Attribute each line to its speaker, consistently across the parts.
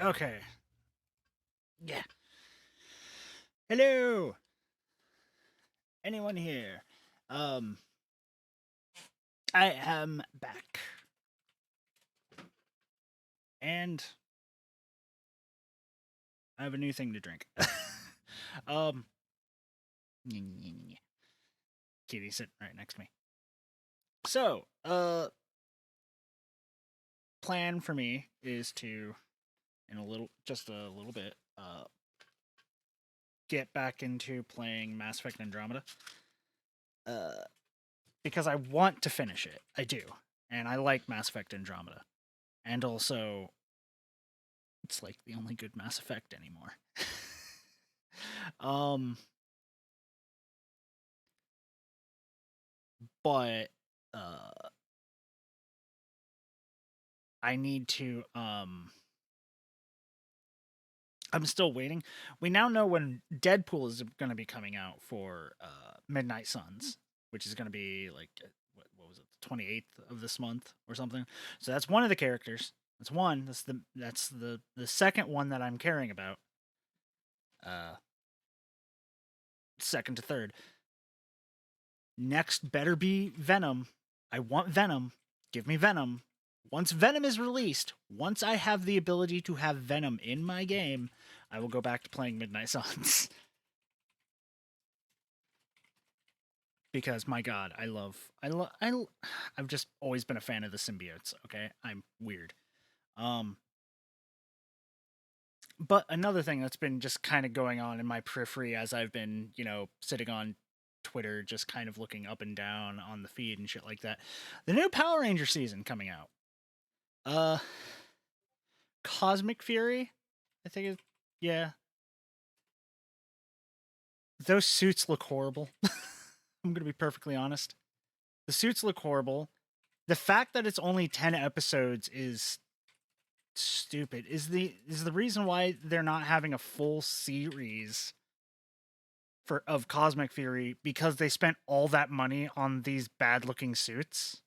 Speaker 1: Okay. Yeah. Hello. Anyone here? Um, I am back, and I have a new thing to drink. um, Kitty's sitting right next to me. So, plan for me is to, in just a little bit, get back into playing Mass Effect Andromeda. Uh, because I want to finish it. I do, and I like Mass Effect Andromeda, and also it's like the only good Mass Effect anymore. um, but I need to I'm still waiting. We now know when Deadpool is going to be coming out for Midnight Suns, which is going to be like what was it, the 28th of this month or something. So that's one of the characters. That's one. That's the second one that I'm caring about. Uh Second to third. Next better be Venom. I want Venom. Give me Venom. Once Venom is released, once I have the ability to have Venom in my game, I will go back to playing Midnight Suns. Because my god, I've just always been a fan of the symbiotes, okay? I'm weird. Um but another thing that's been just kind of going on in my periphery as I've been, sitting on Twitter just kind of looking up and down on the feed and shit like that. The new Power Ranger season coming out. Uh Cosmic Fury, I think yeah. Those suits look horrible. I'm going to be perfectly honest. The suits look horrible. The fact that it's only 10 episodes is stupid. Is the reason why they're not having a full series of Cosmic Fury because they spent all that money on these bad-looking suits?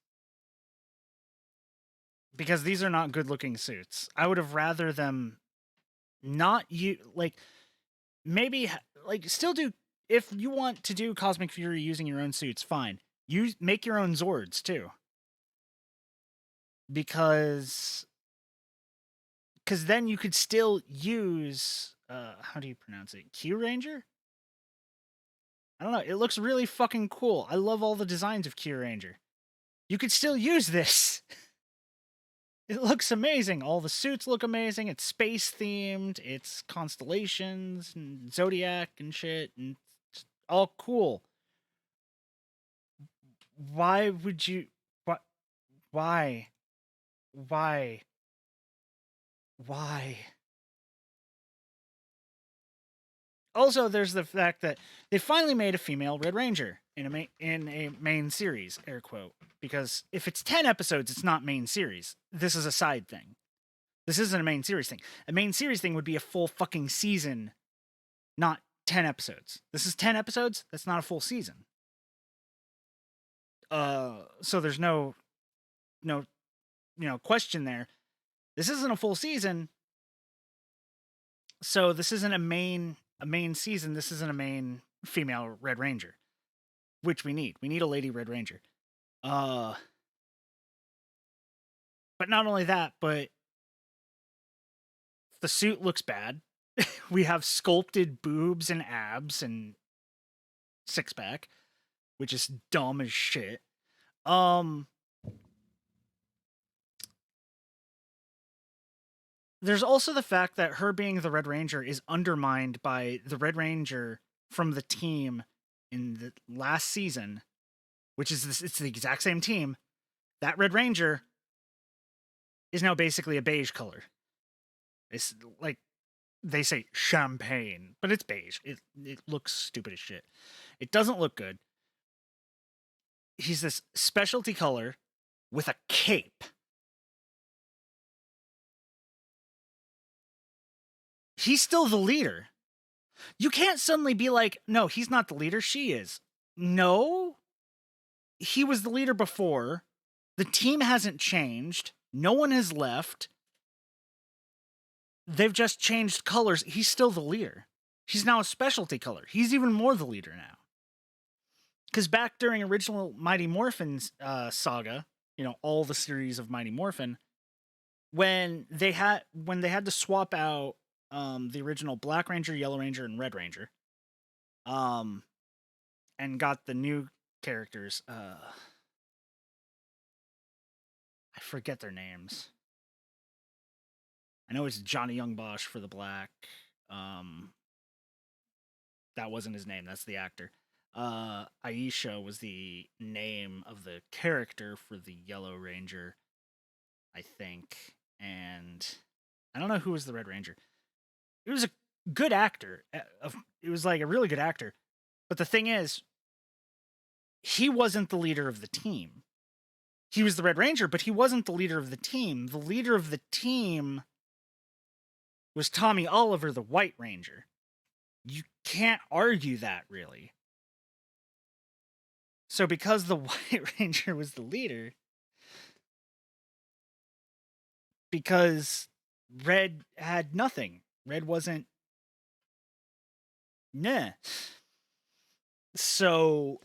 Speaker 1: Because these are not good-looking suits. I would have rather them not maybe still do. If you want to do Cosmic Fury using your own suits, fine. Make your own Zords too, because then you could still use how do you pronounce it? Q Ranger? I don't know. It looks really fucking cool. I love all the designs of Q Ranger. You could still use this. It looks amazing. All the suits look amazing. It's space themed. It's constellations and zodiac and shit, and it's all cool. Why would you? What? Why? Why? Why? Also, there's the fact that they finally made a female Red Ranger in a main series, air quote. Because if it's 10 episodes, it's not main series. This is a side thing. This isn't a main series thing. A main series thing would be a full fucking season, not 10 episodes. This is 10 episodes. That's not a full season. So there's no question there. This isn't a full season. So this isn't a main season. This isn't a main female Red Ranger, which we need. We need a lady Red Ranger. But not only that, but the suit looks bad. We have sculpted boobs and abs and six pack, which is dumb as shit. There's also the fact that her being the Red Ranger is undermined by the Red Ranger from the team in the last season, which is it's the exact same team. That Red Ranger is now basically a beige color. It's like they say champagne, but it's beige. It looks stupid as shit. It doesn't look good. He's this specialty color with a cape. He's still the leader. You can't suddenly be like, no, he's not the leader, she is. No, he was the leader before. The team hasn't changed. No one has left. they've just changed colors. He's still the leader. He's now a specialty color. He's even more the leader now. Because back during original Mighty Morphin saga, all the series of Mighty Morphin, when they had to swap out the original Black Ranger, Yellow Ranger, and Red Ranger, and got the new characters, I forget their names. I know it's Johnny Young Bosch for the black. That wasn't his name. That's the actor. Aisha was the name of the character for the Yellow Ranger, I think. And I don't know who was the Red Ranger. It was a good actor. It was like a really good actor. But the thing is, he wasn't the leader of the team. He was the Red Ranger, but he wasn't the leader of the team. The leader of the team was Tommy Oliver, the White Ranger. You can't argue that, really. So because the White Ranger was the leader, because Red had nothing. Red wasn't... Nah. So...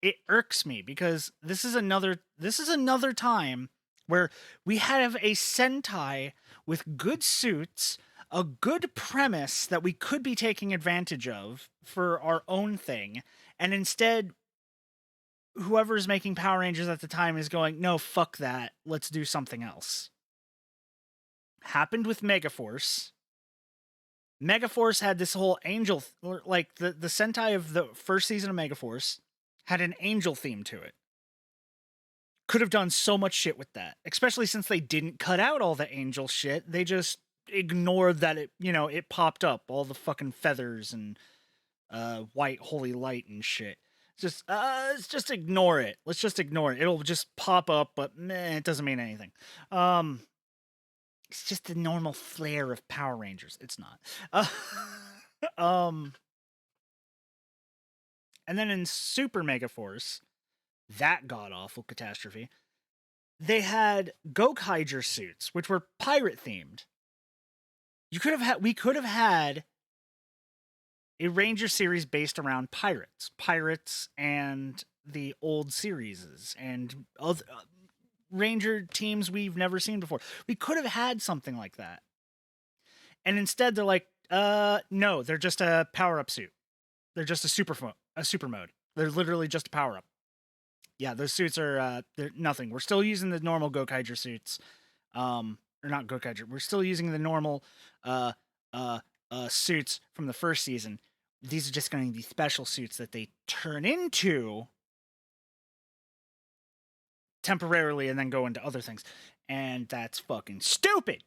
Speaker 1: It irks me, because this is another time where we have a Sentai with good suits, a good premise that we could be taking advantage of for our own thing, and instead whoever's making Power Rangers at the time is going, no, fuck that, let's do something else. Happened with Megaforce. Megaforce had this whole angel, like the Sentai of the first season of Megaforce had an angel theme to it. Could have done so much shit with that, especially since they didn't cut out all the angel shit. They just ignored that it popped up, all the fucking feathers and white holy light and shit. Let's just ignore it. Let's just ignore it. It'll just pop up, but it doesn't mean anything. It's just the normal flair of Power Rangers. It's not. And then in Super Megaforce, that god-awful catastrophe, they had Gokaiger suits, which were pirate-themed. We could have had a Ranger series based around pirates and the old series and other Ranger teams we've never seen before. We could have had something like that. And instead they're like, no, they're just a power-up suit. They're just a super mode. They're literally just a power-up. Yeah, those suits are they're nothing. We're still using the normal Gokaiger suits. Or not Gokaiger. We're still using the normal suits from the first season. These are just going to be special suits that they turn into temporarily and then go into other things. And that's fucking stupid.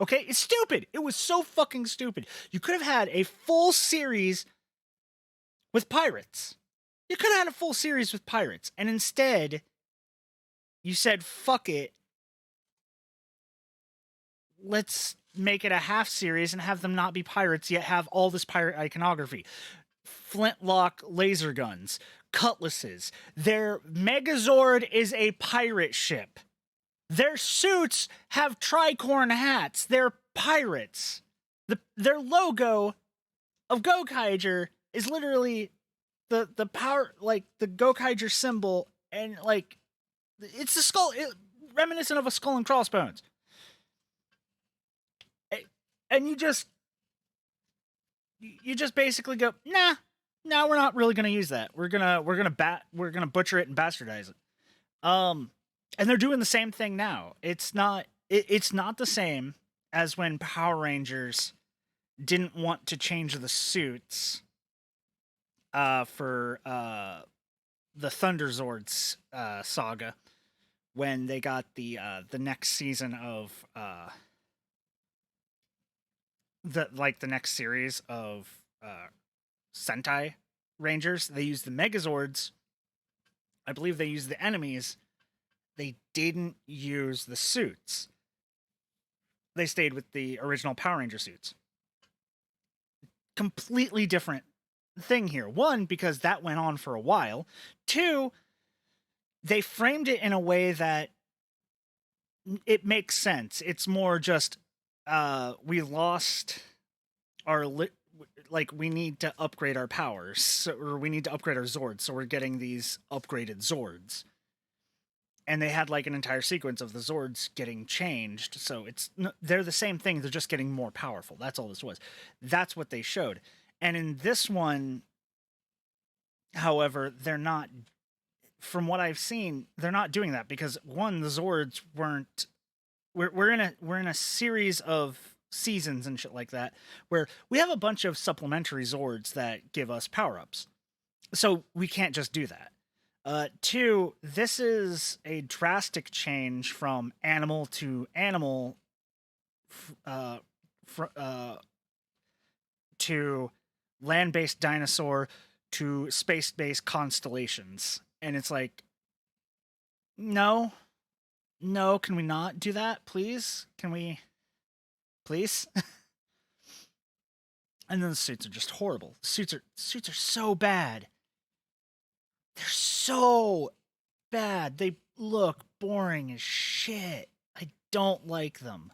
Speaker 1: Okay, it's stupid. It was so fucking stupid. You could have had a full series with pirates. You could have had a full series with pirates. And instead, you said, fuck it. Let's make it a half series and have them not be pirates, yet have all this pirate iconography. Flintlock laser guns, cutlasses. Their Megazord is a pirate ship. Their suits have tricorn hats. They're pirates. Their logo of Gokaiger is literally the power, like the Gokaiger symbol, and like it's the skull, reminiscent of a skull and crossbones. And you just basically go, nah, we're not really gonna use that. We're gonna butcher it and bastardize it. And they're doing the same thing now. It's not the same as when Power Rangers didn't want to change the suits for the Thunder Zords saga, when they got the next season of the next series of Sentai Rangers. They used the Megazords. I believe they used the enemies. They didn't use the suits. They stayed with the original Power Ranger suits. Completely different thing here. One, because that went on for a while. Two, they framed it in a way that it makes sense. It's more just we lost our like we need to upgrade our powers, or we need to upgrade our Zords, so we're getting these upgraded Zords. And they had like an entire sequence of the Zords getting changed, so they're the same thing. They're just getting more powerful. That's all this was. That's what they showed. And in this one, however, they're not. From what I've seen, they're not doing that because one, the Zords weren't. We're in a series of seasons and shit like that where we have a bunch of supplementary Zords that give us power ups, so we can't just do that. Two, this is a drastic change from animal to animal, uh, to land-based dinosaur to space-based constellations, and it's like, no, no, can we not do that, please? Can we, please? And then the suits are just horrible. The suits are so bad. They're so bad. They look boring as shit. I don't like them.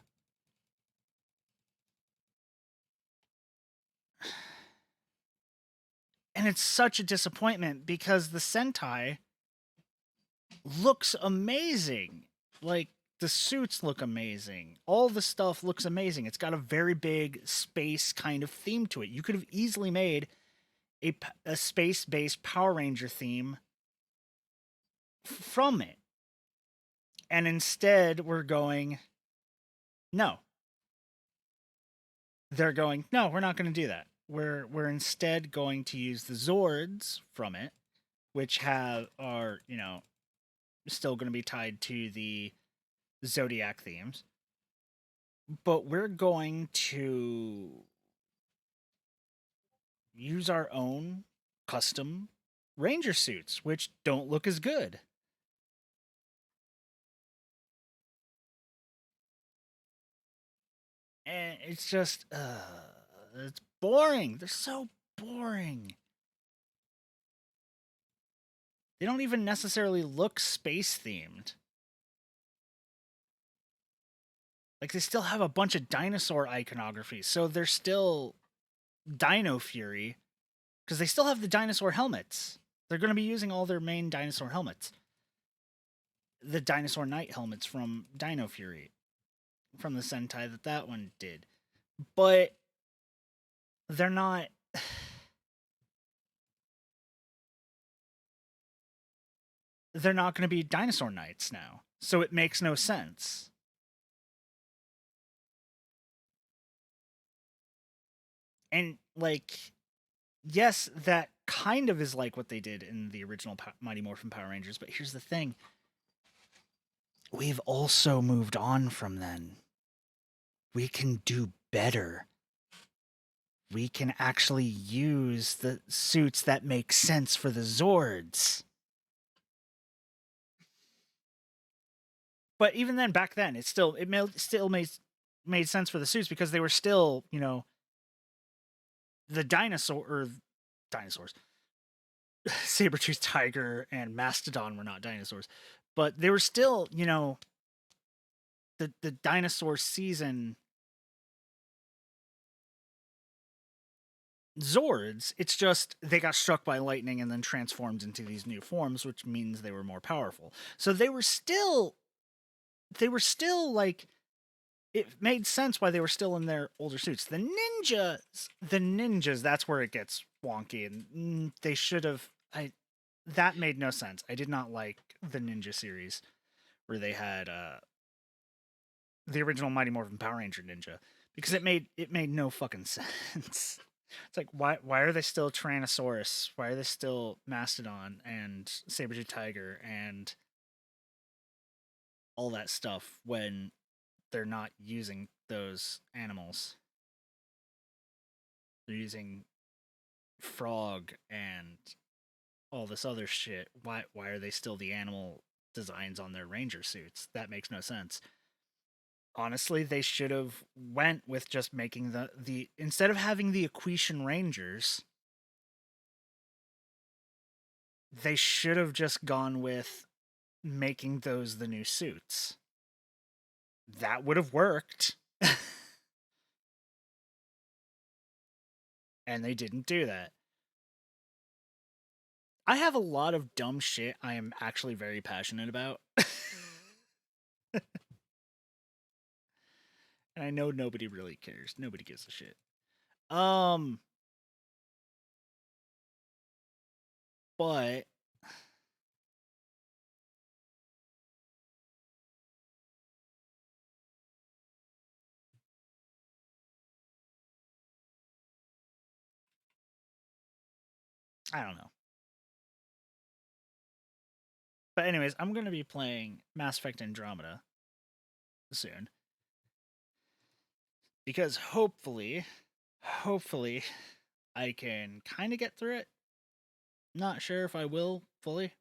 Speaker 1: And it's such a disappointment because the Sentai looks amazing. Like, the suits look amazing. All the stuff looks amazing. It's got a very big space kind of theme to it. You could have easily made a space-based Power Ranger theme from it. And instead, we're going, no. They're going, no, we're not going to do that. We're instead going to use the Zords from it, which are still going to be tied to the Zodiac themes, but we're going to use our own custom Ranger suits, which don't look as good. And it's just, it's boring. They're so boring. They don't even necessarily look space themed. Like, they still have a bunch of dinosaur iconography, so they're still Dino Fury, because they still have the dinosaur helmets. They're going to be using all their main dinosaur helmets. The Dinosaur Knight helmets from Dino Fury, from the Sentai that one did. But they're not. They're not going to be Dinosaur Knights now. So it makes no sense. And, like, yes, that kind of is like what they did in the original Mighty Morphin Power Rangers, but here's the thing. We've also moved on from then. We can do better. We can actually use the suits that make sense for the Zords. But even then, back then, it still made sense for the suits because they were still, the dinosaurs. Saber-toothed tiger and mastodon were not dinosaurs, but they were still, the dinosaur season Zords. It's just they got struck by lightning and then transformed into these new forms, which means they were more powerful. So they were still like, it made sense why they were still in their older suits. The ninjas, that's where it gets wonky, and they should have. That made no sense. I did not like the ninja series where they had the original Mighty Morphin Power Ranger ninja, because it made no fucking sense. It's like, why are they still Tyrannosaurus? Why are they still Mastodon and Saber-tooth Tiger and all that stuff when they're not using those animals? They're using frog and all this other shit. Why are they still the animal designs on their ranger suits? That makes no sense. Honestly, they should have went with just making the instead of having the Equation Rangers, they should have just gone with making those the new suits. That would have worked. And they didn't do that. I have a lot of dumb shit I am actually very passionate about. And I know nobody really cares. Nobody gives a shit. But I don't know. But anyways, I'm gonna be playing Mass Effect Andromeda soon. Because hopefully I can kind of get through it. Not sure if I will fully. I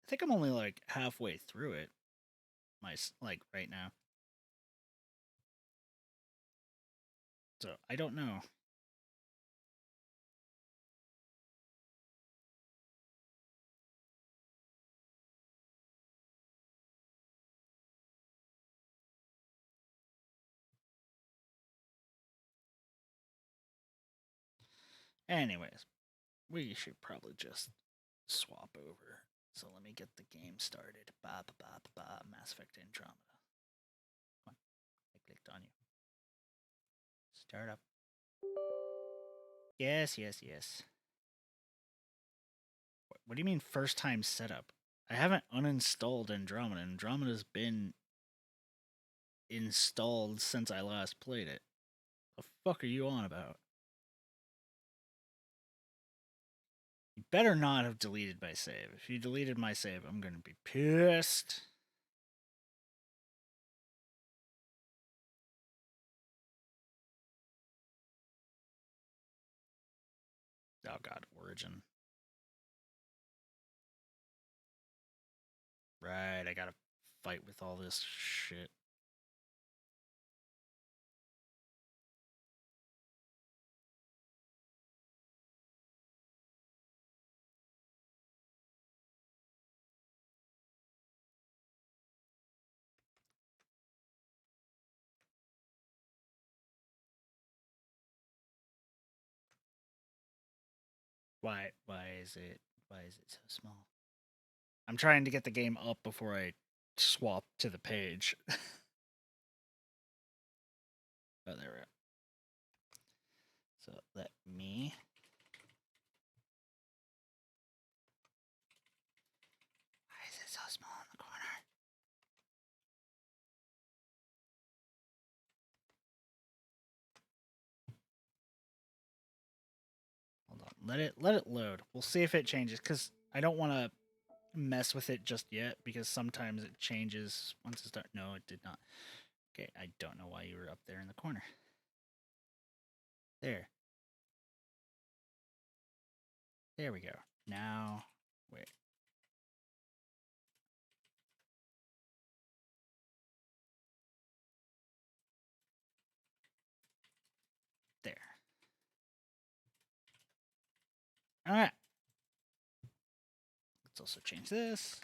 Speaker 1: think I'm only like halfway through it. Like right now. So I don't know. Anyways, we should probably just swap over. So let me get the game started. Mass Effect Andromeda. Come on. I clicked on you. Start up. Yes. What do you mean first time setup? I haven't uninstalled Andromeda. Andromeda's been installed since I last played it. The fuck are you on about? You better not have deleted my save. If you deleted my save, I'm gonna be pissed. Oh god, Origin. Right, I gotta fight with all this shit. Why is it so small? I'm trying to get the game up before I swap to the page. Oh, there we go. So let me. Why is it so small in the corner? Hold on. Let it load. We'll see if it changes because I don't want to mess with it just yet because sometimes it changes once it starts. No, it did not. Okay, I don't know why you were up there in the corner. There. There we go. Now, wait. There. All right. Let's also change this.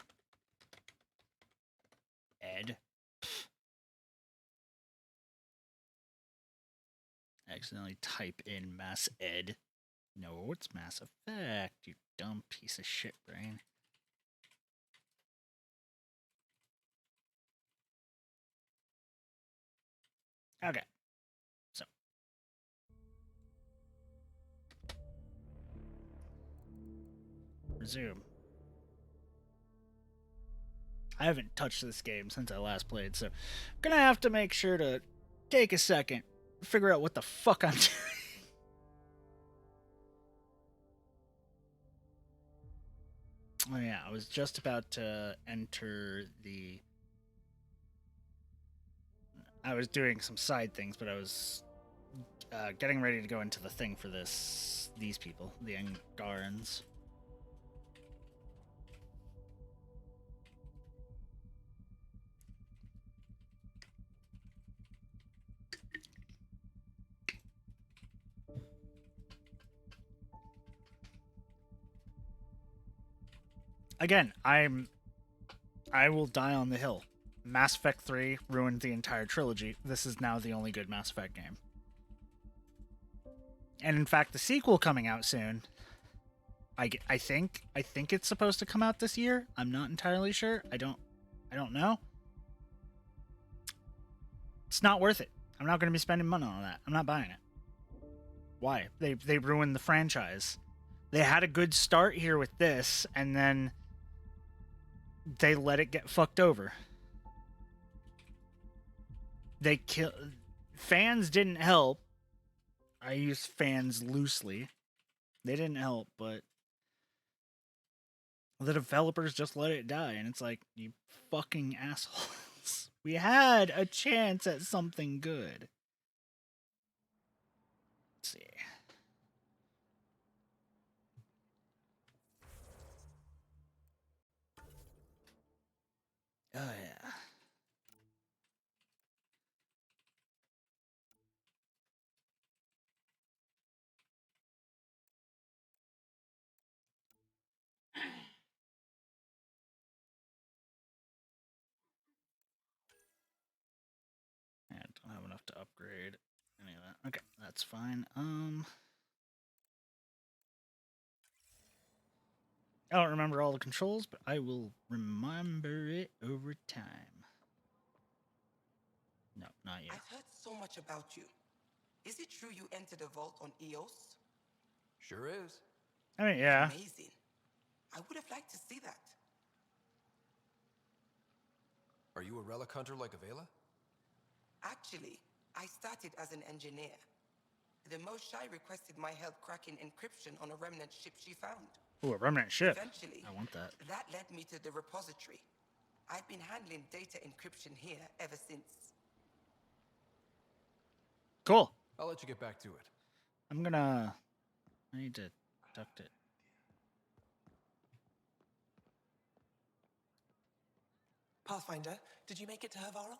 Speaker 1: Ed. Accidentally type in Mass Ed. No, it's Mass Effect, you dumb piece of shit brain. Okay. So. Resume. I haven't touched this game since I last played, so I'm gonna have to make sure to take a second, figure out what the fuck I'm doing. Oh yeah, I was just about to enter the. I was doing some side things, but I was getting ready to go into the thing for these people, the Angarans. again, I will die on the hill. Mass Effect 3 ruined the entire trilogy. This is now the only good Mass Effect game. And in fact, the sequel coming out soon. I think it's supposed to come out this year. I'm not entirely sure. I don't know. It's not worth it. I'm not going to be spending money on that. I'm not buying it. Why? They ruined the franchise. They had a good start here with this, and then they let it get fucked over. Fans didn't help. I use fans loosely. They didn't help, but the developers just let it die, and it's like, you fucking assholes. We had a chance at something good. Let's see. Oh, yeah. I don't have enough to upgrade any of that. Okay, that's fine. I don't remember all the controls, but I will remember it over time. No, not you.
Speaker 2: I've heard so much about you. Is it true you entered a vault on Eos?
Speaker 3: Sure is.
Speaker 1: I mean, yeah.
Speaker 2: Amazing. I would have liked to see that.
Speaker 3: Are you a relic hunter like Avela?
Speaker 2: Actually, I started as an engineer. The Moshae requested my help cracking encryption on a remnant ship she found.
Speaker 1: Ooh, a remnant ship.
Speaker 2: Eventually,
Speaker 1: I want that.
Speaker 2: That led me to the repository. I've been handling data encryption here ever since.
Speaker 1: Cool.
Speaker 3: I'll let you get back to it.
Speaker 1: I need to duct it.
Speaker 4: Pathfinder, did you make it to Hervara?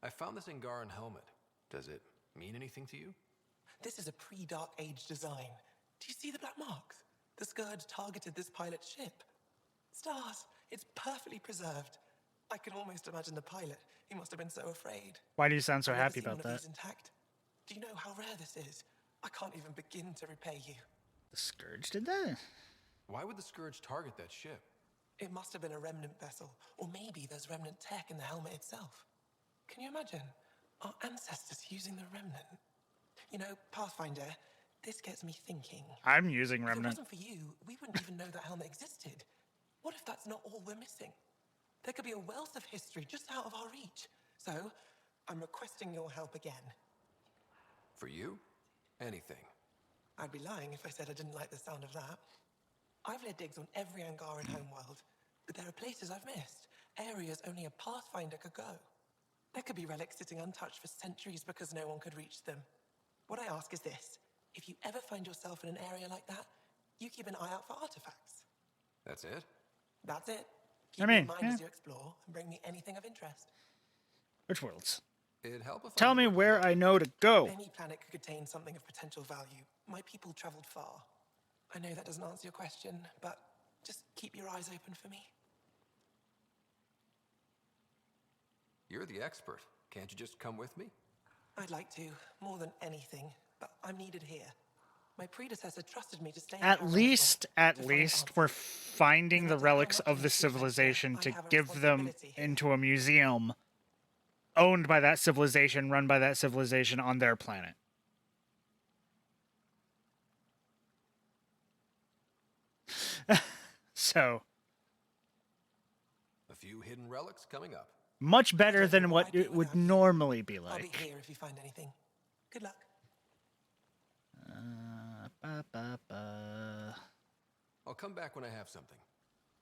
Speaker 3: I found this Angaran helmet. Does it mean anything to you?
Speaker 4: This is a pre-Dark Age design. Do you see the black marks? The Scourge targeted this pilot's ship. Stars, it's perfectly preserved. I can almost imagine the pilot. He must have been so afraid.
Speaker 1: Why do you sound so
Speaker 4: I've never
Speaker 1: happy
Speaker 4: seen
Speaker 1: about
Speaker 4: one of
Speaker 1: that?
Speaker 4: these intact. Do you know how rare this is? I can't even begin to repay you.
Speaker 1: The Scourge did that?
Speaker 3: Why would the Scourge target that ship?
Speaker 4: It must have been a remnant vessel, or maybe there's remnant tech in the helmet itself. Can you imagine? Our ancestors using the remnant. You know, Pathfinder, this gets me thinking.
Speaker 1: I'm using
Speaker 4: If it
Speaker 1: remnant.
Speaker 4: wasn't for you, we wouldn't even know that helmet existed. What if that's not all we're missing? There could be a wealth of history just out of our reach. So, I'm requesting your help again.
Speaker 3: For you? Anything.
Speaker 4: I'd be lying if I said I didn't like the sound of that. I've led digs on every Angaran homeworld, but there are places I've missed, areas only a Pathfinder could go. There could be relics sitting untouched for centuries because no one could reach them. What I ask is this: if you ever find yourself in an area like that, you keep an eye out for artifacts.
Speaker 3: That's it?
Speaker 4: That's it.
Speaker 1: I
Speaker 4: Keep
Speaker 1: mean,
Speaker 4: in mind
Speaker 1: yeah.
Speaker 4: as you explore and bring me anything of interest.
Speaker 1: Which worlds?
Speaker 3: It'd help if
Speaker 1: Tell
Speaker 3: I
Speaker 1: me
Speaker 3: knew
Speaker 1: where I know to go.
Speaker 4: Any planet could contain something of potential value. My people traveled far. I know that doesn't answer your question, but just keep your eyes open for me.
Speaker 3: You're the expert. Can't you just come with me?
Speaker 4: I'd like to, more than anything, but I'm needed here. My predecessor trusted me to stay
Speaker 1: At least we're finding the relics of the civilization to give them into a museum owned by that civilization, run by that civilization on their planet. So,
Speaker 3: A few hidden relics coming up.
Speaker 1: much better than what it would normally be
Speaker 4: I'll
Speaker 1: like.
Speaker 4: be here if you find anything. Good luck.
Speaker 3: I'll come back when I have something.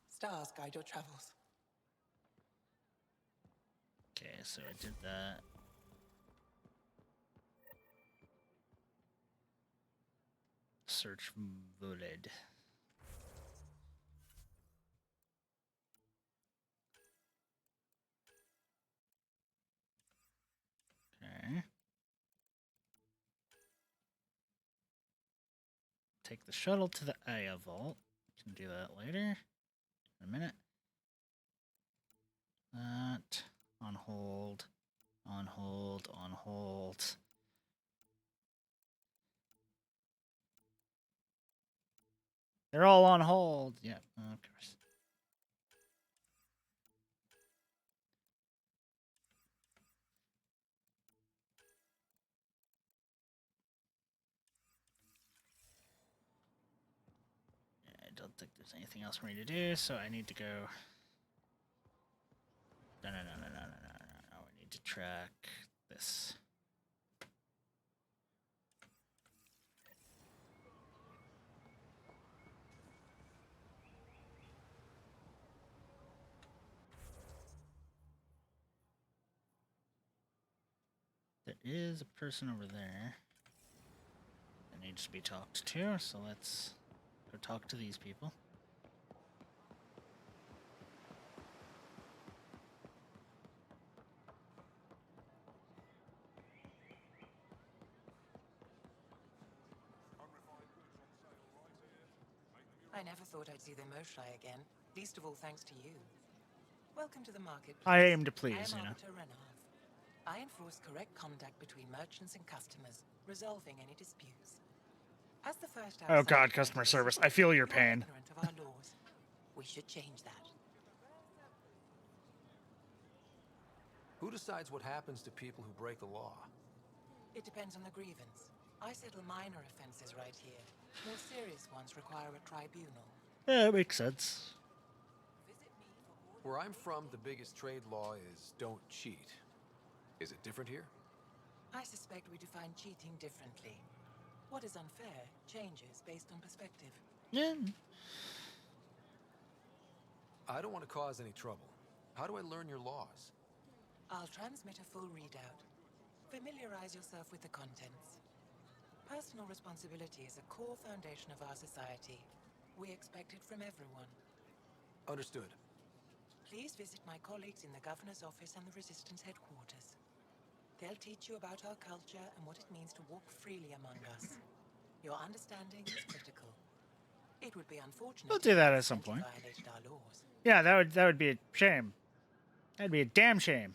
Speaker 4: Stars guide your travels.
Speaker 1: Okay, so I did that. Search voted. Okay. Take the shuttle to the Aya vault. Can do that later. a minute. That on hold, on hold, on hold. They're all on hold. Yeah, of course. I don't think there's anything else for me to do, so I need to go. No. I need to track this. There is a person over there that needs to be talked to, so let's go talk to these people.
Speaker 2: I never thought I'd see the Moshai again, least of all thanks to you. Welcome to the marketplace.
Speaker 1: I aim to please,
Speaker 2: I am
Speaker 1: you know.
Speaker 2: Arbiter Renov. I enforce correct conduct between merchants and customers, resolving any disputes. As the first
Speaker 1: Oh
Speaker 2: outsider
Speaker 1: god,
Speaker 2: into
Speaker 1: customer
Speaker 2: the
Speaker 1: service.
Speaker 2: city,
Speaker 1: I feel your
Speaker 2: you are
Speaker 1: pain.
Speaker 2: ignorant of our laws. We should change that.
Speaker 3: Who decides what happens to people who break the law?
Speaker 2: It depends on the grievance. I settle minor offenses right here. More serious ones require a tribunal.
Speaker 1: Yeah, it makes sense.
Speaker 2: Visit me for all
Speaker 3: Where I'm from, the biggest trade law is don't cheat. Is it different here?
Speaker 2: I suspect we define cheating differently. What is unfair changes based on perspective.
Speaker 1: Yeah.
Speaker 3: I don't want to cause any trouble. How do I learn your laws?
Speaker 2: I'll transmit a full readout. Familiarize yourself with the contents. Personal responsibility is a core foundation of our society. We expect it from everyone.
Speaker 3: Understood.
Speaker 2: Please visit my colleagues in the Governor's office and the Resistance headquarters. They'll teach you about our culture and what it means to walk freely among us. Your understanding is critical. It would be unfortunate
Speaker 1: We'll do that
Speaker 2: if
Speaker 1: at some point.
Speaker 2: violated our laws.
Speaker 1: Yeah, that would be a shame. That'd be a damn shame.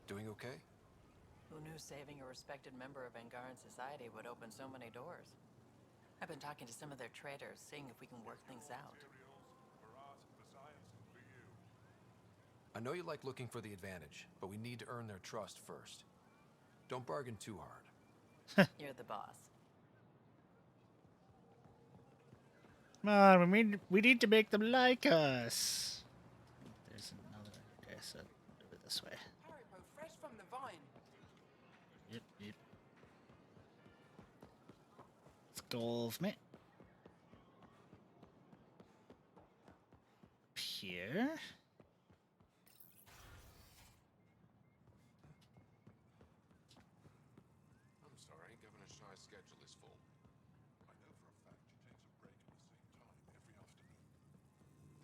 Speaker 3: Doing okay?
Speaker 5: Who knew saving a respected member of Angaran society would open so many doors? I've been talking to some of their traders, seeing if we can work things out.
Speaker 3: I know you like looking for the advantage, but we need to earn their trust first. Don't bargain too hard.
Speaker 5: You're the boss.
Speaker 1: Come on, we need to make them like us. There's another. Okay, so do it this way.
Speaker 2: Haribo fresh from the vine.
Speaker 1: Yep. Let's go with me. Up here.
Speaker 6: I'm sorry, Governor Shy's schedule is full. I know for a fact she takes a break at the same time every afternoon.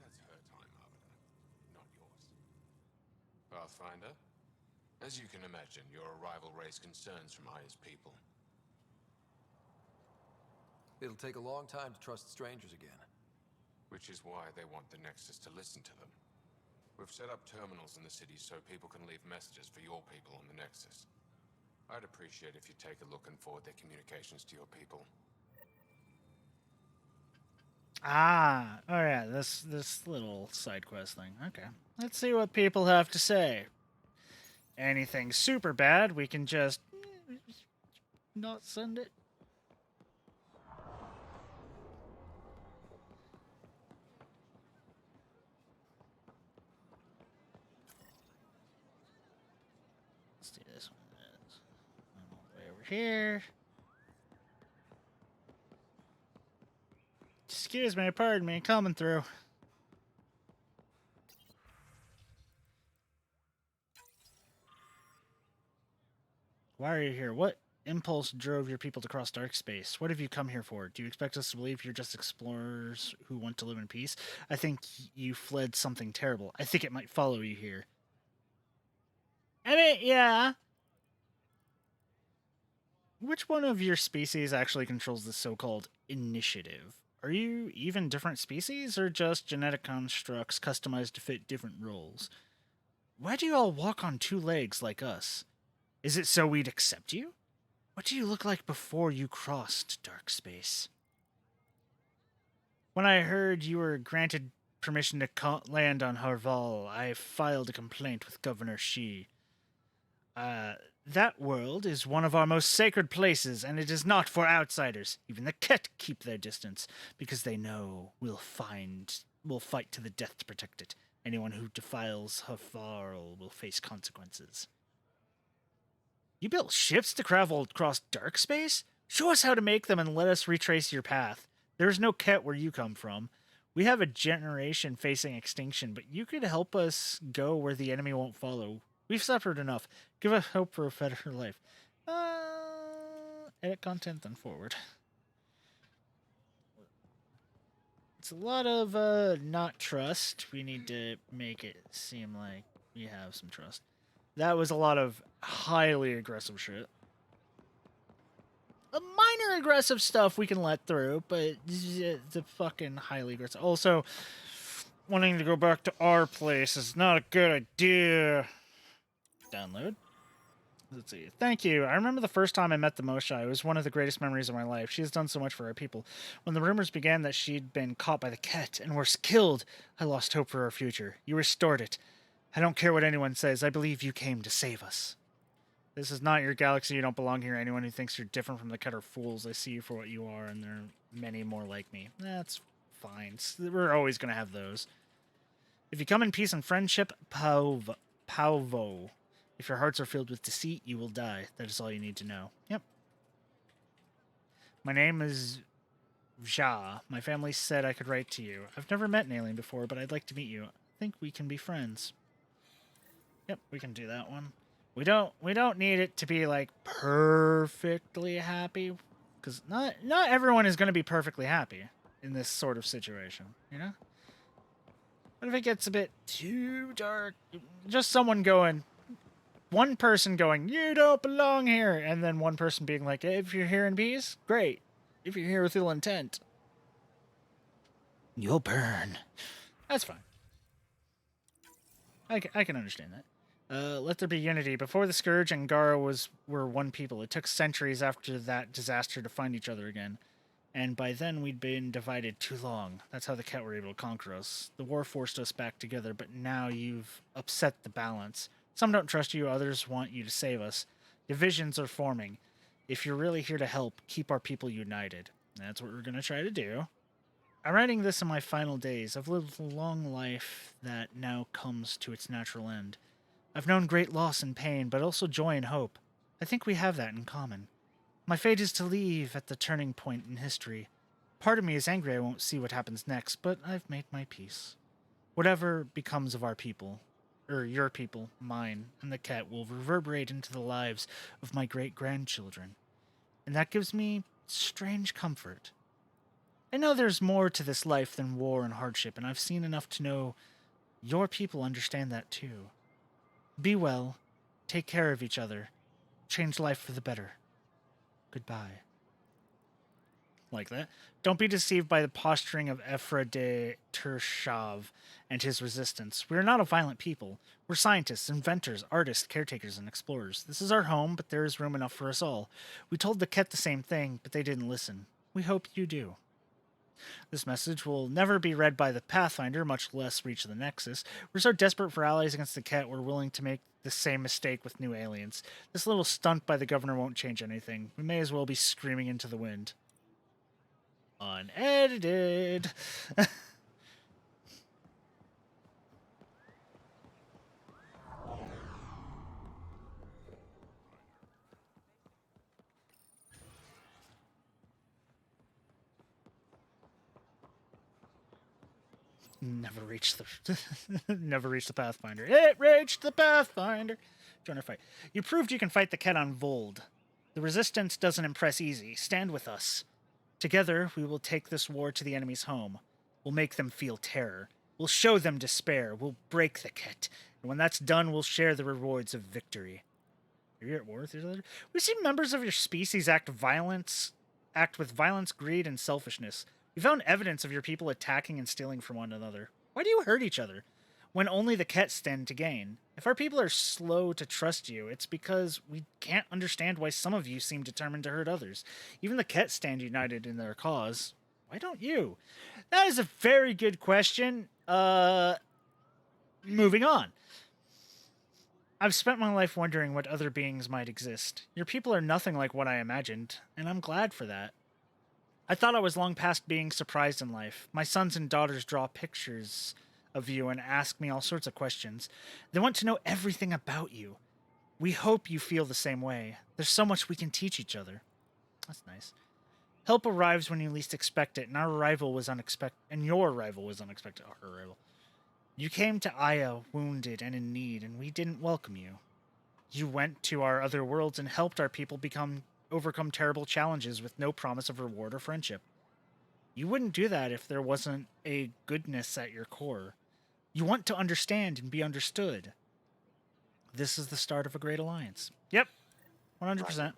Speaker 6: That's her time, Arbiter, not yours. Pathfinder, as you can imagine, your arrival raised concerns from Aya's people.
Speaker 3: It'll take a long time to trust strangers again.
Speaker 6: Which is why they want the Nexus to listen to them. We've set up terminals in the city so people can leave messages for your people on the Nexus. I'd appreciate if you take a look and forward their communications to your people.
Speaker 1: Ah, oh yeah, this little side quest thing. Okay, let's see what people have to say. Anything super bad, we can just not send it. Let's do this one. All the way over here. Excuse me, pardon me, coming through. Why are you here? What impulse drove your people to cross dark space? What have you come here for? Do you expect us to believe you're just explorers who want to live in peace? I think you fled something terrible. I think it might follow you here. I mean, yeah. Which one of your species actually controls the so-called initiative? Are you even different species, or just genetic constructs customized to fit different roles? Why do you all walk on two legs like us? Is it so we'd accept you? What do you look like before you crossed dark space? When I heard you were granted permission to land on Harval, I filed a complaint with Governor Shi. That world is one of our most sacred places, and it is not for outsiders. Even the Ket keep their distance, because they know we'll fight to the death to protect it. Anyone who defiles Harval will face consequences. You built ships to travel across dark space? Show us how to make them and let us retrace your path. There is no Ket where you come from. We have a generation facing extinction, but you could help us go where the enemy won't follow. We've suffered enough. Give us hope for a better life. Edit content, then forward. It's a lot of not trust. We need to make it seem like we have some trust. That was a lot of highly aggressive shit. A minor aggressive stuff we can let through, but the fucking highly aggressive. Also, wanting to go back to our place is not a good idea. Download. Let's see. Thank you. I remember the first time I met the Mosha. It was one of the greatest memories of my life. She has done so much for our people. When the rumors began that she'd been caught by the Ket and worse, killed, I lost hope for our future. You restored it. I don't care what anyone says. I believe you came to save us. This is not your galaxy. You don't belong here. Anyone who thinks you're different from the Ket are fools. I see you for what you are, and there are many more like me. That's fine. We're always going to have those. If you come in peace and friendship, Pauvo. If your hearts are filled with deceit, you will die. That is all you need to know. Yep. My name is Jha. My family said I could write to you. I've never met an alien before, but I'd like to meet you. I think we can be friends. Yep, we can do that one. We don't need it to be like perfectly happy, because not everyone is going to be perfectly happy in this sort of situation, you know? What if it gets a bit too dark? Just one person going, you don't belong here, and then one person being like, if you're here in peace, great. If you're here with ill intent, you'll burn. That's fine. I can understand that. Let there be unity. Before the Scourge and Gara were one people. It took centuries after that disaster to find each other again. And by then we'd been divided too long. That's how the Ket were able to conquer us. The war forced us back together, but now you've upset the balance. Some don't trust you, others want you to save us. Divisions are forming. If you're really here to help, keep our people united. That's what we're going to try to do. I'm writing this in my final days. I've lived a long life that now comes to its natural end. I've known great loss and pain, but also joy and hope. I think we have that in common. My fate is to leave at the turning point in history. Part of me is angry I won't see what happens next, but I've made my peace. Whatever becomes of our people, your people, mine, and the Ket will reverberate into the lives of my great-grandchildren. And that gives me strange comfort. I know there's more to this life than war and hardship, and I've seen enough to know your people understand that too. Be well, take care of each other, change life for the better. Goodbye. Like that. Don't be deceived by the posturing of Ephra de Tershav and his resistance. We are not a violent people. We're scientists, inventors, artists, caretakers, and explorers. This is our home, but there is room enough for us all. We told the Ket the same thing, but they didn't listen. We hope you do. This message will never be read by the Pathfinder, much less reach the Nexus. We're so desperate for allies against the Ket, we're willing to make the same mistake with new aliens. This little stunt by the governor won't change anything. We may as well be screaming into the wind. Unedited. Never reached the Pathfinder. It reached the Pathfinder. Join our fight. You proved you can fight the Ket on Vold. The resistance doesn't impress easy. Stand with us. Together, we will take this war to the enemy's home. We'll make them feel terror. We'll show them despair. We'll break the Ket. And when that's done, we'll share the rewards of victory. Are you at war with each other? We've seen members of your species act with violence, greed, and selfishness. You found evidence of your people attacking and stealing from one another. Why do you hurt each other? When only the Ket stand to gain. If our people are slow to trust you, it's because we can't understand why some of you seem determined to hurt others. Even the Ket stand united in their cause. Why don't you? That is a very good question. Moving on. I've spent my life wondering what other beings might exist. Your people are nothing like what I imagined, and I'm glad for that. I thought I was long past being surprised in life. My sons and daughters draw pictures of you and ask me all sorts of questions. They want to know everything about you. We hope you feel the same way. There's so much we can teach each other. That's nice. Help arrives when you least expect it, and our arrival was unexpected. And your arrival was unexpected. Our arrival. You came to Aya wounded and in need, and we didn't welcome you. You went to our other worlds and helped our people overcome terrible challenges with no promise of reward or friendship. You wouldn't do that if there wasn't a goodness at your core. You want to understand and be understood. This is the start of a great alliance. Yep, 100%.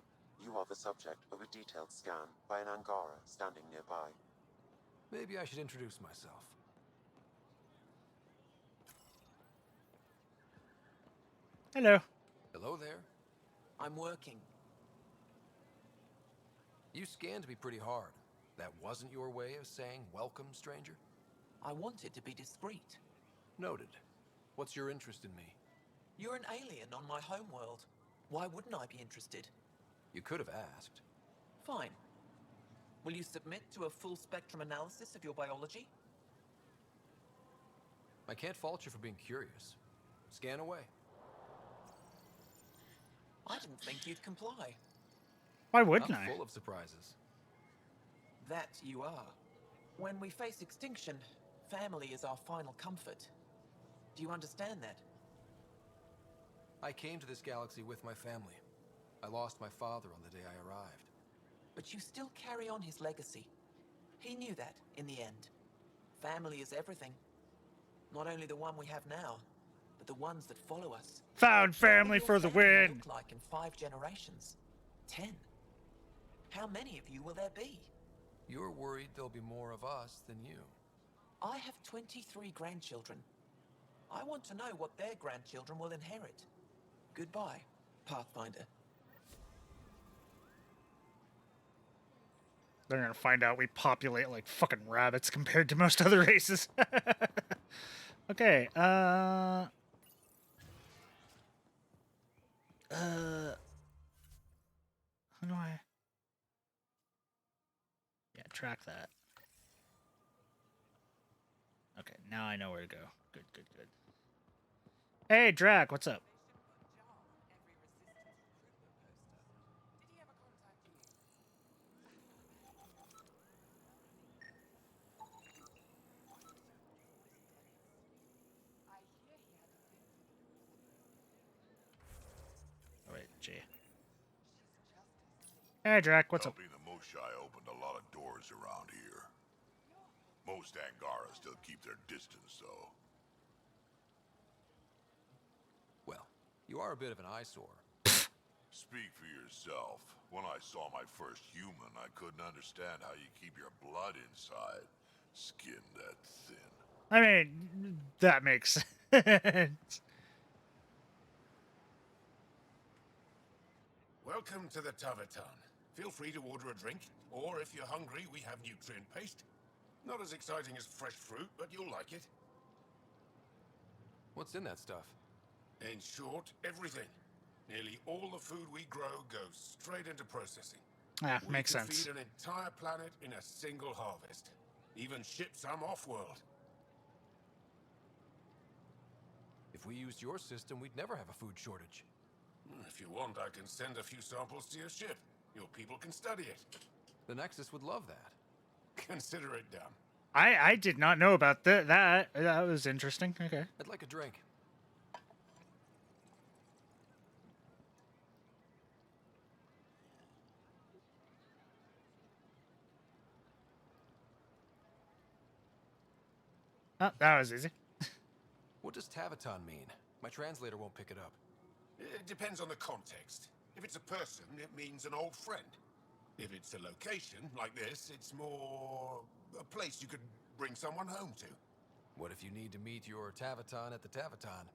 Speaker 7: You are the subject of a detailed scan by an Angara standing nearby.
Speaker 3: Maybe I should introduce myself.
Speaker 1: Hello.
Speaker 3: Hello there.
Speaker 8: I'm working.
Speaker 3: You scanned me pretty hard. That wasn't your way of saying welcome, stranger?
Speaker 8: I wanted to be discreet.
Speaker 3: Noted. What's your interest in me?
Speaker 8: You're an alien on my homeworld. Why wouldn't I be interested?
Speaker 3: You could have asked.
Speaker 8: Fine. Will you submit to a full spectrum analysis of your biology?
Speaker 3: I can't fault you for being curious. Scan away.
Speaker 8: I didn't think you'd comply.
Speaker 1: Why wouldn't
Speaker 3: I'm
Speaker 1: I?
Speaker 3: full of surprises.
Speaker 8: That you are. When we face extinction, family is our final comfort. Do you understand that?
Speaker 3: I came to this galaxy with my family. I lost my father on the day I arrived.
Speaker 8: But you still carry on his legacy. He knew that, in the end. Family is everything. Not only the one we have now, but the ones that follow us.
Speaker 1: Found family
Speaker 8: What will
Speaker 1: for the
Speaker 8: your family
Speaker 1: win.
Speaker 8: look like in 5 generations? 10? How many of you will there be?
Speaker 3: You're worried there'll be more of us than you.
Speaker 8: I have 23 grandchildren. I want to know what their grandchildren will inherit. Goodbye, Pathfinder.
Speaker 1: They're gonna find out we populate like fucking rabbits compared to most other races. Okay, how do I... Yeah, track that. Okay, now I know where to go. Good, good, good. Hey, Drac, what's up? Oh, wait, G. Hey, Drac, what's up?
Speaker 6: Helping the Moshai opened a lot of doors around here. Most Angara still keep their distance, though.
Speaker 3: Well, you are a bit of an eyesore.
Speaker 6: Speak for yourself. When I saw my first human, I couldn't understand how you keep your blood inside. Skin that thin.
Speaker 1: I mean, that makes sense.
Speaker 6: Welcome to the Tavertan. Feel free to order a drink, or if you're hungry, we have nutrient paste. Not as exciting as fresh fruit, but you'll like it.
Speaker 3: What's in that stuff?
Speaker 6: In short, everything. Nearly all the food we grow goes straight into processing.
Speaker 1: Ah,
Speaker 6: We
Speaker 1: makes
Speaker 6: can
Speaker 1: sense.
Speaker 6: feed an entire planet in a single harvest. Even ship some off-world.
Speaker 3: If we used your system, we'd never have a food shortage.
Speaker 6: If you want, I can send a few samples to your ship. Your people can study it.
Speaker 3: The Nexus would love that.
Speaker 6: Consider it done.
Speaker 1: I did not know about that. That was interesting. Okay.
Speaker 3: I'd like a drink.
Speaker 1: Oh, that was easy.
Speaker 3: What does Taviton mean? My translator won't pick it up.
Speaker 6: It depends on the context. If it's a person, it means an old friend. If it's a location like this, it's more a place you could bring someone home to.
Speaker 3: What if you need to meet your Tavaton at the Tavaton?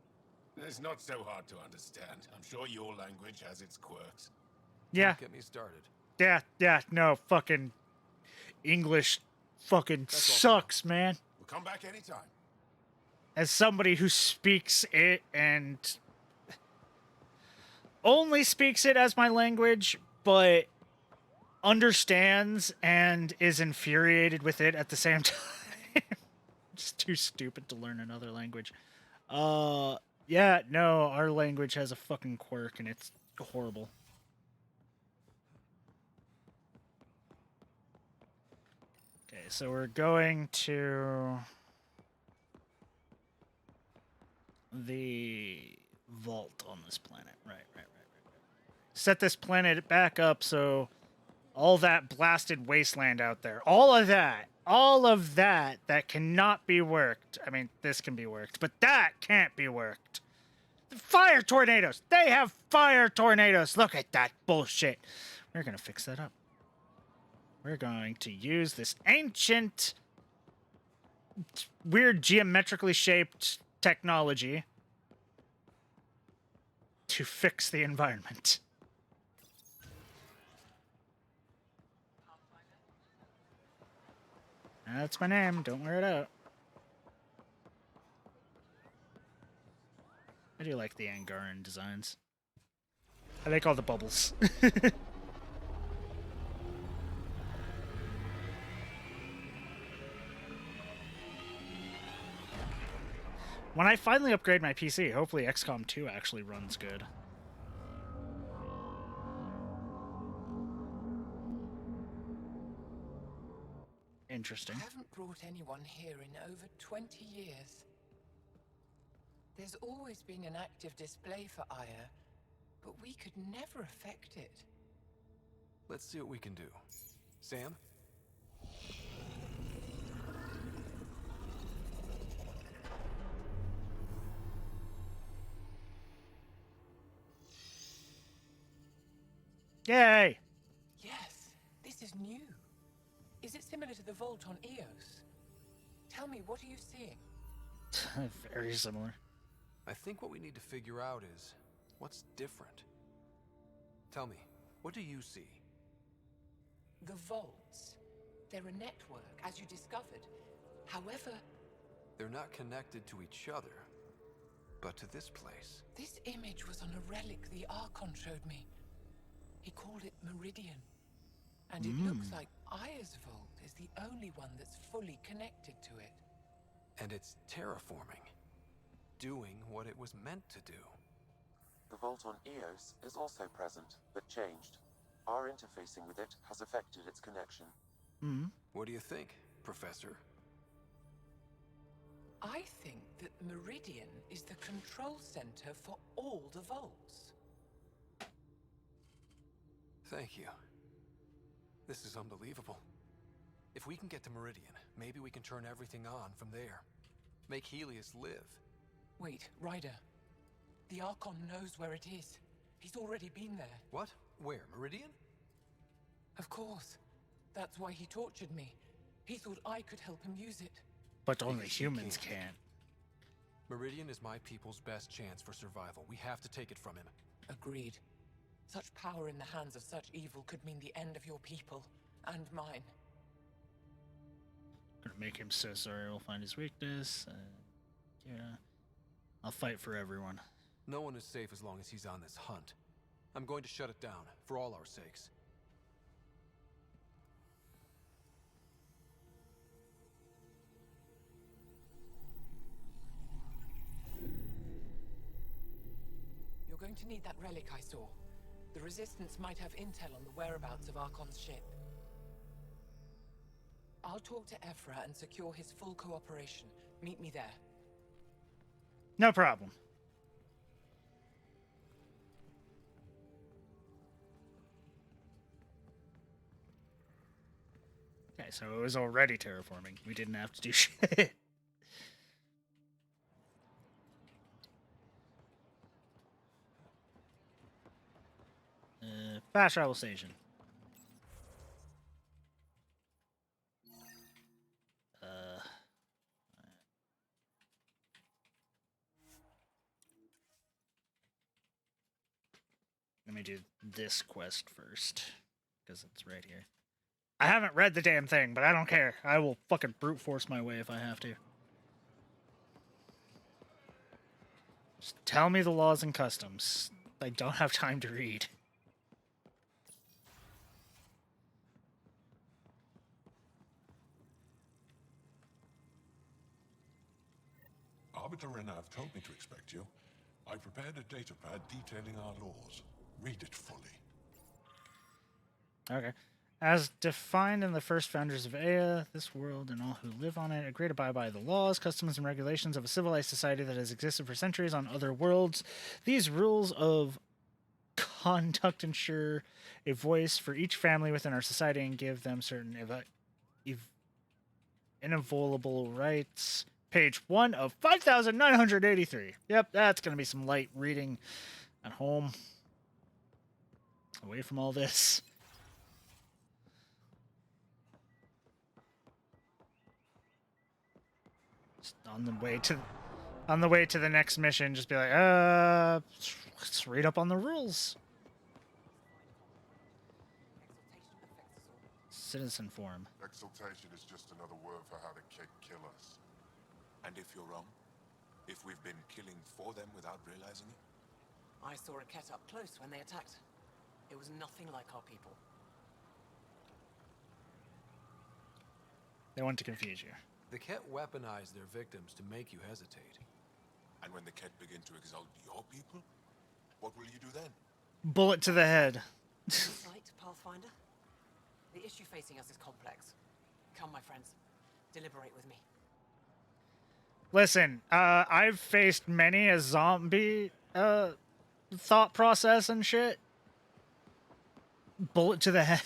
Speaker 6: It's not so hard to understand. I'm sure your language has its quirks.
Speaker 1: Yeah.
Speaker 3: Don't get me started.
Speaker 1: Yeah, no, fucking English fucking
Speaker 3: That's all for
Speaker 1: sucks, man.
Speaker 6: We'll come back anytime.
Speaker 1: As somebody who speaks it and only speaks it as my language, but understands and is infuriated with it at the same time. Just too stupid to learn another language. Yeah, no, our language has a fucking quirk and it's horrible. Okay, so we're going to the vault on this planet. Right. Set this planet back up so all that blasted wasteland out there, all of that that cannot be worked. I mean, this can be worked, but that can't be worked. The fire tornadoes! They have fire tornadoes! Look at that bullshit. We're gonna fix that up. We're going to use this ancient, weird geometrically shaped technology to fix the environment. That's my name. Don't wear it out. I do like the Angaran designs. I like all the bubbles. When I finally upgrade my PC, hopefully XCOM 2 actually runs good. Interesting.
Speaker 2: I haven't brought anyone here in over 20 years. There's always been an active display for Aya, but we could never affect it.
Speaker 3: Let's see what we can do. Sam?
Speaker 1: Yay!
Speaker 2: Yes, this is new. Is it similar to the vault on Eos? Tell me, what are you seeing?
Speaker 1: Very similar.
Speaker 3: I think what we need to figure out is what's different. Tell me, what do you see?
Speaker 2: The vaults. They're a network, as you discovered. However,
Speaker 3: They're not connected to each other, but to this place.
Speaker 2: this image was on a relic the Archon showed me. He called it Meridian. And it looks like Aya's vault is the only one that's fully connected to it.
Speaker 3: And it's terraforming. Doing what it was meant to do.
Speaker 7: The vault on Eos is also present, but changed. Our interfacing with it has affected its connection.
Speaker 3: What do you think, Professor?
Speaker 2: I think that Meridian is the control center for all the vaults.
Speaker 3: Thank you. This is unbelievable. If we can get to Meridian, maybe we can turn everything on from there. Make Helios live.
Speaker 2: Wait, Ryder. The Archon knows where it is. He's already been there.
Speaker 3: What? Where? Meridian?
Speaker 2: Of course. That's why he tortured me. He thought I could help him use it.
Speaker 1: But only
Speaker 3: Because you
Speaker 1: humans
Speaker 3: can't.
Speaker 1: can.
Speaker 3: Meridian is my people's best chance for survival. We have to take it from him.
Speaker 2: Agreed. Such power in the hands of such evil could mean the end of your people, and mine.
Speaker 1: Gonna make him so sorry. We'll find his weakness. Yeah. I'll fight for everyone.
Speaker 3: No one is safe as long as he's on this hunt. I'm going to shut it down, for all our sakes.
Speaker 2: You're going to need that relic I saw. The Resistance might have intel on the whereabouts of Archon's ship. I'll talk to Ephra and secure his full cooperation. Meet me there.
Speaker 1: No problem. Okay, so it was already terraforming. We didn't have to do shit. Fast travel station. me do this quest first, because it's right here. I haven't read the damn thing, but I don't care. I will fucking brute force my way if I have to. Just tell me the laws and customs. I don't have time to read.
Speaker 6: Arbiter Renner have told me to expect you. I prepared a datapad detailing our laws. Read it fully.
Speaker 1: Okay. As defined in the first founders of Ea, this world and all who live on it agree to abide by the laws, customs, and regulations of a civilized society that has existed for centuries on other worlds. These rules of conduct ensure a voice for each family within our society and give them certain inviolable rights. Page 1 of 5,983. Yep, that's going to be some light reading at home. Away from all this. Just on the way to the next mission, just be like, let's read up on the rules. Citizen form.
Speaker 6: Exaltation is just another word for how the Kett kill us.
Speaker 9: And if you're wrong? If we've been killing for them without realizing it?
Speaker 5: I saw a Kett up close when they attacked. It was nothing like our people.
Speaker 1: They want to confuse you.
Speaker 3: The Kett weaponize their victims to make you hesitate.
Speaker 9: And when the Kett begin to exalt your people, what will you do then?
Speaker 1: Bullet to the head.
Speaker 5: Insight, Pathfinder? The issue facing us is complex. Come, my friends. Deliberate with me.
Speaker 1: Listen, I've faced many a zombie thought process and shit. Bullet to the head.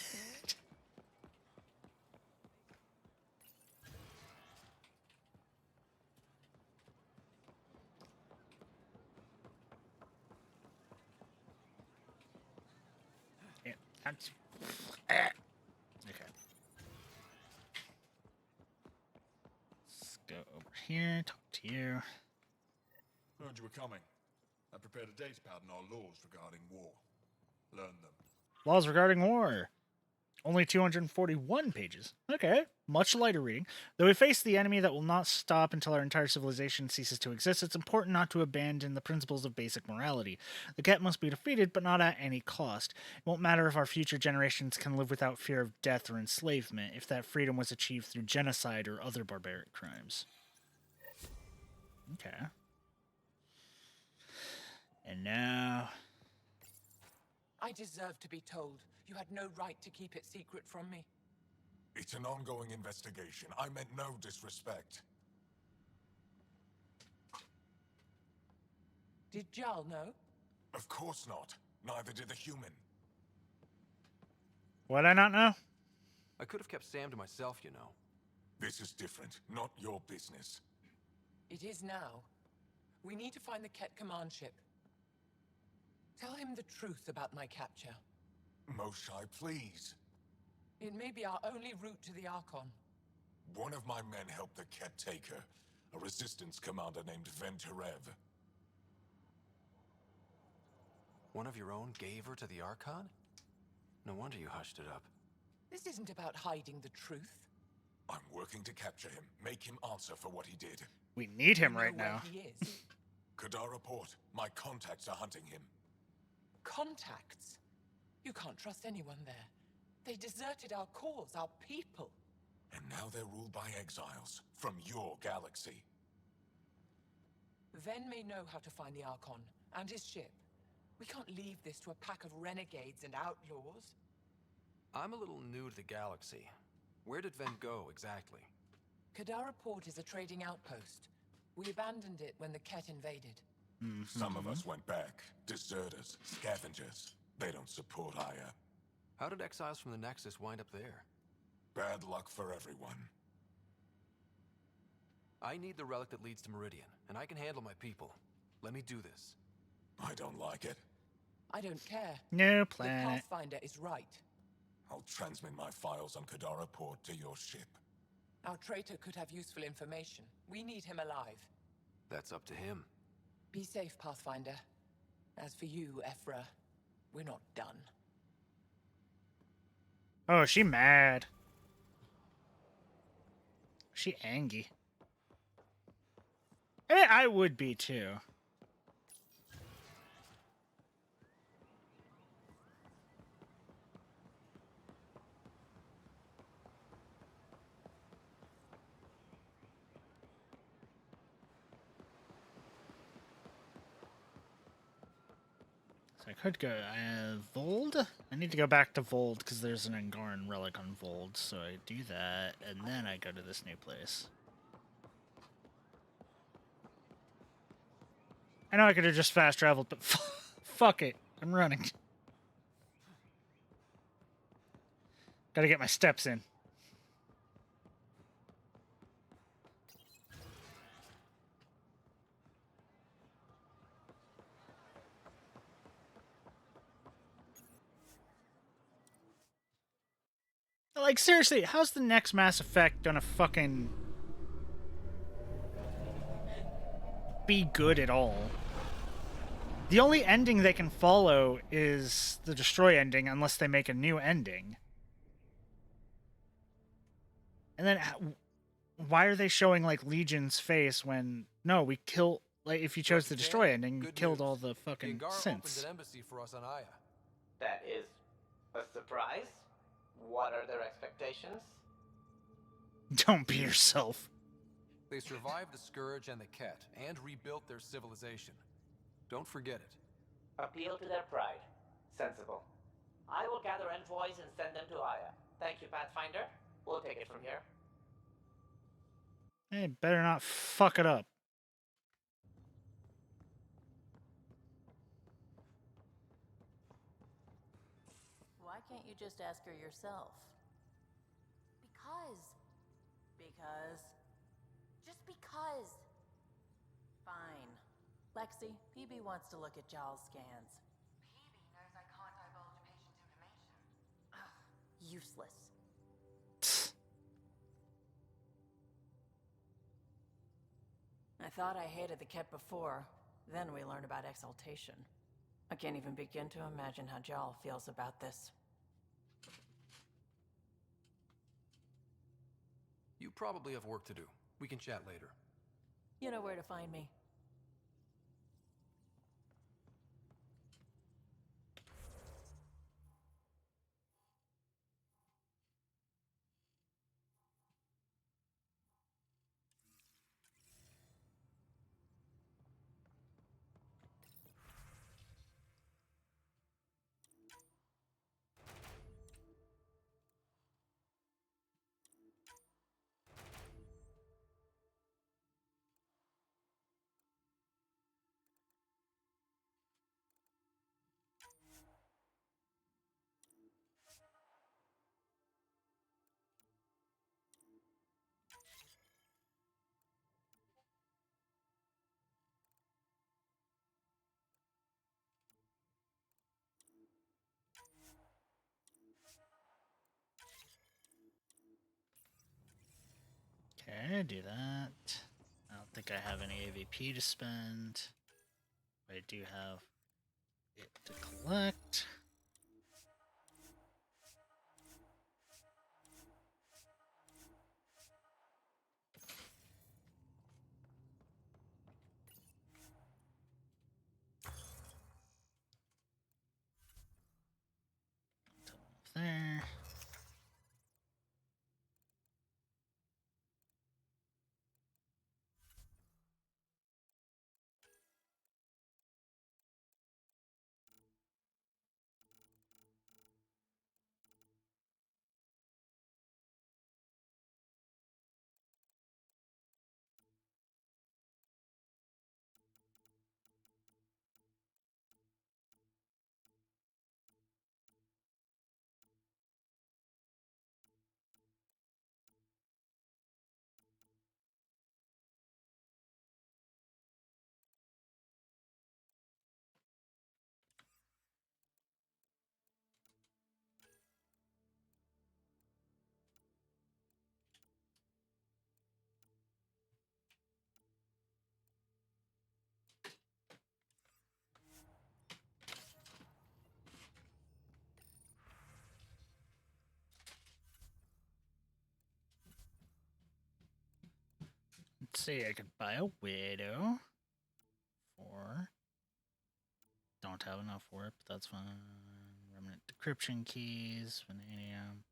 Speaker 1: Yeah, that's... Okay. Let's go over here, talk to you.
Speaker 6: Heard you were coming. I prepared a datapad on our laws regarding war. Learn them.
Speaker 1: Laws regarding war. Only 241 pages. Okay, much lighter reading. Though we face the enemy that will not stop until our entire civilization ceases to exist, it's important not to abandon the principles of basic morality. The Kett must be defeated, but not at any cost. It won't matter if our future generations can live without fear of death or enslavement, if that freedom was achieved through genocide or other barbaric crimes. Okay. And now...
Speaker 8: I deserve to be told. You had no right to keep it secret from me.
Speaker 6: It's an ongoing investigation. I meant no disrespect.
Speaker 8: Did Jarl know?
Speaker 6: Of course not. Neither did the human.
Speaker 1: What I not know?
Speaker 3: I could have kept Sam to myself, you know.
Speaker 6: This is different. Not your business.
Speaker 8: It is now. We need to find the Kett command ship. Tell him the truth about my capture.
Speaker 6: Moshai, please.
Speaker 8: It may be our only route to the Archon.
Speaker 6: One of my men helped the Kett take her. A resistance commander named Venturev.
Speaker 3: One of your own gave her to the Archon? No wonder you hushed it up.
Speaker 8: This isn't about hiding the truth.
Speaker 6: I'm working to capture him. Make him answer for what he did.
Speaker 1: We need him
Speaker 8: You know
Speaker 1: right now.
Speaker 8: where he is.
Speaker 6: Kadara Port. My contacts are hunting him.
Speaker 8: Contacts? You can't trust anyone there. They deserted our cause, our people.
Speaker 6: And now they're ruled by exiles from your galaxy.
Speaker 8: Ven may know how to find the Archon and his ship. We can't leave this to a pack of renegades and outlaws.
Speaker 3: I'm a little new to the galaxy. Where did Ven go, exactly?
Speaker 8: Kadara Port is a trading outpost. We abandoned it when the Kett invaded.
Speaker 6: Some of us went back. Deserters, scavengers. They don't support Aya.
Speaker 3: How did exiles from the Nexus wind up there?
Speaker 6: Bad luck for everyone.
Speaker 3: I need the relic that leads to Meridian, and I can handle my people. Let me do this.
Speaker 6: I don't like it.
Speaker 8: I don't care.
Speaker 1: No
Speaker 8: The
Speaker 1: planet.
Speaker 8: Pathfinder is right.
Speaker 6: I'll transmit my files on Kadara Port to your ship.
Speaker 8: Our traitor could have useful information. We need him alive.
Speaker 3: That's up to him.
Speaker 8: Be safe, Pathfinder. As for you, Ephra, We're not done.
Speaker 1: Oh, she mad. She angry. I would be too. So I could go Vold. I need to go back to Vold because there's an Angaran relic on Vold. So I do that, and then I go to this new place. I know I could have just fast traveled, but fuck it. I'm running. Gotta get my steps in. Like, seriously, how's the next Mass Effect gonna fucking be good at all? The only ending they can follow is the Destroy ending unless they make a new ending. And then why are they showing, like, Legion's face when... No, we kill... Like, if you chose the Destroy ending, you killed all the fucking
Speaker 3: The Angara opened
Speaker 1: synths.
Speaker 3: an embassy for us on Aya.
Speaker 8: That is a surprise? What are their expectations?
Speaker 1: Don't be yourself.
Speaker 3: They survived the Scourge and the Ket, and rebuilt their civilization. Don't forget it.
Speaker 8: Appeal to their pride. Sensible. I will gather envoys and send them to Aya. Thank you, Pathfinder. We'll take it from here.
Speaker 1: Hey, better not fuck it up.
Speaker 5: Why can't you just ask her yourself?
Speaker 10: Because.
Speaker 5: Because?
Speaker 10: Just because.
Speaker 5: Fine. Lexi, PB wants to look at Jaal's scans.
Speaker 10: PB knows I can't divulge patient's information.
Speaker 5: Useless. I thought I hated the Ket before. Then we learned about exaltation. I can't even begin to imagine how Jaal feels about this.
Speaker 3: You probably have work to do. We can chat later.
Speaker 5: You know where to find me.
Speaker 1: Okay, do that. I don't think I have any AVP to spend. But I do have it to collect. There. Let's see, I could buy a widow for. Don't have enough for it, but that's fine. Remnant decryption keys, vanadium.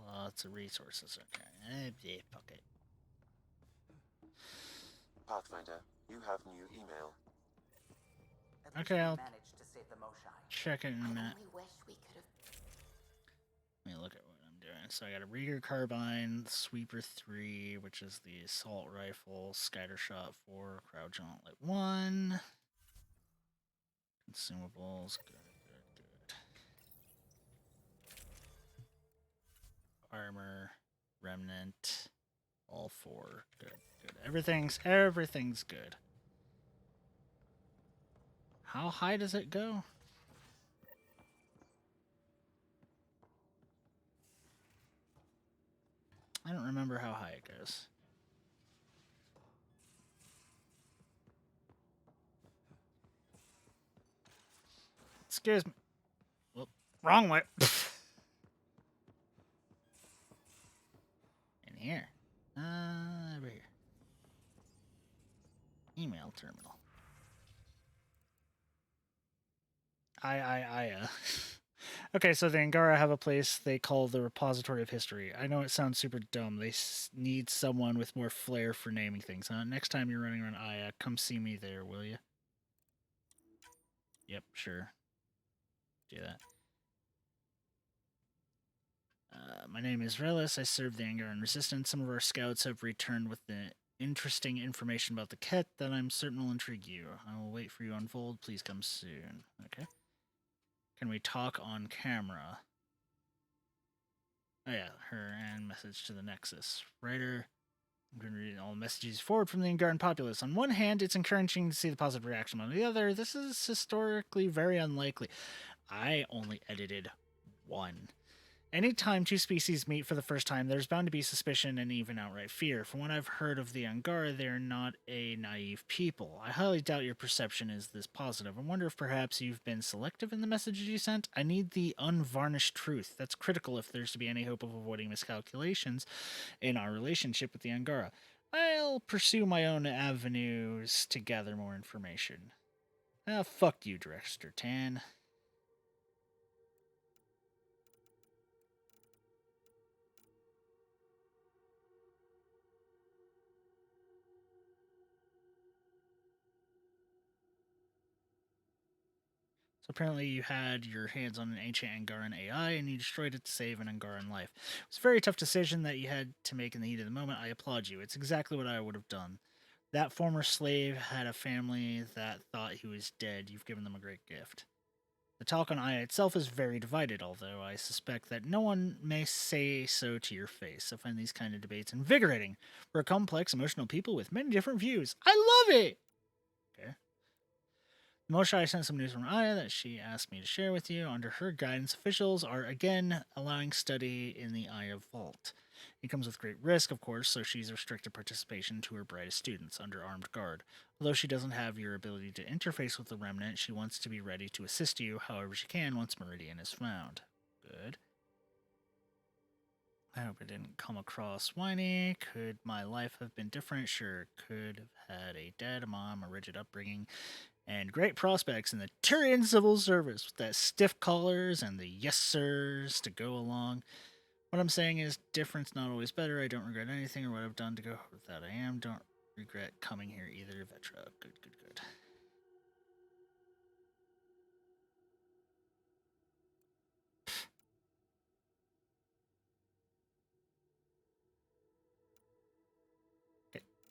Speaker 1: Lots of resources. Okay. Yeah, fuck it.
Speaker 7: Pathfinder, you have new email.
Speaker 1: Okay, I'll
Speaker 11: managed to save the Moshai.
Speaker 1: check it in a minute.
Speaker 10: only wish we could have.
Speaker 1: Let me look at what I'm doing. So I got a Rieger carbine, Sweeper 3, which is the assault rifle, Scatter Shot 4, Crowd Gauntlet 1. Consumables, good. Armor, Remnant, all 4, good. Everything's good. How high does it go? I don't remember how high it goes. Excuse me. Whoop. Wrong way. In here. Over here. Email terminal. Okay, so the Angara have a place they call the Repository of History. I know it sounds super dumb. They need someone with more flair for naming things. Next time you're running around Aya, come see me there, will you? Yep, sure. Do that. My name is Relis. I serve the Angaran Resistance. Some of our scouts have returned with the interesting information about the Ket that I'm certain will intrigue you. I will wait for you on Vold. Please come soon. Okay. Can we talk on camera? Oh yeah, her and message to the Nexus. Writer, I'm going to read all messages forward from the Angaran populace. On one hand, it's encouraging to see the positive reaction. On the other, this is historically very unlikely. I only edited one. Anytime two species meet for the first time, there's bound to be suspicion and even outright fear. From what I've heard of the Angara, they're not a naive people. I highly doubt your perception is this positive. I wonder if perhaps you've been selective in the messages you sent. I need the unvarnished truth. That's critical if there's to be any hope of avoiding miscalculations in our relationship with the Angara. I'll pursue my own avenues to gather more information. Fuck you, Director Tan. So apparently you had your hands on an ancient Angaran AI and you destroyed it to save an Angaran life. It was a very tough decision that you had to make in the heat of the moment. I applaud you. It's exactly what I would have done. That former slave had a family that thought he was dead. You've given them a great gift. The talk on Aya itself is very divided, although I suspect that no one may say so to your face. I find these kind of debates invigorating. We're a complex, emotional people with many different views. I love it! Okay. Moshai sent some news from Aya that she asked me to share with you. Under her guidance, officials are again allowing study in the Aya Vault. It comes with great risk, of course, so she's restricted participation to her brightest students under armed guard. Although she doesn't have your ability to interface with the Remnant, she wants to be ready to assist you however she can once Meridian is found. Good. I hope it didn't come across whiny. Could my life have been different? Sure. Could have had a dad, a mom, a rigid upbringing, and great prospects in the Tyrian civil service with that stiff collars and the yes sirs to go along. What I'm saying is, difference not always better. I don't regret anything or what I've done to go with that. I am. Don't regret coming here either. Vetra. Good.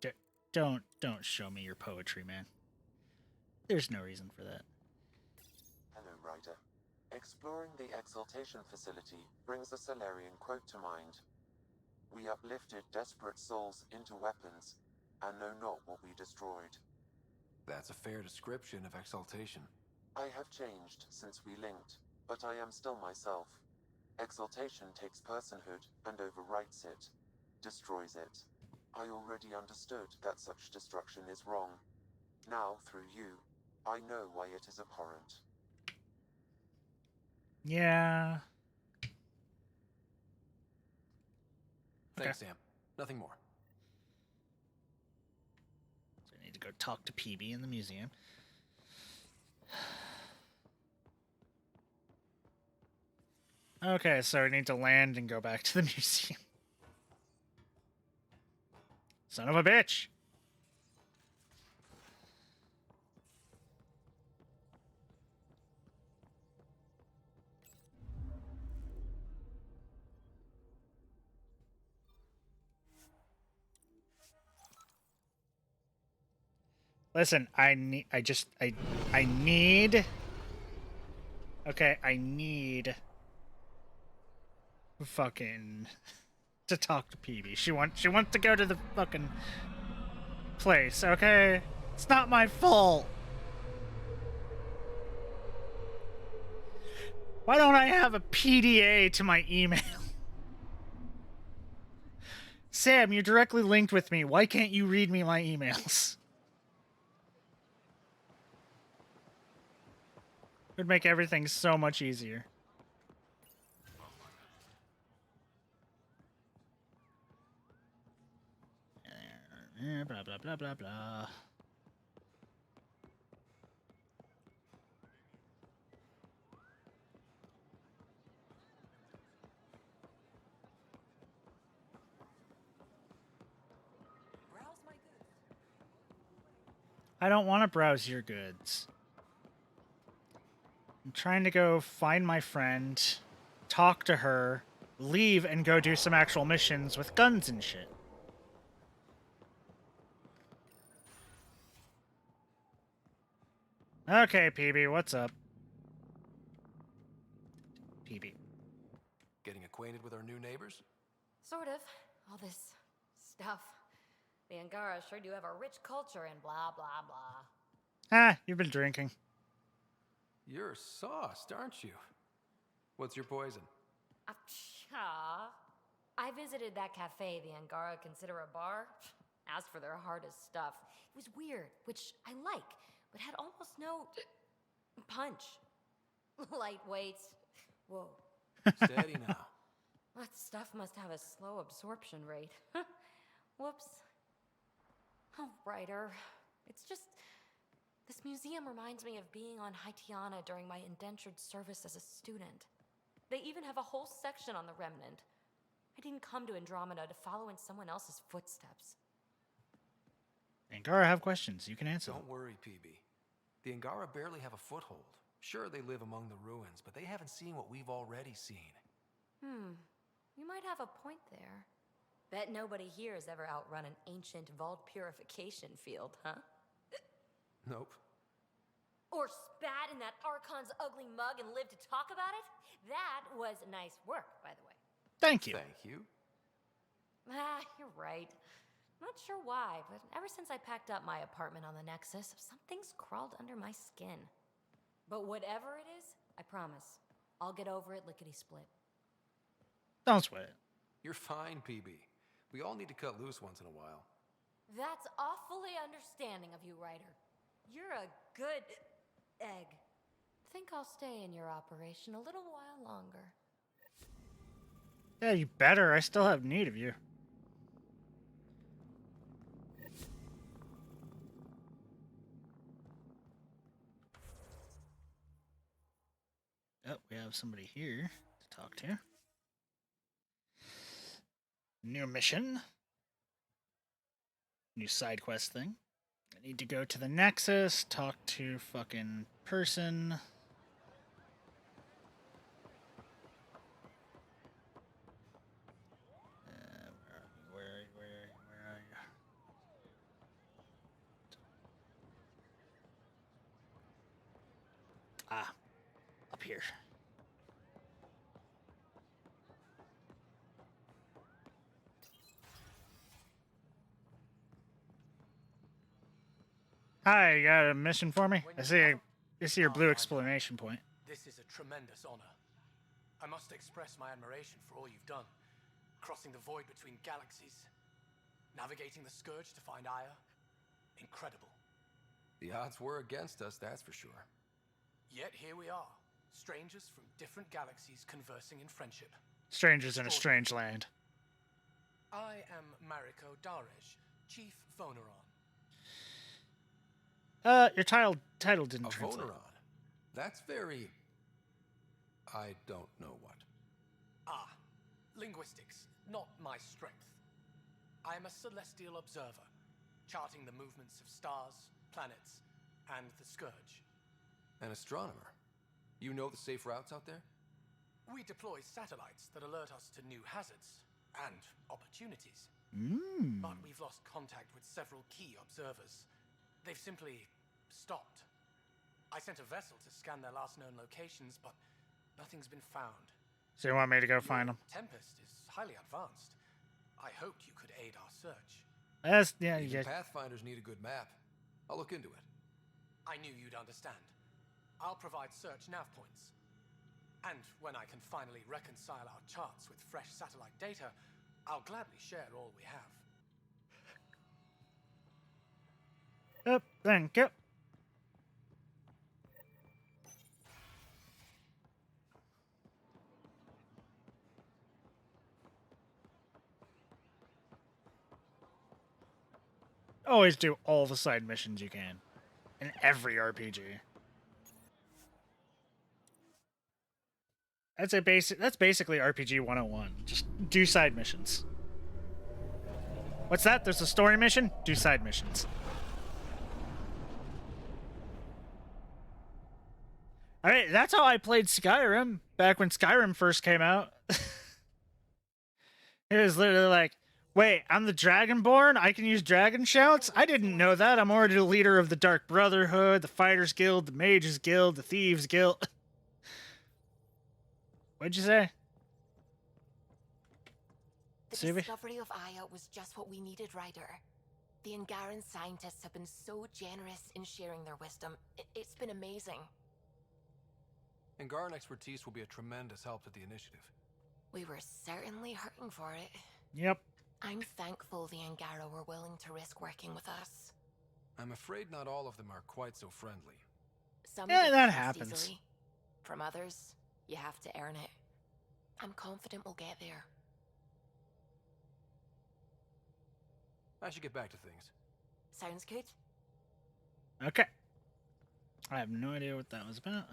Speaker 1: Okay, don't show me your poetry, man. There's no reason for that.
Speaker 7: Hello, Ryder. Exploring the Exaltation facility brings a Solarian quote to mind. We uplifted desperate souls into weapons, and know not what we destroyed.
Speaker 3: That's a fair description of exaltation.
Speaker 7: I have changed since we linked, but I am still myself. Exaltation takes personhood and overwrites it, destroys it. I already understood that such destruction is wrong. Now, through you, I know why it is abhorrent.
Speaker 1: Yeah.
Speaker 3: Thanks, Sam. Nothing more.
Speaker 1: need to go talk to PB in the museum. Okay, so I need to land and go back to the museum. Son of a bitch! Listen, I need okay, I need fucking to talk to PB. She wants to go to the fucking place, okay? It's not my fault. Why don't I have a PDA to my email? Sam, you're directly linked with me. Why can't you read me my emails? It would make everything so much easier. Blah, blah, blah, blah, blah.
Speaker 2: Browse my goods.
Speaker 1: I don't want to browse your goods. I'm trying to go find my friend, talk to her, leave, and go do some actual missions with guns and shit. Okay, PB, what's up? PB.
Speaker 3: Getting acquainted with our new neighbors?
Speaker 10: Sort of. All this stuff. The Angara sure do have a rich culture and blah, blah, blah.
Speaker 1: Ah, you've been drinking.
Speaker 3: You're sauced, aren't you? What's your poison?
Speaker 10: I visited that cafe the Angara consider a bar. Asked for their hardest stuff. It was weird, which I like, but had almost no punch. Lightweight. Whoa.
Speaker 3: Steady now.
Speaker 10: That stuff must have a slow absorption rate. Whoops. Oh, writer. It's just... This museum reminds me of being on Haitiana during my indentured service as a student. They even have a whole section on the Remnant. I didn't come to Andromeda to follow in someone else's footsteps.
Speaker 1: Angara, have questions. You can answer them.
Speaker 3: Don't worry, PB. The Angara barely have a foothold. Sure, they live among the ruins, but they haven't seen what we've already seen.
Speaker 10: You might have a point there. Bet nobody here has ever outrun an ancient vault purification field, huh?
Speaker 3: Nope.
Speaker 10: Or spat in that Archon's ugly mug and lived to talk about it? That was nice work, by the way.
Speaker 1: Thank you.
Speaker 3: Thank you.
Speaker 10: You're right. Not sure why, but ever since I packed up my apartment on the Nexus, something's crawled under my skin. But whatever it is, I promise, I'll get over it lickety-split.
Speaker 1: Don't sweat it.
Speaker 3: You're fine, PB. We all need to cut loose once in a while.
Speaker 10: That's awfully understanding of you, Ryder. You're a good egg. Think I'll stay in your operation a little while longer.
Speaker 1: Yeah, you better. I still have need of you. Oh, we have somebody here to talk to. New mission. New side quest thing. I need to go to the Nexus, talk to fucking person. Where are you? Ah, up here. Hi, you got a mission for me? I see your blue exclamation point.
Speaker 11: This is a tremendous honor. I must express my admiration for all you've done. Crossing the void between galaxies, navigating the Scourge to find Aya. Incredible.
Speaker 3: The odds were against us, that's for sure.
Speaker 11: Yet here we are, strangers from different galaxies conversing in friendship.
Speaker 1: Strangers in a strange land.
Speaker 11: I am Mariko Darej, Chief Phoneron.
Speaker 1: Your title didn't
Speaker 3: A
Speaker 1: translate.
Speaker 3: Voneron. That's very... I don't know what.
Speaker 11: Ah, linguistics, not my strength. I am a celestial observer, charting the movements of stars, planets, and the Scourge.
Speaker 3: An astronomer. You know the safe routes out there?
Speaker 11: We deploy satellites that alert us to new hazards and opportunities. But we've lost contact with several key observers. They've simply stopped. I sent a vessel to scan their last known locations, but nothing's been found.
Speaker 1: So you want me to go find them?
Speaker 11: Tempest is highly advanced. I hoped you could aid our search.
Speaker 3: Even Pathfinders need a good map. I'll look into it.
Speaker 11: I knew you'd understand. I'll provide search nav points. And when I can finally reconcile our charts with fresh satellite data, I'll gladly share all we have.
Speaker 1: Yep, thank you. Always do all the side missions you can. In every RPG. That's basically RPG 101. Just do side missions. What's that? There's a story mission? Do side missions. Alright, that's how I played Skyrim back when Skyrim first came out. It was literally like, wait, I'm the Dragonborn? I can use dragon shouts? I didn't know that. I'm already the leader of the Dark Brotherhood, the Fighters Guild, the Mages Guild, the Thieves Guild. What'd you say?
Speaker 10: The discovery of Aya was just what we needed, Ryder. The Angaran scientists have been so generous in sharing their wisdom. It's been amazing.
Speaker 3: Angaran expertise will be a tremendous help to the initiative.
Speaker 10: We were certainly hurting for it.
Speaker 1: Yep.
Speaker 10: I'm thankful the Angara were willing to risk working with us.
Speaker 3: I'm afraid not all of them are quite so friendly.
Speaker 10: Yeah,
Speaker 1: that happens.
Speaker 10: Easily. From others, you have to earn it. I'm confident we'll get there.
Speaker 3: I should get back to things.
Speaker 10: Sounds good.
Speaker 1: Okay. I have no idea what that was about.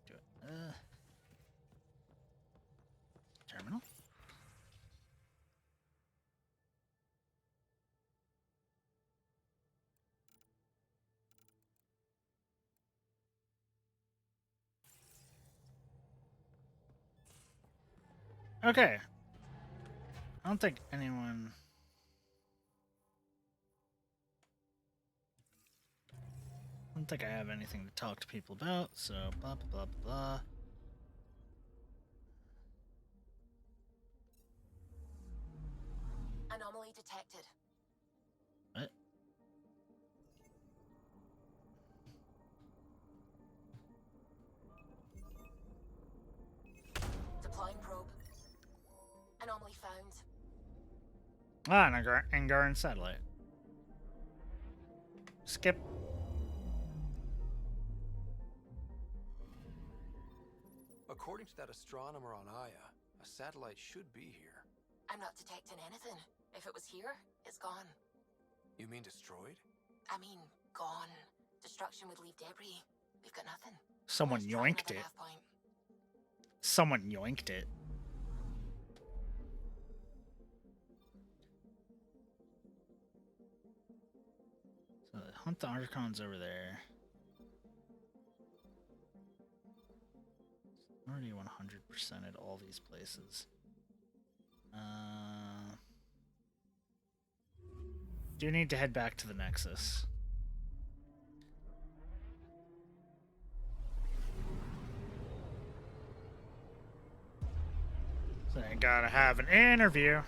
Speaker 1: Do it. Terminal. Okay. I don't think anyone... I don't think I have anything to talk to people about, so blah, blah, blah, blah.
Speaker 10: Anomaly detected.
Speaker 1: What?
Speaker 10: Deploying probe. Anomaly found.
Speaker 1: Ah, an Angaran satellite. Skip.
Speaker 3: According to that astronomer on Aya, a satellite should be here.
Speaker 10: I'm not detecting anything. If it was here, it's gone.
Speaker 3: You mean destroyed?
Speaker 10: I mean, gone. Destruction would leave debris. We've got nothing.
Speaker 1: Someone yoinked it. Someone yoinked it. So hunt the Archons over there. Already 100% at all these places. Do need to head back to the Nexus. So I gotta have an interview.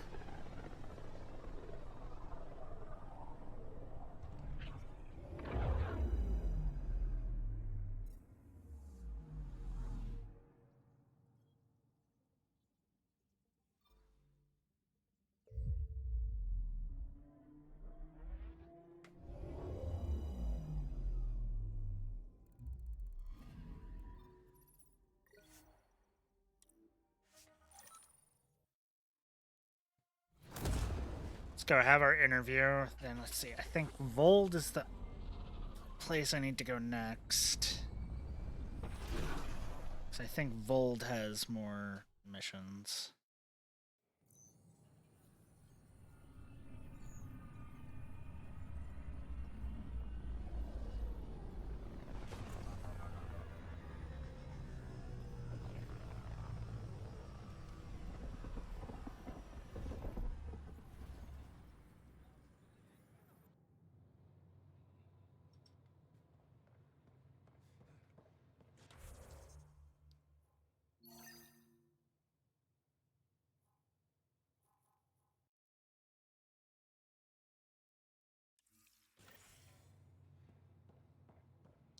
Speaker 1: Let's go have our interview. Then let's see. I think Vold is the place I need to go next. So I think Vold has more missions.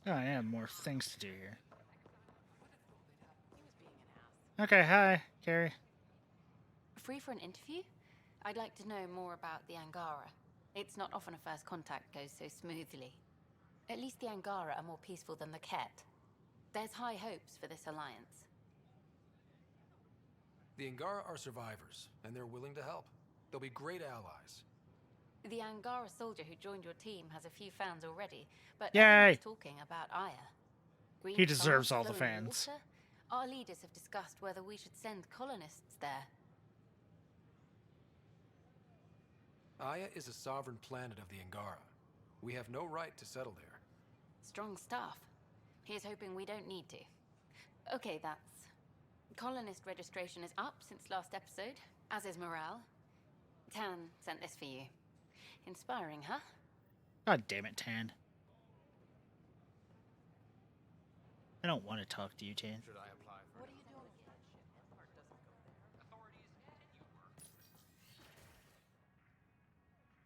Speaker 1: Oh, I have more things to do here. Okay, hi, Carrie.
Speaker 10: Free for an interview? I'd like to know more about the Angara. It's not often a first contact goes so smoothly. At least the Angara are more peaceful than the Ket. There's high hopes for this alliance.
Speaker 3: The Angara are survivors, and they're willing to help. They'll be great allies.
Speaker 10: The Angara soldier who joined your team has a few fans already, but
Speaker 1: Yay!
Speaker 10: everyone's talking about Aya. Green
Speaker 1: He deserves
Speaker 10: farms,
Speaker 1: all the
Speaker 10: flowing
Speaker 1: fans.
Speaker 10: water? Our leaders have discussed whether we should send colonists there.
Speaker 3: Aya is a sovereign planet of the Angara. We have no right to settle there.
Speaker 10: Strong stuff. Here's hoping we don't need to. Okay, that's... Colonist registration is up since last episode, as is morale. Tan sent this for you. Inspiring, huh?
Speaker 1: God damn it, Tan. I don't want to talk to you, Tan.
Speaker 11: Should I apply for
Speaker 5: What are you doing?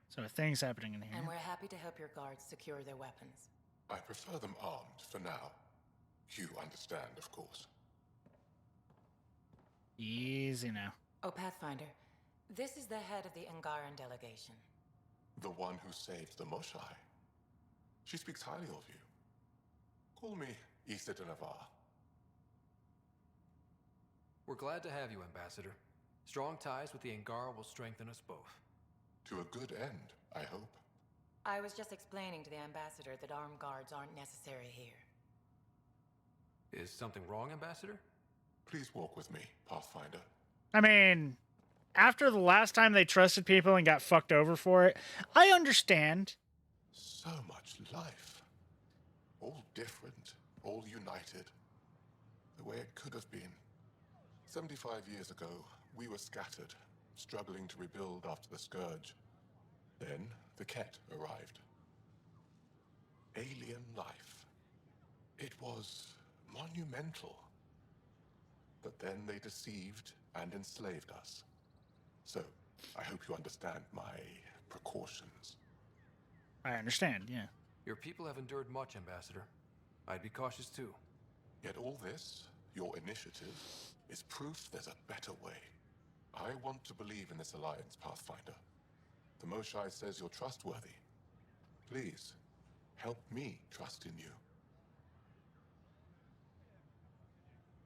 Speaker 1: So things happening in here.
Speaker 2: And we're happy to help your guards secure their weapons.
Speaker 9: I prefer them armed for now. You understand, of course.
Speaker 1: Easy now.
Speaker 2: Oh, Pathfinder, this is the head of the Angaran delegation.
Speaker 9: The one who saved the Moshai. She speaks highly of you. Call me Issa de Navarre.
Speaker 3: We're glad to have you, Ambassador. Strong ties with the Angara will strengthen us both.
Speaker 9: To a good end, I hope.
Speaker 2: I was just explaining to the ambassador that armed guards aren't necessary here.
Speaker 3: Is something wrong, Ambassador?
Speaker 9: Please walk with me, Pathfinder.
Speaker 1: I mean, after the last time they trusted people and got fucked over for it, I understand.
Speaker 9: So much life. All different, all united. The way it could have been. 75 years ago, we were scattered, struggling to rebuild after the Scourge. Then, the Ket arrived. Alien life. It was monumental. But then they deceived and enslaved us. So, I hope you understand my precautions.
Speaker 1: I understand, yeah.
Speaker 3: Your people have endured much, Ambassador. I'd be cautious too.
Speaker 9: Yet all this, your initiative, is proof there's a better way. I want to believe in this alliance, Pathfinder. The Moshai says you're trustworthy. Please, help me trust in you.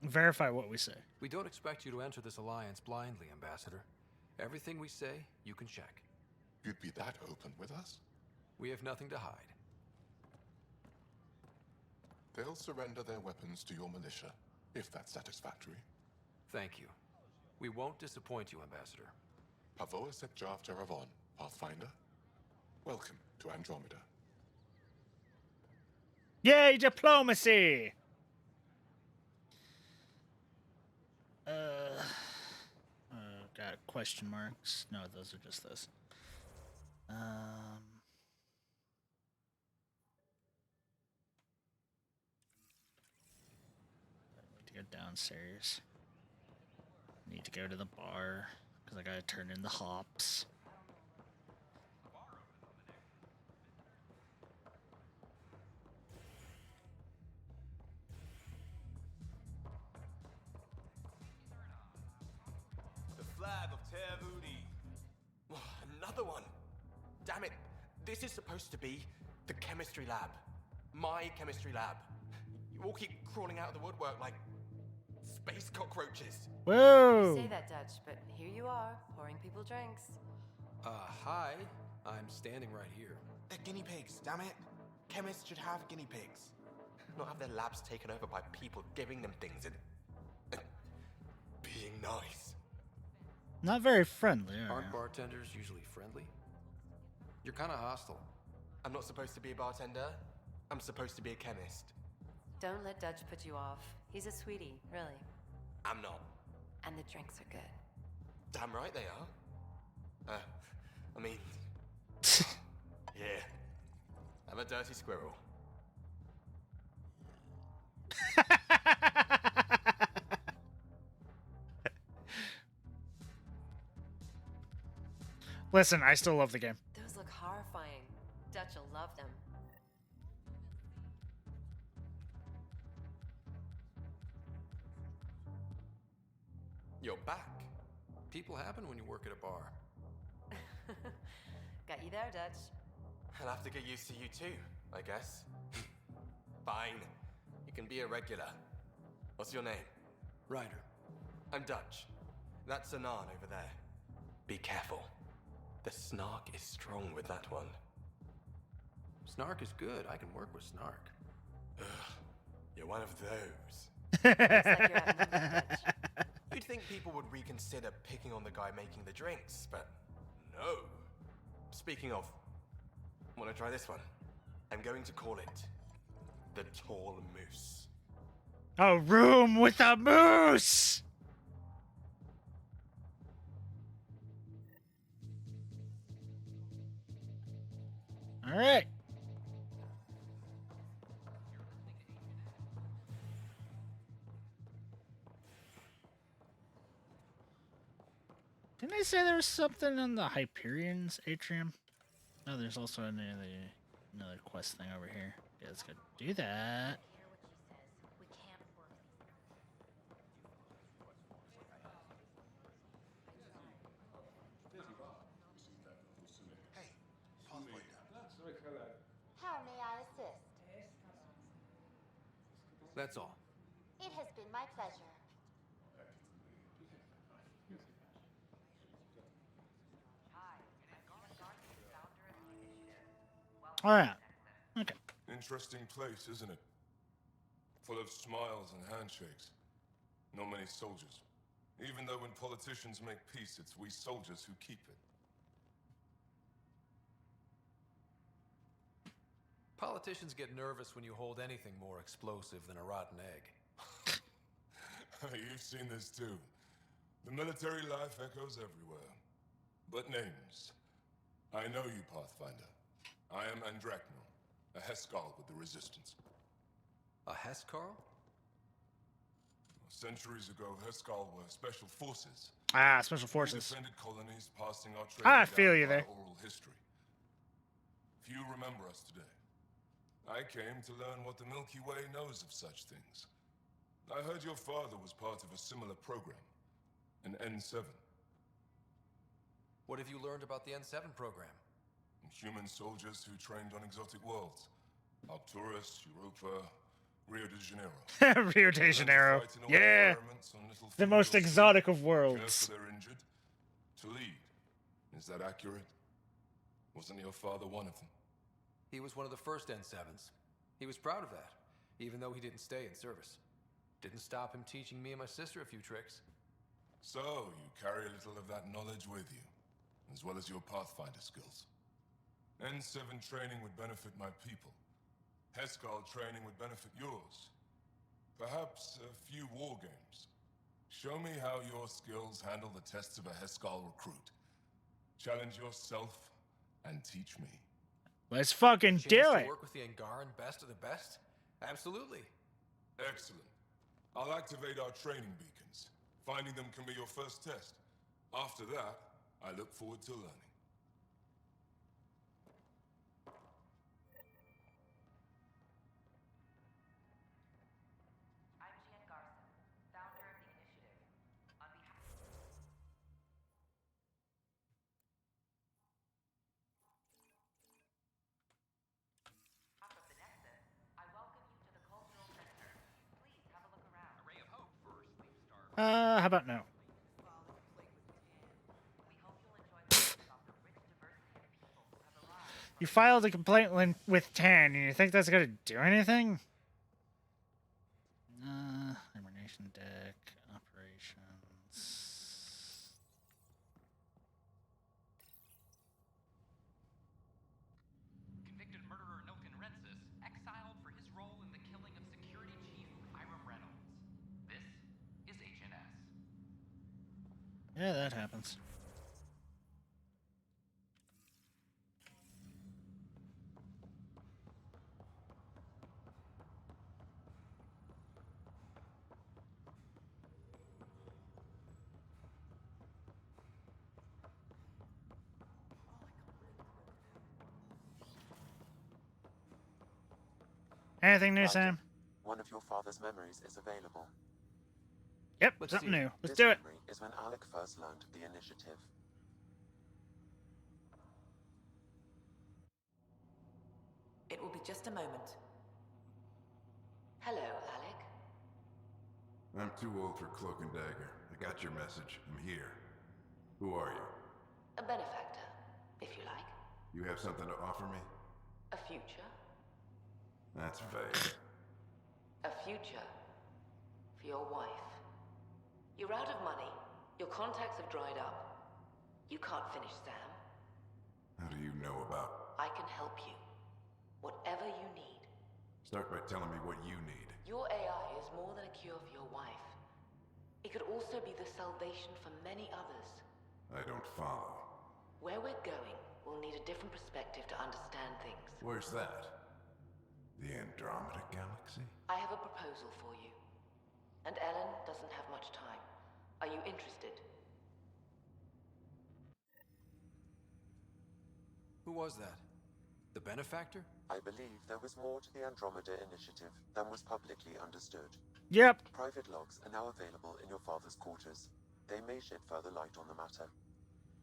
Speaker 1: Verify what we say.
Speaker 3: We don't expect you to enter this alliance blindly, Ambassador. Everything we say, you can check.
Speaker 9: You'd be that open with us?
Speaker 3: We have nothing to hide.
Speaker 9: They'll surrender their weapons to your militia, if that's satisfactory.
Speaker 3: Thank you. We won't disappoint you, Ambassador.
Speaker 9: Pavoa set Jav Jaravon, Pathfinder. Welcome to Andromeda.
Speaker 1: Yay, diplomacy! Got question marks. No, those are just this. I need to go downstairs. Need to go to the bar because I gotta turn in the hops.
Speaker 12: The flag of Tervudi.
Speaker 8: Another one! Damn it! This is supposed to be the chemistry lab. My chemistry lab. You all keep crawling out of the woodwork like space cockroaches.
Speaker 1: Whoa!
Speaker 5: You say that, Dutch, but here you are, pouring people drinks.
Speaker 3: Hi. I'm standing right here.
Speaker 8: They're guinea pigs, damn it.
Speaker 12: Chemists should have guinea pigs, not have their labs taken over by people giving them things and being nice.
Speaker 1: Not very friendly, are
Speaker 3: Aren't
Speaker 1: you?
Speaker 3: bartenders usually friendly? You're kind of hostile.
Speaker 12: I'm not supposed to be a bartender. I'm supposed to be a chemist.
Speaker 13: Don't let Dutch put you off. He's a sweetie, really.
Speaker 12: I'm not.
Speaker 13: And the drinks are good.
Speaker 12: Damn right they are. I mean, yeah. I'm a dirty squirrel.
Speaker 1: Listen, I still love the game.
Speaker 13: Those look horrifying. Dutch will love them.
Speaker 3: You're back. People happen when you work at a bar.
Speaker 13: Got you there, Dutch.
Speaker 12: I'll have to get used to you too, I guess. Fine. You can be a regular. What's your name?
Speaker 3: Ryder.
Speaker 12: I'm Dutch. That's Anan over there. Be careful. The snark is strong with that one.
Speaker 3: Snark is good. I can work with Snark.
Speaker 12: Ugh, you're one of those.
Speaker 13: Looks like you're outnumbered, Dutch.
Speaker 12: You'd think people would reconsider picking on the guy making the drinks, but no. Speaking of, want to try this one? I'm going to call it the Tall Moose.
Speaker 1: A room with a moose! All right. Didn't I say there was something in the Hyperion's atrium? No, there's also another quest thing over here. Yeah, let's go do that.
Speaker 14: How may I assist?
Speaker 3: That's all.
Speaker 14: It has been my pleasure.
Speaker 1: All right. Okay.
Speaker 9: Interesting place, isn't it? Full of smiles and handshakes. Not many soldiers. Even though when politicians make peace, it's we soldiers who keep it.
Speaker 3: Politicians get nervous when you hold anything more explosive than a rotten egg.
Speaker 9: You've seen this too. The military life echoes everywhere. But names. I know you, Pathfinder. I am Andromeda, a Heskal with the Resistance.
Speaker 3: A Hescarl?
Speaker 9: Centuries ago, Heskal were special forces.
Speaker 1: Ah, special
Speaker 9: We
Speaker 1: forces.
Speaker 9: defended colonies, passing our
Speaker 1: I
Speaker 9: training
Speaker 1: feel
Speaker 9: down
Speaker 1: you
Speaker 9: via
Speaker 1: there.
Speaker 9: oral history. Few remember us today. I came to learn what the Milky Way knows of such things. I heard your father was part of a similar program, an N7.
Speaker 3: What have you learned about the N7 program?
Speaker 9: Human soldiers who trained on exotic worlds. Arcturus, Europa, Rio de Janeiro.
Speaker 1: Rio de Janeiro. Yeah. The most exotic of
Speaker 9: Care
Speaker 1: worlds.
Speaker 9: for their injured. To lead. Is that accurate? Wasn't your father one of them?
Speaker 3: He was one of the first N7s. He was proud of that, even though he didn't stay in service. Didn't stop him teaching me and my sister a few tricks.
Speaker 9: So, you carry a little of that knowledge with you, as well as your Pathfinder skills. N7 training would benefit my people. Heskal training would benefit yours. Perhaps a few war games. Show me how your skills handle the tests of a Heskal recruit. Challenge yourself and teach me.
Speaker 1: Let's fucking
Speaker 3: Chance
Speaker 1: do
Speaker 3: to
Speaker 1: it.
Speaker 3: work with the Angaran best of the best? Absolutely.
Speaker 9: Excellent. I'll activate our training beacons. Finding them can be your first test. After that, I look forward to learning.
Speaker 1: How about no? You filed a complaint with Tan, and you think that's gonna do anything? Hibernation deck operations.
Speaker 15: Convicted murderer Nilkin Rensis exiled for his role in the killing of security chief Hiram Reynolds. This is HNS.
Speaker 1: Yeah, that happens. Anything new,
Speaker 7: Roger.
Speaker 1: Sam?
Speaker 7: One of your father's memories is available.
Speaker 1: Yep,
Speaker 3: Let's
Speaker 1: something
Speaker 3: see it.
Speaker 1: new. Let's
Speaker 7: This
Speaker 1: do it.
Speaker 7: memory is when Alec first learned of the initiative.
Speaker 2: It will be just a moment. Hello, Alec.
Speaker 6: I'm too old for cloak and dagger. I got your message. I'm here. Who are you?
Speaker 2: A benefactor, if you like.
Speaker 6: You have something to offer me?
Speaker 2: A future.
Speaker 6: That's vague.
Speaker 2: A future. For your wife. You're out of money. Your contacts have dried up. You can't finish Sam.
Speaker 6: How do you know about...
Speaker 2: I can help you. Whatever you need.
Speaker 6: Start by telling me what you need.
Speaker 2: Your AI is more than a cure for your wife. It could also be the salvation for many others.
Speaker 6: I don't follow.
Speaker 2: Where we're going, we'll need a different perspective to understand things.
Speaker 6: Where's that? The Andromeda Galaxy?
Speaker 2: I have a proposal for you. And Ellen doesn't have much time. Are you interested?
Speaker 3: Who was that? The benefactor?
Speaker 7: I believe there was more to the Andromeda initiative than was publicly understood.
Speaker 1: Yep.
Speaker 7: Private logs are now available in your father's quarters. They may shed further light on the matter.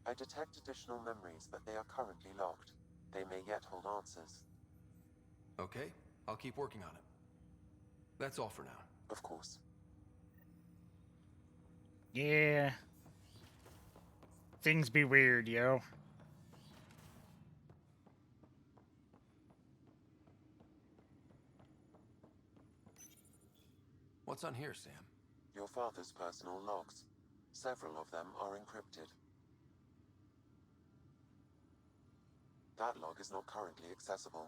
Speaker 7: I detect additional memories, but they are currently locked. They may yet hold answers.
Speaker 3: Okay, I'll keep working on it. That's all for now.
Speaker 7: Of course.
Speaker 1: Yeah. Things be weird, yo.
Speaker 3: What's on here, Sam?
Speaker 7: Your father's personal logs. Several of them are encrypted. That log is not currently accessible.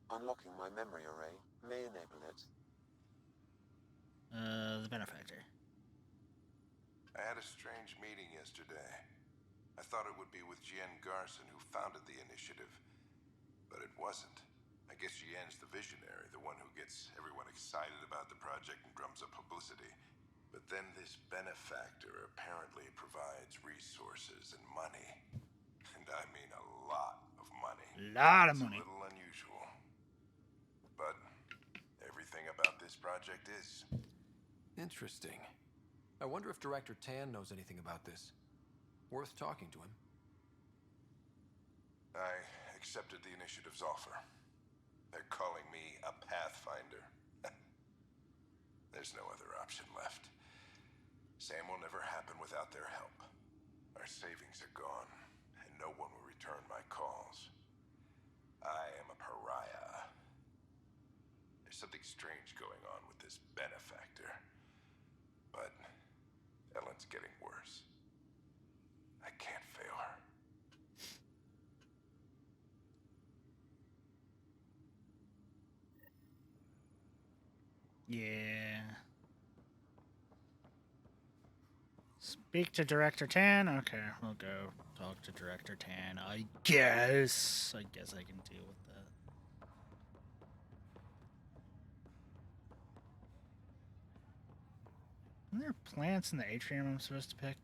Speaker 7: Unlocking my memory array may enable it.
Speaker 1: The benefactor.
Speaker 6: I had a strange meeting yesterday. I thought it would be with Jien Garson, who founded the initiative. But it wasn't. I guess Jien's the visionary, the one who gets everyone excited about the project and drums up publicity. But then this benefactor apparently provides resources and money. And I mean a lot of money.
Speaker 1: Lot of
Speaker 6: It's
Speaker 1: money.
Speaker 6: a little unusual. But everything about this project is.
Speaker 3: Interesting. I wonder if Director Tan knows anything about this. Worth talking to him.
Speaker 6: I accepted the initiative's offer. They're calling me a Pathfinder. There's no other option left. Sam will never happen without their help. Our savings are gone, and no one will return my calls. I am a pariah. There's something strange going on with this benefactor. But Ellen's getting worse. I can't fail her.
Speaker 1: Yeah. Speak to Director Tan? Okay, we'll go talk to Director Tan. I guess I can deal with that. Are there plants in the atrium I'm supposed to pick?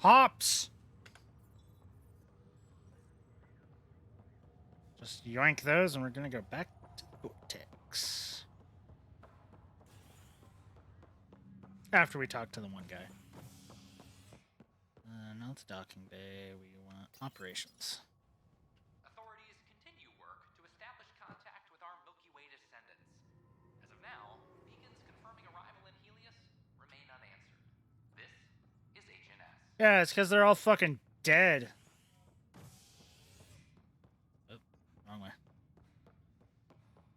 Speaker 1: Hops! Just yoink those and we're gonna go back to the Vortex. After we talk to the one guy. Not the docking bay, we want operations.
Speaker 15: Authorities continue work to establish contact with our Milky Way descendants. As of now, beacons confirming arrival in Helios remain unanswered. This is HNS.
Speaker 1: Yeah, it's because they're all fucking dead. Oh, wrong way.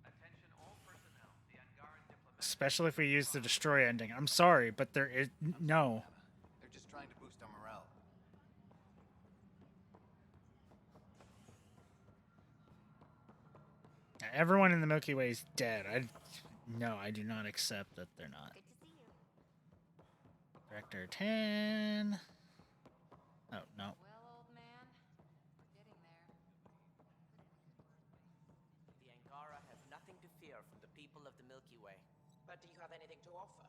Speaker 15: Attention all personnel. The Angaran diplomat.
Speaker 1: Especially if we use the destroy ending. I'm sorry, but there is no.
Speaker 16: They're just trying to boost our morale.
Speaker 1: Everyone in the Milky Way is dead. No, I do not accept that they're not.
Speaker 10: Good to see you.
Speaker 1: Director 10. Oh, no.
Speaker 10: Well, old man, we're getting there.
Speaker 8: The Angara have nothing to fear from the people of the Milky Way.
Speaker 2: But do you have anything to offer?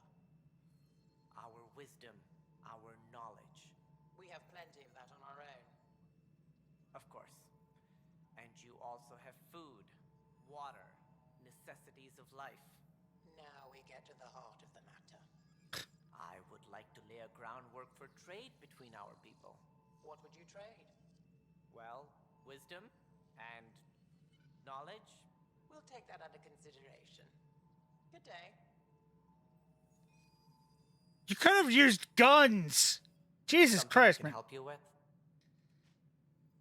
Speaker 8: Our wisdom, our knowledge.
Speaker 2: We have plenty of that on our own.
Speaker 8: Of course. And you also have food, water, necessities of life.
Speaker 2: Now we get to the heart of the matter.
Speaker 8: I would like to lay a groundwork for trade between our people.
Speaker 2: What would you trade?
Speaker 8: Well, wisdom and knowledge.
Speaker 2: We'll take that under consideration. Good day.
Speaker 1: You could have used guns! Jesus
Speaker 8: Something
Speaker 1: Christ,
Speaker 8: I can
Speaker 1: man.
Speaker 8: help you with?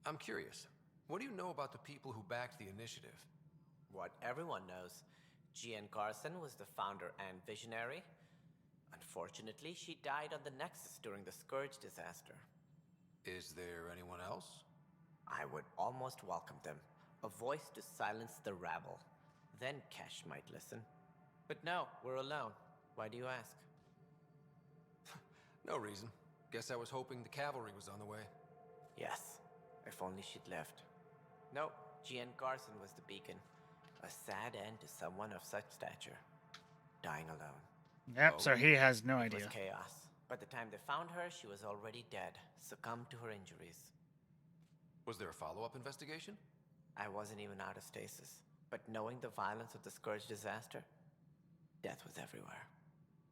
Speaker 3: I'm curious. What do you know about the people who backed the initiative?
Speaker 8: What everyone knows. Gian Garson was the founder and visionary. Unfortunately, she died on the Nexus during the Scourge disaster.
Speaker 3: Is there anyone else?
Speaker 8: I would almost welcome them. A voice to silence the rabble. Then Kesh might listen. But no, we're alone. Why do you ask?
Speaker 3: No reason. Guess I was hoping the cavalry was on the way.
Speaker 8: Yes, if only she'd lived. No, Gian Garson was the beacon. A sad end to someone of such stature. Dying alone.
Speaker 1: Yep, so he has no
Speaker 8: It was
Speaker 1: idea.
Speaker 8: chaos. By the time they found her, she was already dead, succumbed to her injuries.
Speaker 3: Was there a follow-up investigation?
Speaker 8: I wasn't even out of stasis. But knowing the violence of the Scourge disaster, death was everywhere.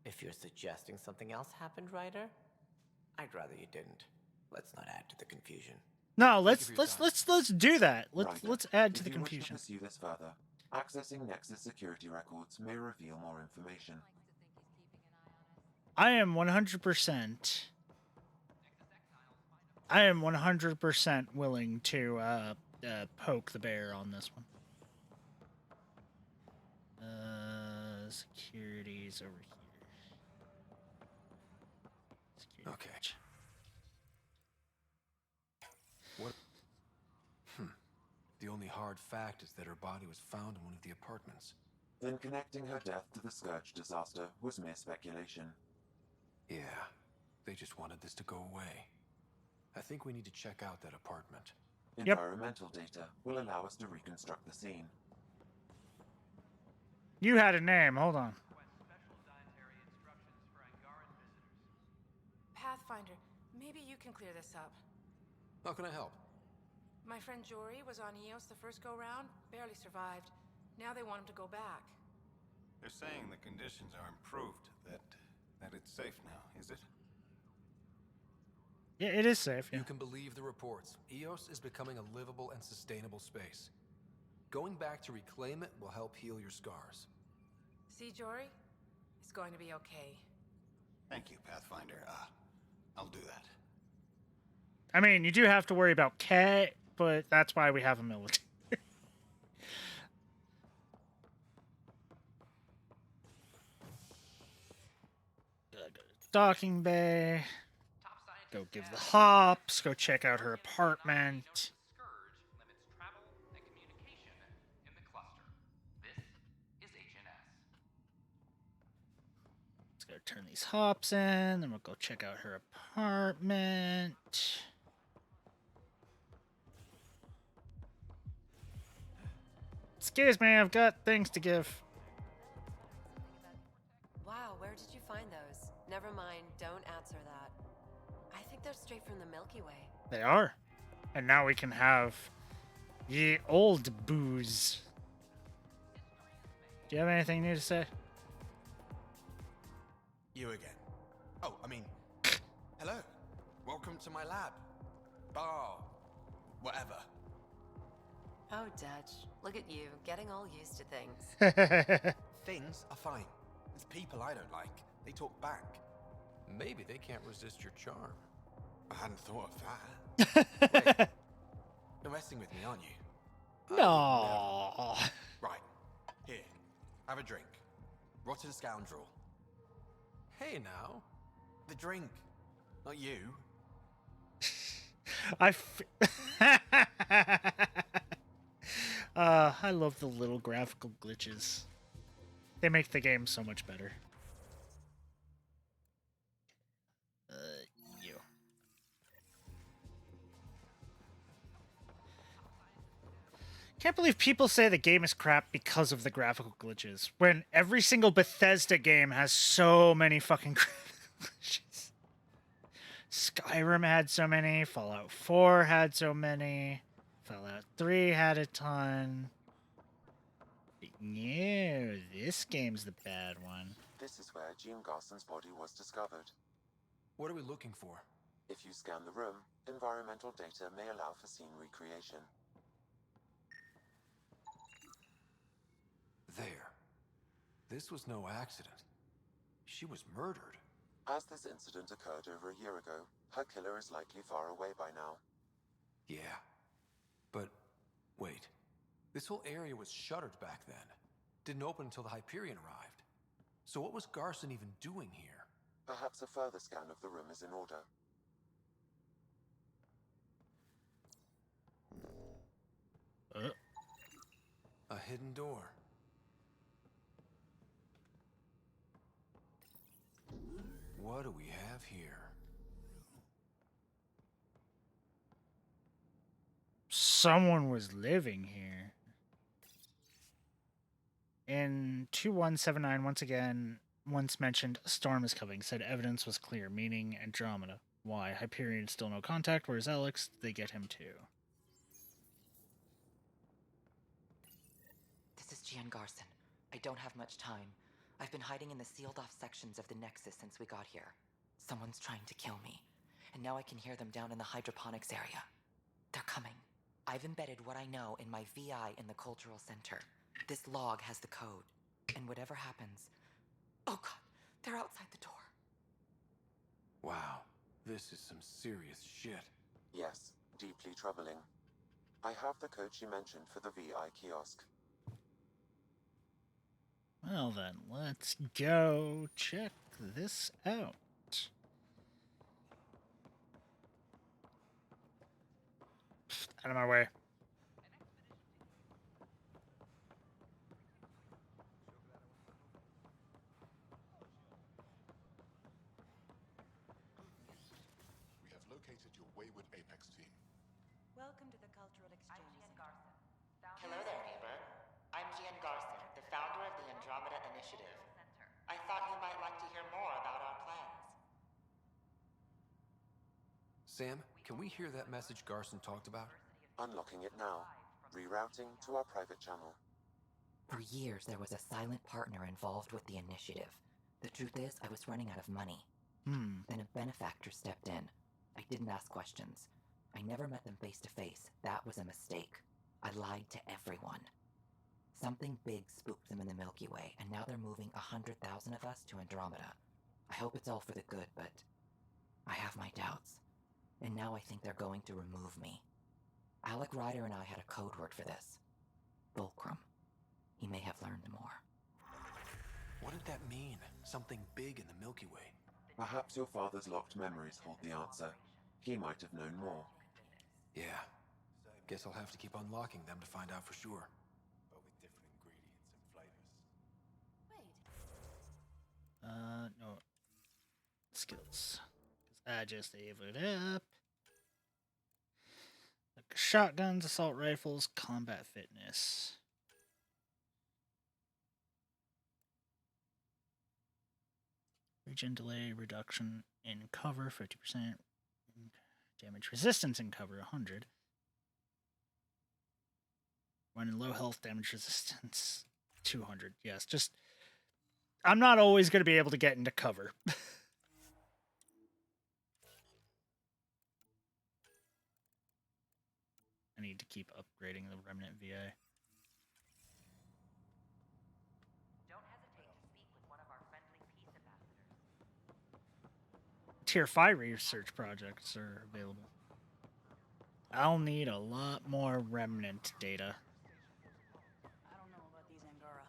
Speaker 8: If you're suggesting something else happened, Ryder, I'd rather you didn't. Let's not add to the confusion.
Speaker 1: No, let's do that.
Speaker 7: Ryder,
Speaker 1: Let's add to the
Speaker 7: if you wish to
Speaker 1: confusion.
Speaker 7: pursue this further, accessing Nexus security records may reveal more information.
Speaker 1: I am 100%. I am 100% willing to poke the bear on this one. Security's over here. Security.
Speaker 3: Okay. What? The only hard fact is that her body was found in one of the apartments.
Speaker 7: Then connecting her death to the Scourge disaster was mere speculation.
Speaker 3: Yeah, they just wanted this to go away. I think we need to check out that apartment.
Speaker 7: Environmental data will allow us to reconstruct the scene.
Speaker 1: You had a name. Hold on.
Speaker 17: Pathfinder, maybe you can clear this up.
Speaker 3: How can I help?
Speaker 17: My friend Jory was on Eos the first go-round, barely survived. Now they want him to go back.
Speaker 16: They're saying the conditions are improved, that it's safe now, is it?
Speaker 1: Yeah, it is safe. Yeah.
Speaker 3: You can believe the reports. Eos is becoming a livable and sustainable space. Going back to reclaim it will help heal your scars.
Speaker 17: See, Jory? It's going to be okay.
Speaker 16: Thank you, Pathfinder. I'll do that.
Speaker 1: I mean, you do have to worry about Kat, but that's why we have a military. Docking bay. Go give the hops. Go check out her apartment.
Speaker 15: Scourge limits travel and communication in the cluster. This is HNS.
Speaker 1: Let's go turn these hops in. Then we'll go check out her apartment. Excuse me, I've got things to give.
Speaker 13: Wow, where did you find those? Never mind, don't answer that. I think they're straight straight from the Milky Way.
Speaker 1: They are. And now we can have ye old booze. Do you have anything new to say?
Speaker 12: You again. Oh, I mean, hello. Welcome to my lab. Bar. Whatever.
Speaker 13: Oh, Dutch. Look at you, getting all used to things.
Speaker 12: Things are fine. It's people I don't like. They talk back.
Speaker 3: Maybe they can't resist your charm.
Speaker 12: I hadn't thought of that. Wait. You're messing with me, aren't you?
Speaker 1: No.
Speaker 12: Right. Here. Have a drink. Rotten scoundrel.
Speaker 3: Hey now.
Speaker 12: The drink. Not you.
Speaker 1: I love the little graphical glitches. They make the game so much better. You. Can't believe people say the game is crap because of the graphical glitches, when every single Bethesda game has so many fucking graphical glitches. Skyrim had so many, Fallout 4 had so many, Fallout 3 had a ton. Yeah, this game's the bad one.
Speaker 7: This is where Jean Garson's body was discovered.
Speaker 3: What are we looking for?
Speaker 7: If you scan the room, environmental data may allow for scene recreation.
Speaker 3: There. This was no accident. She was murdered.
Speaker 7: As this incident occurred over a year ago, her killer is likely far away by now.
Speaker 3: Yeah. But, wait. This whole area was shuttered back then. Didn't open until the Hyperion arrived. So what was Garson even doing here?
Speaker 7: Perhaps a further scan of the room is in order.
Speaker 3: A hidden door. What do we have here?
Speaker 1: Someone was living here. In 2179, once again, once mentioned, a storm is coming. Said evidence was clear, meaning Andromeda. Why? Hyperion still no contact. Where's Alex? They get him too.
Speaker 18: This is Gian Garson. I don't have much time. I've been hiding in the sealed-off sections of the Nexus since we got here. Someone's trying to kill me, and now I can hear them down in the hydroponics area. They're coming. I've embedded what I know in my VI in the Cultural Center. This log has the code, and whatever happens... Oh god, they're outside the door.
Speaker 3: Wow, this is some serious shit.
Speaker 7: Yes, deeply troubling. I have the code she mentioned for the VI kiosk.
Speaker 1: Well then, let's go check this out. Out of my way.
Speaker 9: We have located your wayward Apex team.
Speaker 19: Welcome to the Cultural Exchange.
Speaker 18: Hello there, neighbor. I'm Gian Garson, the founder of the Andromeda Initiative. I thought you might like to hear more about our plans.
Speaker 3: Sam, can we hear that message Garson talked about?
Speaker 7: Unlocking it now. Rerouting to our private channel.
Speaker 18: For years, there was a silent partner involved with the initiative. The truth is, I was running out of money. Then a benefactor stepped in. I didn't ask questions. I never met them face to face. That was a mistake. I lied to everyone. Something big spooked them in the Milky Way, and now they're moving 100,000 of us to Andromeda. I hope it's all for the good, but I have my doubts. And now I think they're going to remove me. Alec Ryder and I had a code word for this. Fulcrum. He may have learned more.
Speaker 3: What did that mean? Something big in the Milky Way.
Speaker 7: Perhaps your father's locked memories hold the answer. He might have known more.
Speaker 3: Yeah. Guess I'll have to keep unlocking them to find out for sure.
Speaker 6: But with different ingredients and flavors.
Speaker 1: No. Skills. I just avoed up. Like shotguns, assault rifles, combat fitness. Regen delay, reduction in cover, 50%. Damage resistance in cover 100. When in low health, damage resistance 200. Yes, just I'm not always going to be able to get into cover. I need to keep upgrading the Remnant VA.
Speaker 15: Don't hesitate to speak with one of our friendly peace ambassadors.
Speaker 1: Tier 5 research projects are available. I'll need a lot more Remnant data.
Speaker 20: I don't know about these Angara.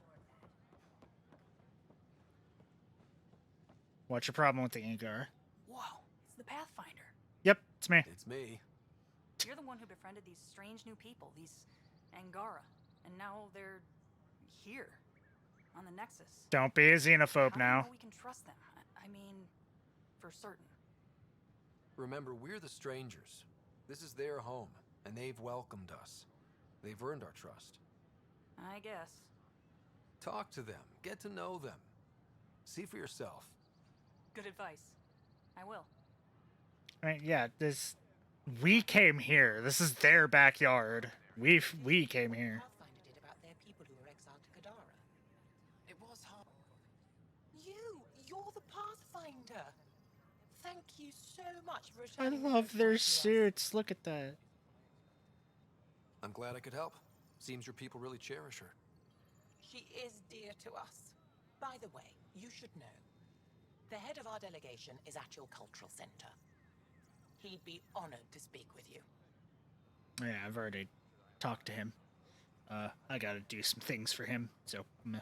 Speaker 1: What's your problem with the Angara?
Speaker 20: Whoa, it's the Pathfinder.
Speaker 1: Yep, it's me.
Speaker 3: It's me.
Speaker 20: You're the one who befriended these strange new people, these Angara, and now they're here, on the Nexus.
Speaker 1: Don't be a xenophobe
Speaker 20: How
Speaker 1: now.
Speaker 20: do you know we can trust them? I mean, for certain.
Speaker 3: Remember, we're the strangers. This is their home, and they've welcomed us. They've earned our trust.
Speaker 20: I guess.
Speaker 3: Talk to them. Get to know them. See for yourself.
Speaker 20: Good advice. I will.
Speaker 1: I mean, yeah, we came here. This is their backyard. We came here.
Speaker 2: Pathfinder did about their people who were exiled to Kadara.
Speaker 11: It was hard.
Speaker 2: You're the Pathfinder. Thank you so much for
Speaker 1: I
Speaker 2: returning.
Speaker 1: love their suits. Look at that.
Speaker 3: I'm glad I could help. Seems your people really cherish her.
Speaker 2: She is dear to us. By the way, you should know. The head of our delegation is at your cultural center. He'd be honored to speak with you.
Speaker 1: Yeah, I've already talked to him. I gotta do some things for him, so meh.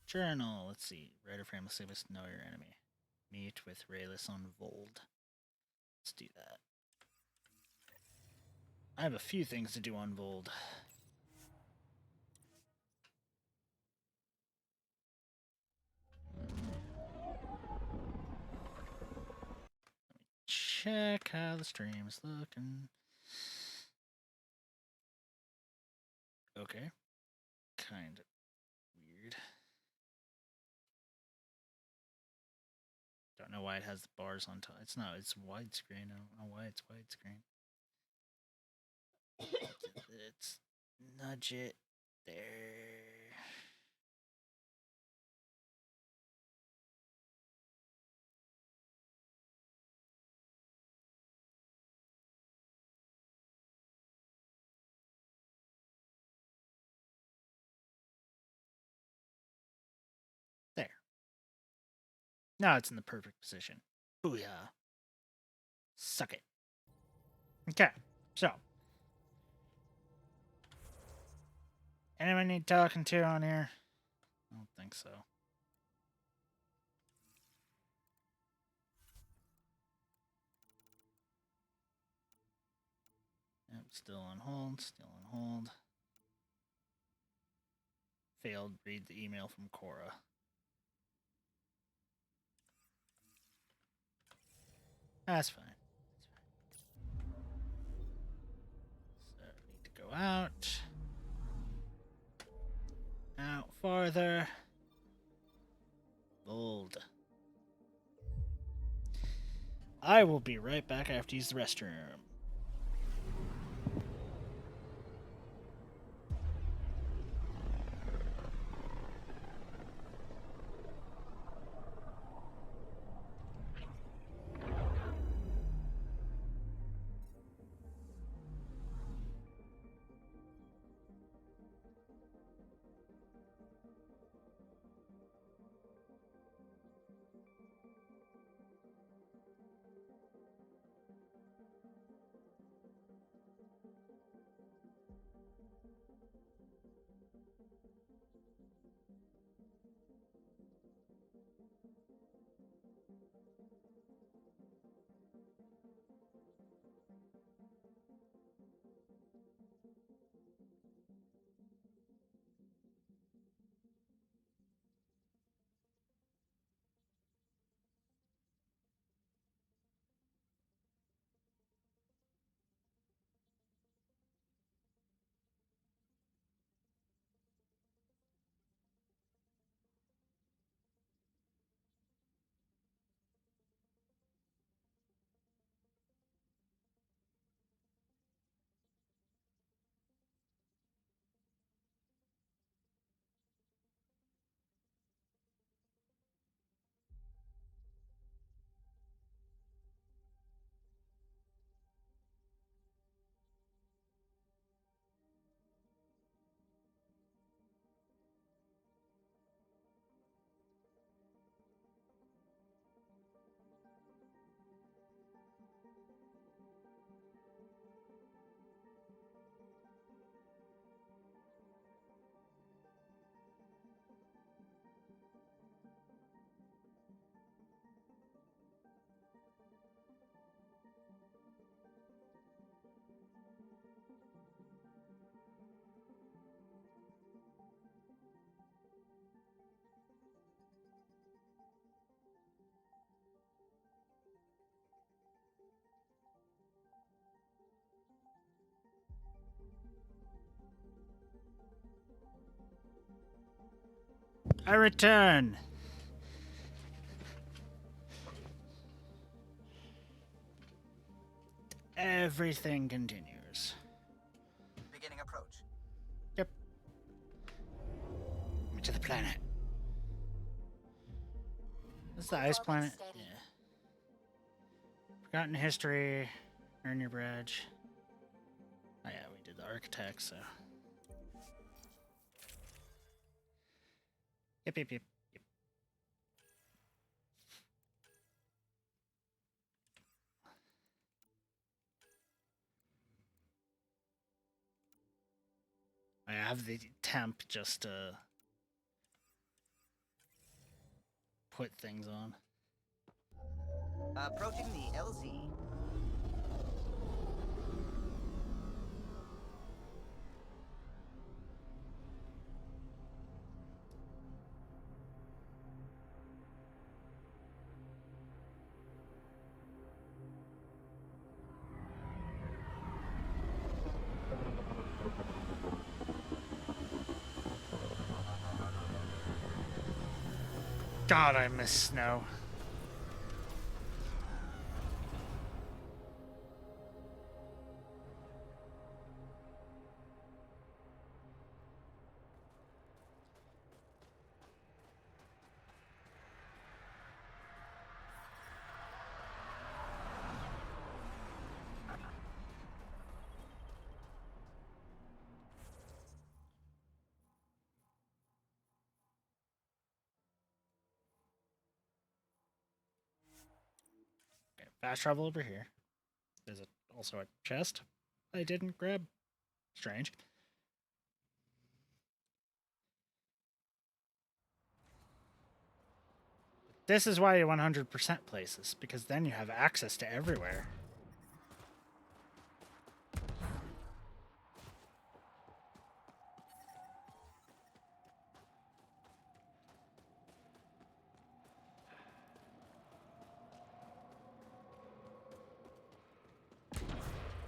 Speaker 1: Journal. Let's see. Writer family service. Know your enemy. Meet with Rayless on Vold. Let's do that. I have a few things to do on Vold. Let me check how the stream's looking. Okay. Kind of weird. Don't know why it has the bars on top. It's widescreen. I don't know why it's widescreen. Let's nudge it there. There. Now it's in the perfect position. Booyah. Suck it. Okay, so. Anyone need talking to on here? I don't think so. Yep, still on hold, still on hold. Failed read the email from Cora. That's fine. So we need to go out. Out farther. Bold. I will be right back. I have to use the restroom. I return. Everything continues.
Speaker 21: Beginning approach.
Speaker 1: Yep. To the planet. This is the ice planet. Yeah. Forgotten history. Earn your badge. Oh yeah, we did the architect, so. Yep. I have the temp just to put things on.
Speaker 21: Approaching the LZ.
Speaker 1: God, I miss snow. Okay, fast travel over here. There's also a chest I didn't grab. Strange. This is why you 100% places, because then you have access to everywhere.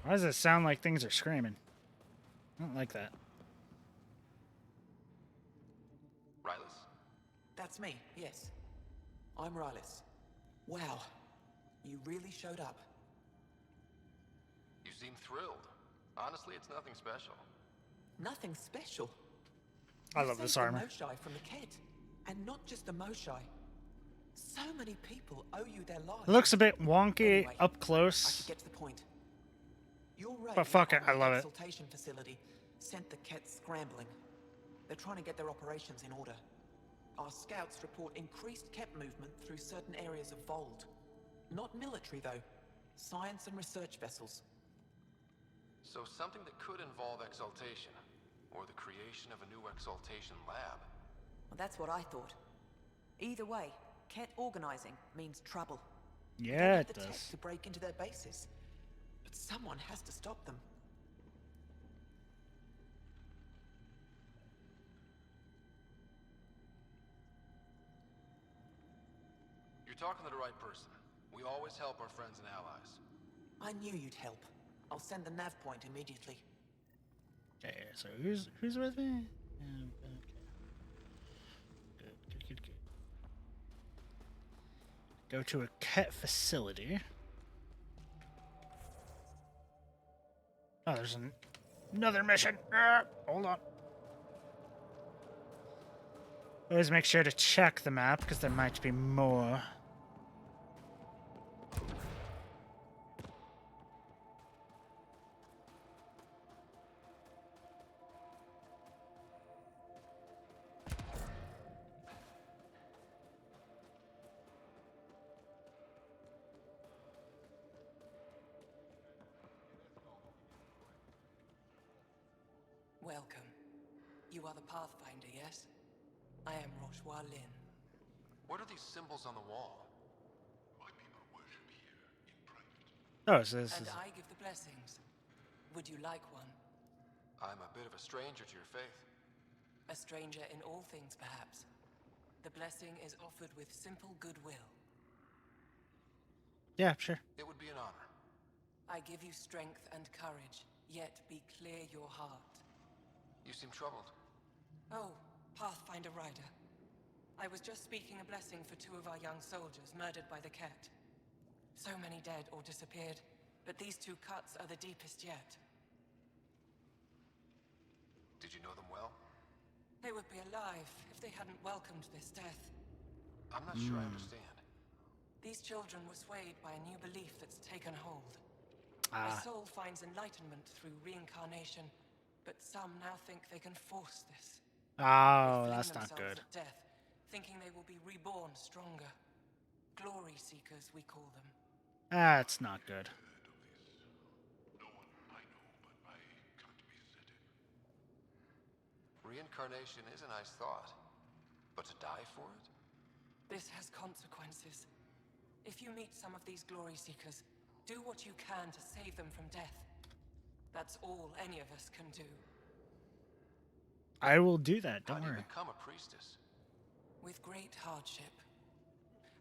Speaker 1: Why does it sound like things are screaming? I don't like that.
Speaker 2: Rylus? That's me, yes. I'm Rylus. Wow. You really showed up.
Speaker 3: You seem thrilled. Honestly, it's nothing special.
Speaker 2: Nothing special?
Speaker 1: I love this armor.
Speaker 2: You saved the Moshae from the Ked. And not just the Moshae. So many people owe you their lives.
Speaker 1: It looks a bit wonky
Speaker 2: anyway,
Speaker 1: up close.
Speaker 2: I should get to the point. Your raid
Speaker 1: But fuck it,
Speaker 2: on
Speaker 1: I love
Speaker 2: the
Speaker 1: it.
Speaker 2: exaltation facility sent the Kett scrambling. They're trying to get their operations in order. Our scouts report increased Kett movement through certain areas of Vold. Not military, though. Science and research vessels.
Speaker 3: So something that could involve exaltation, or the creation of a new exaltation lab.
Speaker 20: Well, that's what I thought. Either way, Kett organizing means trouble.
Speaker 1: Yeah,
Speaker 2: They have
Speaker 1: it
Speaker 2: the tech
Speaker 1: does.
Speaker 2: to break into their bases. But someone has to stop them.
Speaker 3: You're talking to the right person. We always help our friends and allies.
Speaker 2: I knew you'd help. I'll send the nav point immediately.
Speaker 1: Okay, so who's with me? Okay. Good. Go to a Kett facility. Oh, there's another mission. Hold on. Always make sure to check the map, because there might be more.
Speaker 2: Welcome. You are the Pathfinder, yes? I am Rochua Lin.
Speaker 3: What are these symbols on the wall?
Speaker 1: Oh, so this
Speaker 2: And
Speaker 1: is...
Speaker 2: I give the blessings. Would you like one?
Speaker 3: I'm a bit of a stranger to your faith.
Speaker 2: A stranger in all things, perhaps. The blessing is offered with simple goodwill.
Speaker 1: Yeah, sure.
Speaker 3: It would be an honor.
Speaker 2: I give you strength and courage, yet be clear your heart.
Speaker 3: You seem troubled.
Speaker 2: Oh, Pathfinder Rider. I was just speaking a blessing for 2 of our young soldiers murdered by the Ket. So many dead or disappeared, but these 2 cuts are the deepest yet.
Speaker 3: Did you know them well?
Speaker 2: They would be alive if they hadn't welcomed this death.
Speaker 3: I'm not sure I understand.
Speaker 2: These children were swayed by a new belief that's taken hold.
Speaker 1: Ah.
Speaker 2: A soul finds enlightenment through reincarnation, but some now think they can force this.
Speaker 1: Oh,
Speaker 2: They fling
Speaker 1: that's not
Speaker 2: themselves
Speaker 1: good.
Speaker 2: at death, thinking they will be reborn stronger. Glory seekers, we call them.
Speaker 1: That's not good.
Speaker 3: Reincarnation is a nice thought, but to die for it?
Speaker 2: This has consequences. If you meet some of these glory seekers, do what you can to save them from death. That's all any of us can do.
Speaker 1: I will do that, don't
Speaker 3: How do you
Speaker 1: worry.
Speaker 3: become a priestess?
Speaker 2: With great hardship.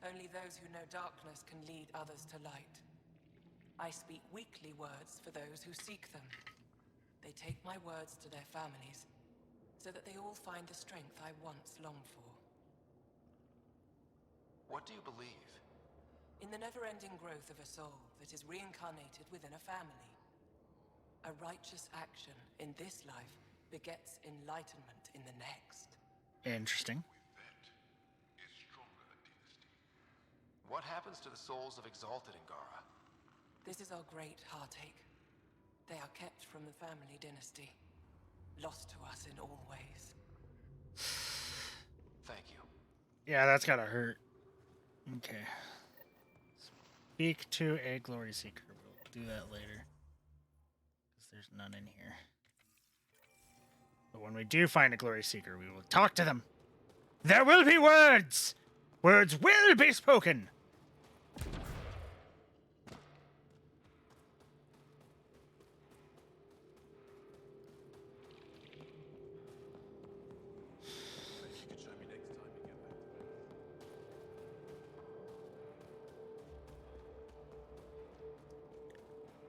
Speaker 2: Only those who know darkness can lead others to light. I speak weekly words for those who seek them. They take my words to their families, so that they all find the strength I once longed for.
Speaker 3: What do you believe?
Speaker 2: In the never-ending growth of a soul that is reincarnated within a family. A righteous action in this life begets enlightenment in the next.
Speaker 1: Interesting.
Speaker 3: What happens to the souls of exalted Angara?
Speaker 2: This is our great heartache. They are kept from the family dynasty. Lost to us in all ways.
Speaker 3: Thank you.
Speaker 1: Yeah, that's gotta hurt. Okay. Speak to a glory seeker. We'll do that later. Because there's none in here. But when we do find a glory seeker, we will talk to them. There will be words! Words will be spoken!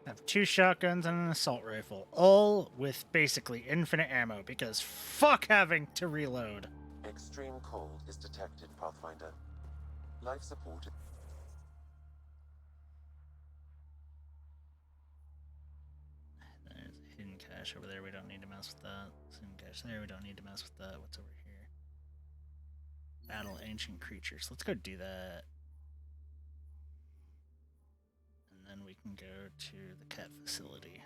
Speaker 1: I have 2 shotguns and an assault rifle, all with basically infinite ammo, because fuck having to reload.
Speaker 7: Extreme cold is detected, Pathfinder. Life support.
Speaker 1: There's a hidden cache over there, we don't need to mess with that. Hidden cache there, we don't need to mess with that. What's over here? Battle ancient creatures. Let's go do that. And then we can go to the cat facility.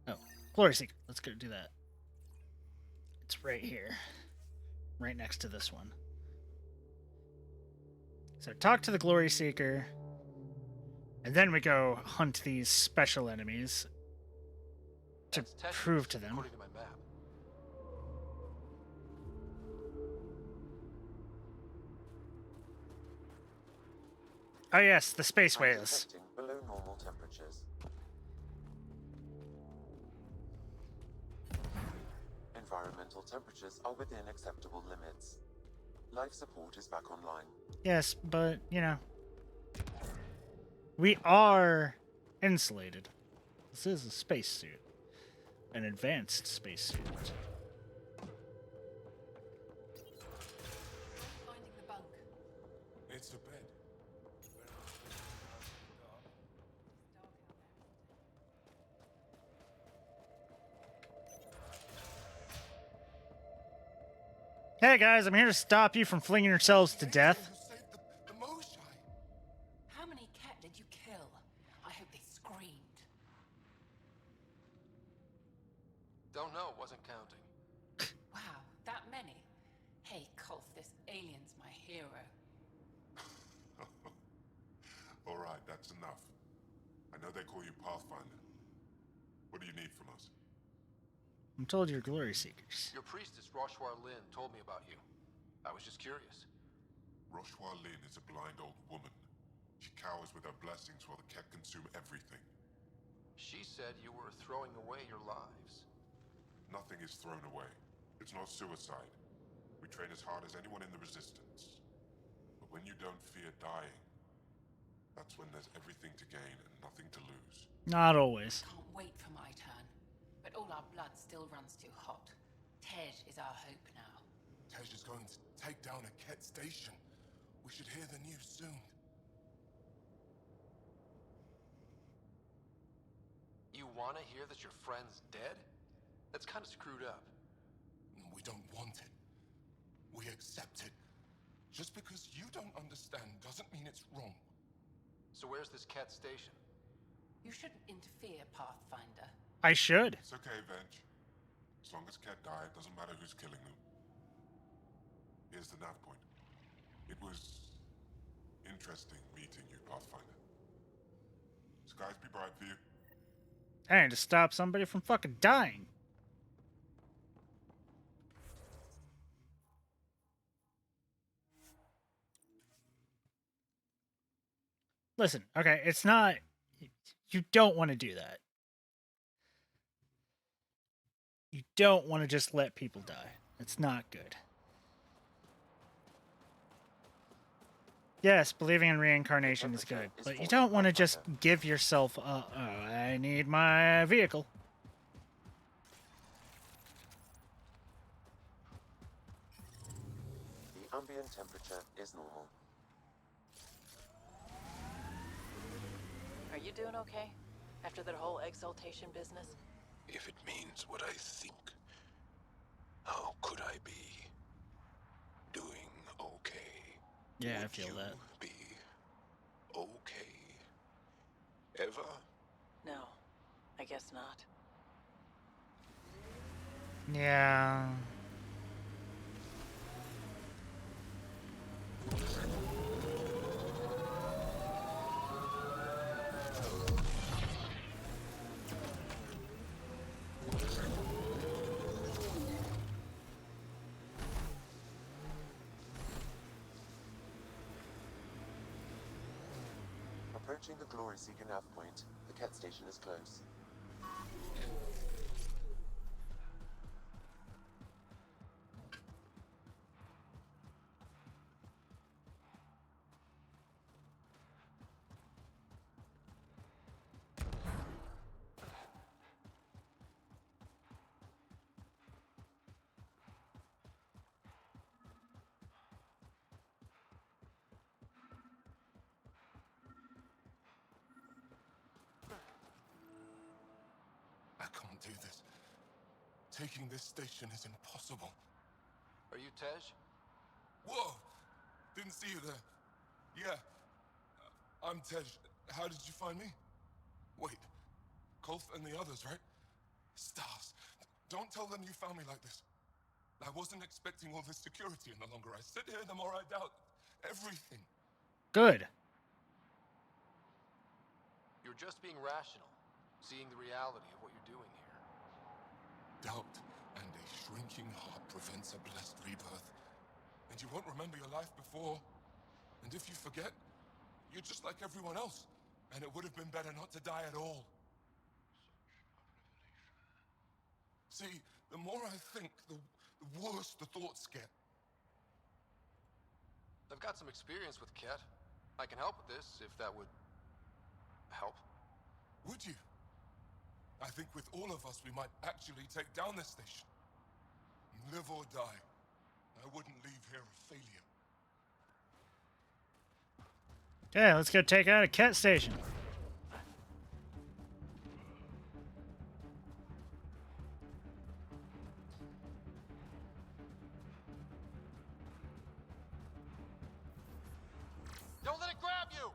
Speaker 1: Oh, Glory Seeker. Let's go do that. It's right here. Right next to this one. So talk to the Glory Seeker. And then we go hunt these special enemies to prove to them.
Speaker 3: According to my map.
Speaker 1: Oh yes, the space whales.
Speaker 7: Below normal temperatures. Environmental temperatures are within acceptable limits. Life support is back online.
Speaker 1: Yes, but, you know, we are insulated. This is a spacesuit. An advanced spacesuit.
Speaker 17: Finding the bunk.
Speaker 6: It's a bed.
Speaker 1: Hey guys, I'm here to stop you from flinging yourselves to death.
Speaker 2: How many cat did you kill? I hope they screamed.
Speaker 3: Don't know, wasn't counting.
Speaker 2: Wow, that many? Hey, Kolf, this alien's my hero.
Speaker 9: All right, that's enough. I know they call you Pathfinder. What do you need from us?
Speaker 1: I'm told you're Glory Seekers.
Speaker 3: Your priestess, Roshwar Lin, told me about you. I was just curious.
Speaker 9: Roshwar Lin is a blind old woman. She cowers with her blessings while the Ket consume everything.
Speaker 3: She said you were throwing away your lives.
Speaker 9: Nothing is thrown away. It's not suicide. We train as hard as anyone in the Resistance. But when you don't fear dying, that's when there's everything to gain and nothing to lose.
Speaker 1: Not always.
Speaker 2: Can't wait for my turn. But all our blood still runs too hot. Tej is our hope now.
Speaker 9: Tej is going to take down a Ket station. We should hear the news soon.
Speaker 3: You want to hear that your friend's dead? That's kind of screwed up.
Speaker 9: We don't want it. We accept it. Just because you don't understand doesn't mean it's wrong.
Speaker 3: So where's this Ket station?
Speaker 2: You shouldn't interfere, Pathfinder.
Speaker 1: I should.
Speaker 6: It's okay, Venge. As long as Ket died, it doesn't matter who's killing them. Here's the nav point. It was interesting meeting you, Pathfinder. Skies be bright for you.
Speaker 1: And to stop somebody from fucking dying. Listen, okay, it's not... You don't want to do that. You don't want to just let people die. It's not good. Yes, believing in reincarnation is good, but you don't want to just give yourself I need my vehicle.
Speaker 7: The ambient temperature is normal.
Speaker 5: Are you doing okay? After that whole exaltation business?
Speaker 6: If it means what I think, how could I be doing okay?
Speaker 1: Yeah,
Speaker 6: Would
Speaker 1: I feel
Speaker 6: you
Speaker 1: that.
Speaker 6: be okay? Ever?
Speaker 5: No, I guess not.
Speaker 1: Yeah.
Speaker 7: Approaching the Glory Seeker nav point, the Ket station is close.
Speaker 9: I can't do this. Taking this station is impossible.
Speaker 3: Are you Tej?
Speaker 9: Whoa! Didn't see you there. Yeah. I'm Tej. How did you find me? Wait. Kolth and the others, right? Stars. Don't tell them you found me like this. I wasn't expecting all this security any longer. I sit here the more I doubt everything.
Speaker 1: Good.
Speaker 3: You're just being rational, seeing the reality of what you're doing here.
Speaker 9: Doubt and a shrinking heart prevents a blessed rebirth. And you won't remember your life before. And if you forget, you're just like everyone else. And it would have been better not to die at all. See, the more I think, the worse the thoughts get.
Speaker 3: I've got some experience with Ket. I can help with this, if that would help.
Speaker 9: Would you? I think with all of us, we might actually take down this station. Live or die. I wouldn't leave here a failure.
Speaker 1: Okay, let's go take out a Ket station.
Speaker 3: Don't let it grab you!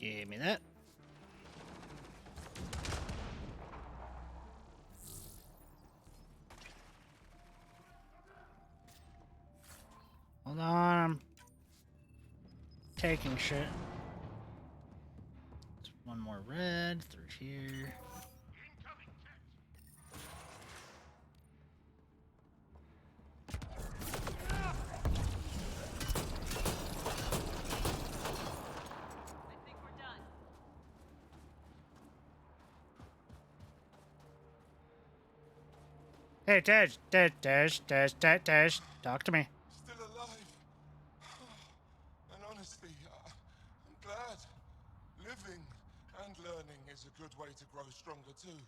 Speaker 1: Give me that. Hold on, I'm taking shit. There's one more red through here. Hey, Tej, talk to me.
Speaker 9: Still alive. And honestly, I'm glad. Living and learning is a good way to grow stronger too.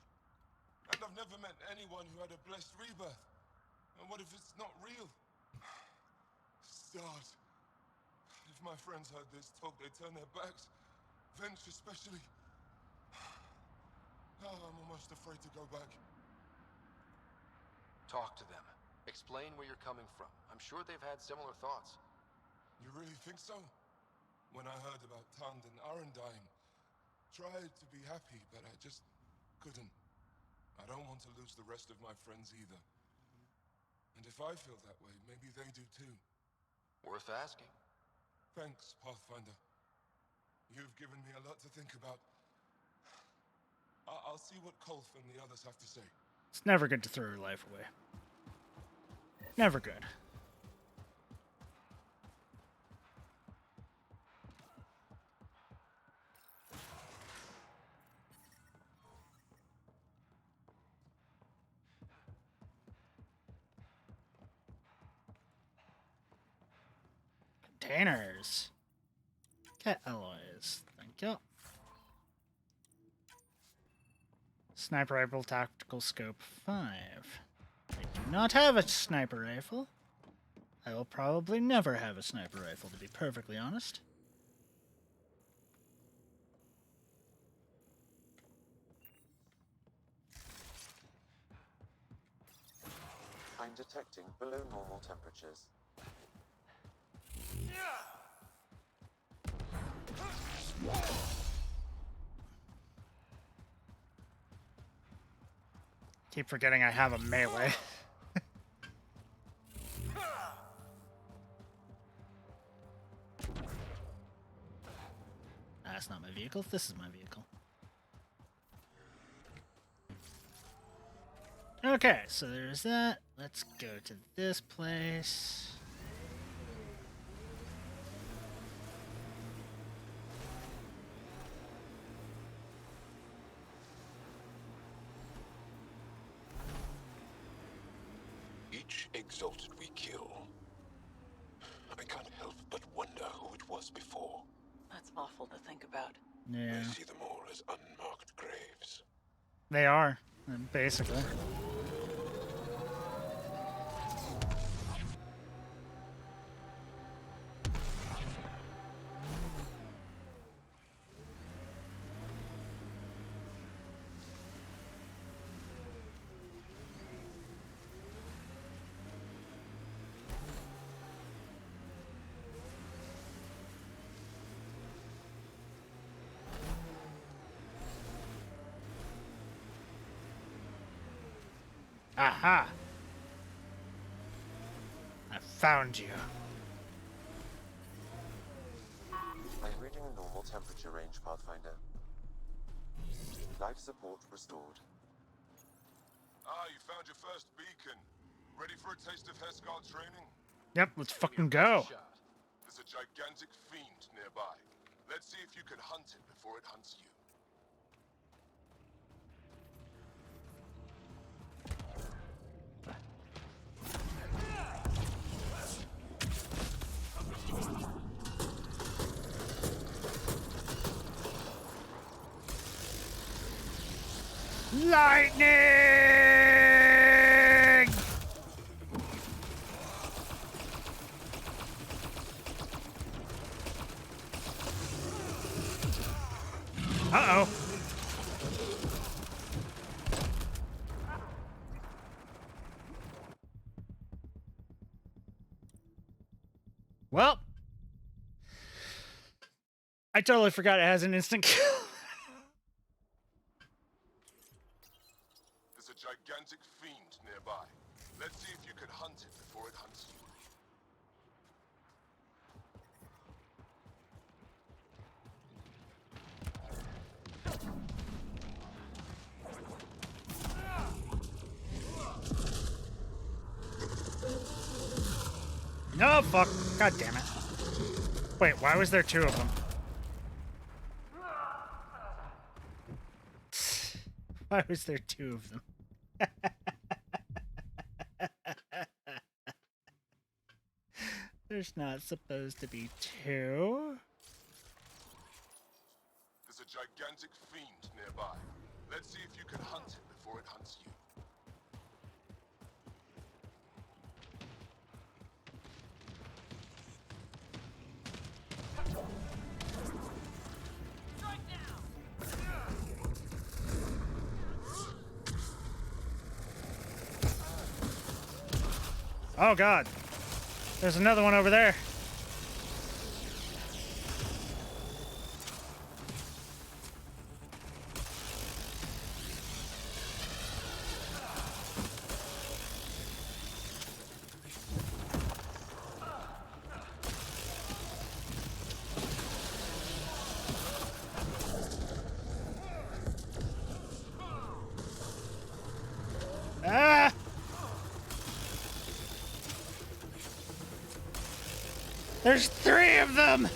Speaker 9: And I've never met anyone who had a blessed rebirth. And what if it's not real? Stars. If my friends heard this talk, they'd turn their backs. Venture especially. Oh, I'm almost afraid to go back.
Speaker 3: Talk to them. Explain where you're coming from. I'm sure they've had similar thoughts.
Speaker 9: You really think so? When I heard about Tand and Arendine, tried to be happy, but I just couldn't. I don't want to lose the rest of my friends either. And if I feel that way, maybe they do too.
Speaker 3: Worth asking.
Speaker 9: Thanks, Pathfinder. You've given me a lot to think about. I'll see what Kolf and the others have to say.
Speaker 1: It's never good to throw your life away. Never good. Containers. Cat alloys. Thank you. Sniper rifle, tactical scope 5. I do not have a sniper rifle. I will probably never have a sniper rifle, to be perfectly honest.
Speaker 7: I'm detecting below normal temperatures.
Speaker 1: Keep forgetting I have a melee. That's not my vehicle. This is my vehicle. Okay, so there's that. Let's go to this place.
Speaker 6: Each exalted we kill, I can't help but wonder who it was before.
Speaker 13: That's awful to think about.
Speaker 1: Yeah.
Speaker 6: I see them all as unmarked graves.
Speaker 1: They are, basically. Aha! I found you.
Speaker 7: I'm reading normal temperature range, Pathfinder. Life support restored.
Speaker 9: Ah, you found your first beacon. Ready for a taste of Hescal training?
Speaker 1: Yep, let's fucking go.
Speaker 9: There's a gigantic fiend nearby. Let's see if you can hunt it before it hunts you.
Speaker 1: Lightning! Uh-oh. Well, I totally forgot it has an instant kill.
Speaker 6: There's a gigantic fiend nearby. Let's see if you can hunt it before it hunts you.
Speaker 1: No, fuck. God damn it. Wait, why was there two of them? Why was there two of them? There's not supposed to be two.
Speaker 6: There's a gigantic fiend nearby. Let's see if you can hunt it before it hunts you.
Speaker 1: Oh god. There's another one over there. Ah! There's three of them!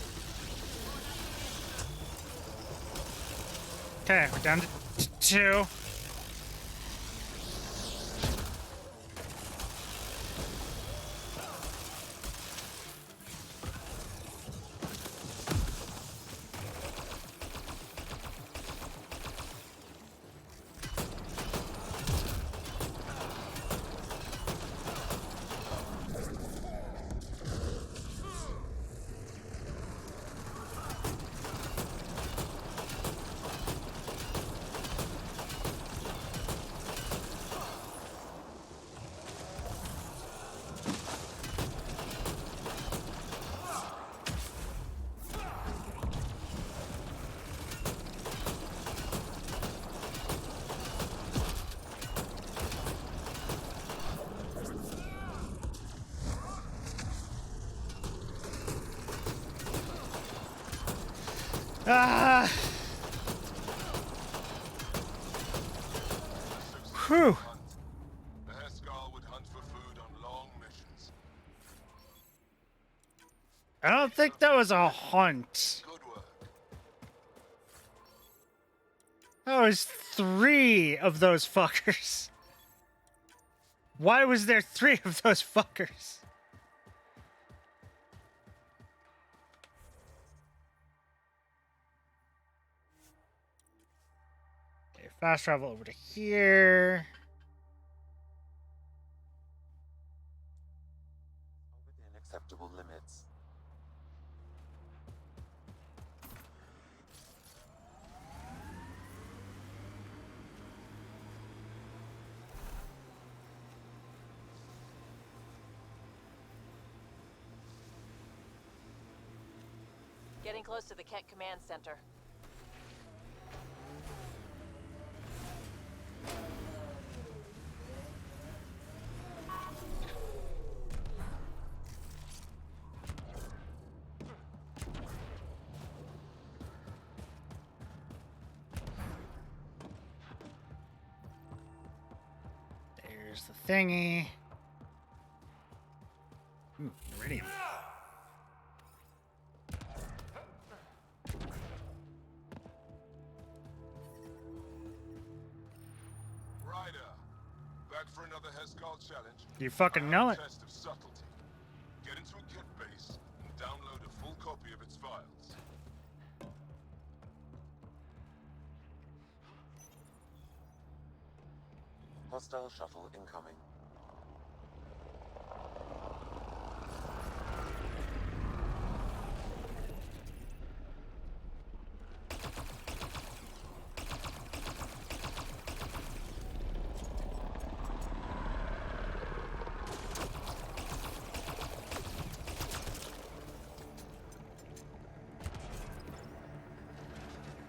Speaker 1: Okay, we're down to two. Ah! Whew.
Speaker 6: The Heskal would hunt for food on long missions.
Speaker 1: I don't think that was a hunt.
Speaker 6: Good work.
Speaker 1: That was three of those fuckers. Why was there three of those fuckers? Okay, fast travel over to here.
Speaker 7: Within acceptable limits.
Speaker 5: Getting close to the Kent Command Center.
Speaker 1: There's the thingy. Ooh, iridium.
Speaker 6: Ryder, back for another Heskal challenge.
Speaker 1: You fucking know it.
Speaker 6: Test of subtlety. Get into a kit base and download a full copy of its files.
Speaker 7: Hostile shuttle incoming.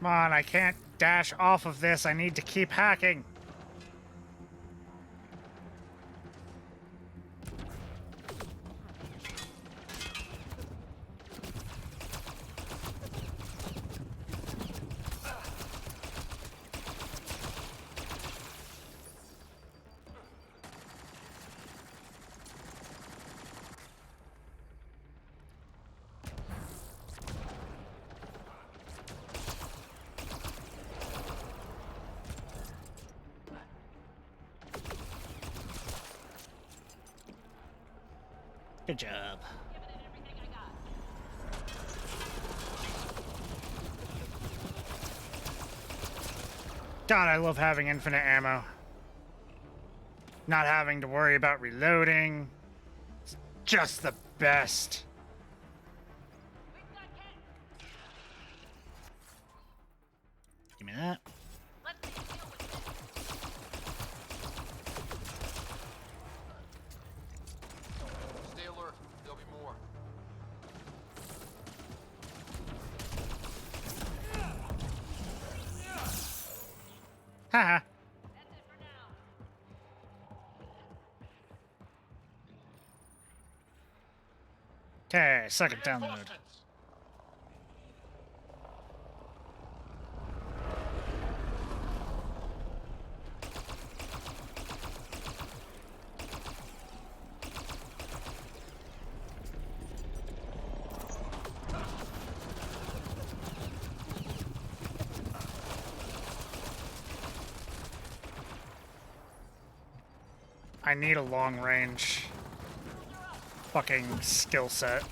Speaker 1: Come on, I can't dash off of this. I need to keep hacking. Good job. God, I love having infinite ammo. Not having to worry about reloading. It's just the best. Give me that.
Speaker 3: Stay alert. There'll be more.
Speaker 1: Haha. Okay, second download. I need a long range fucking skill set.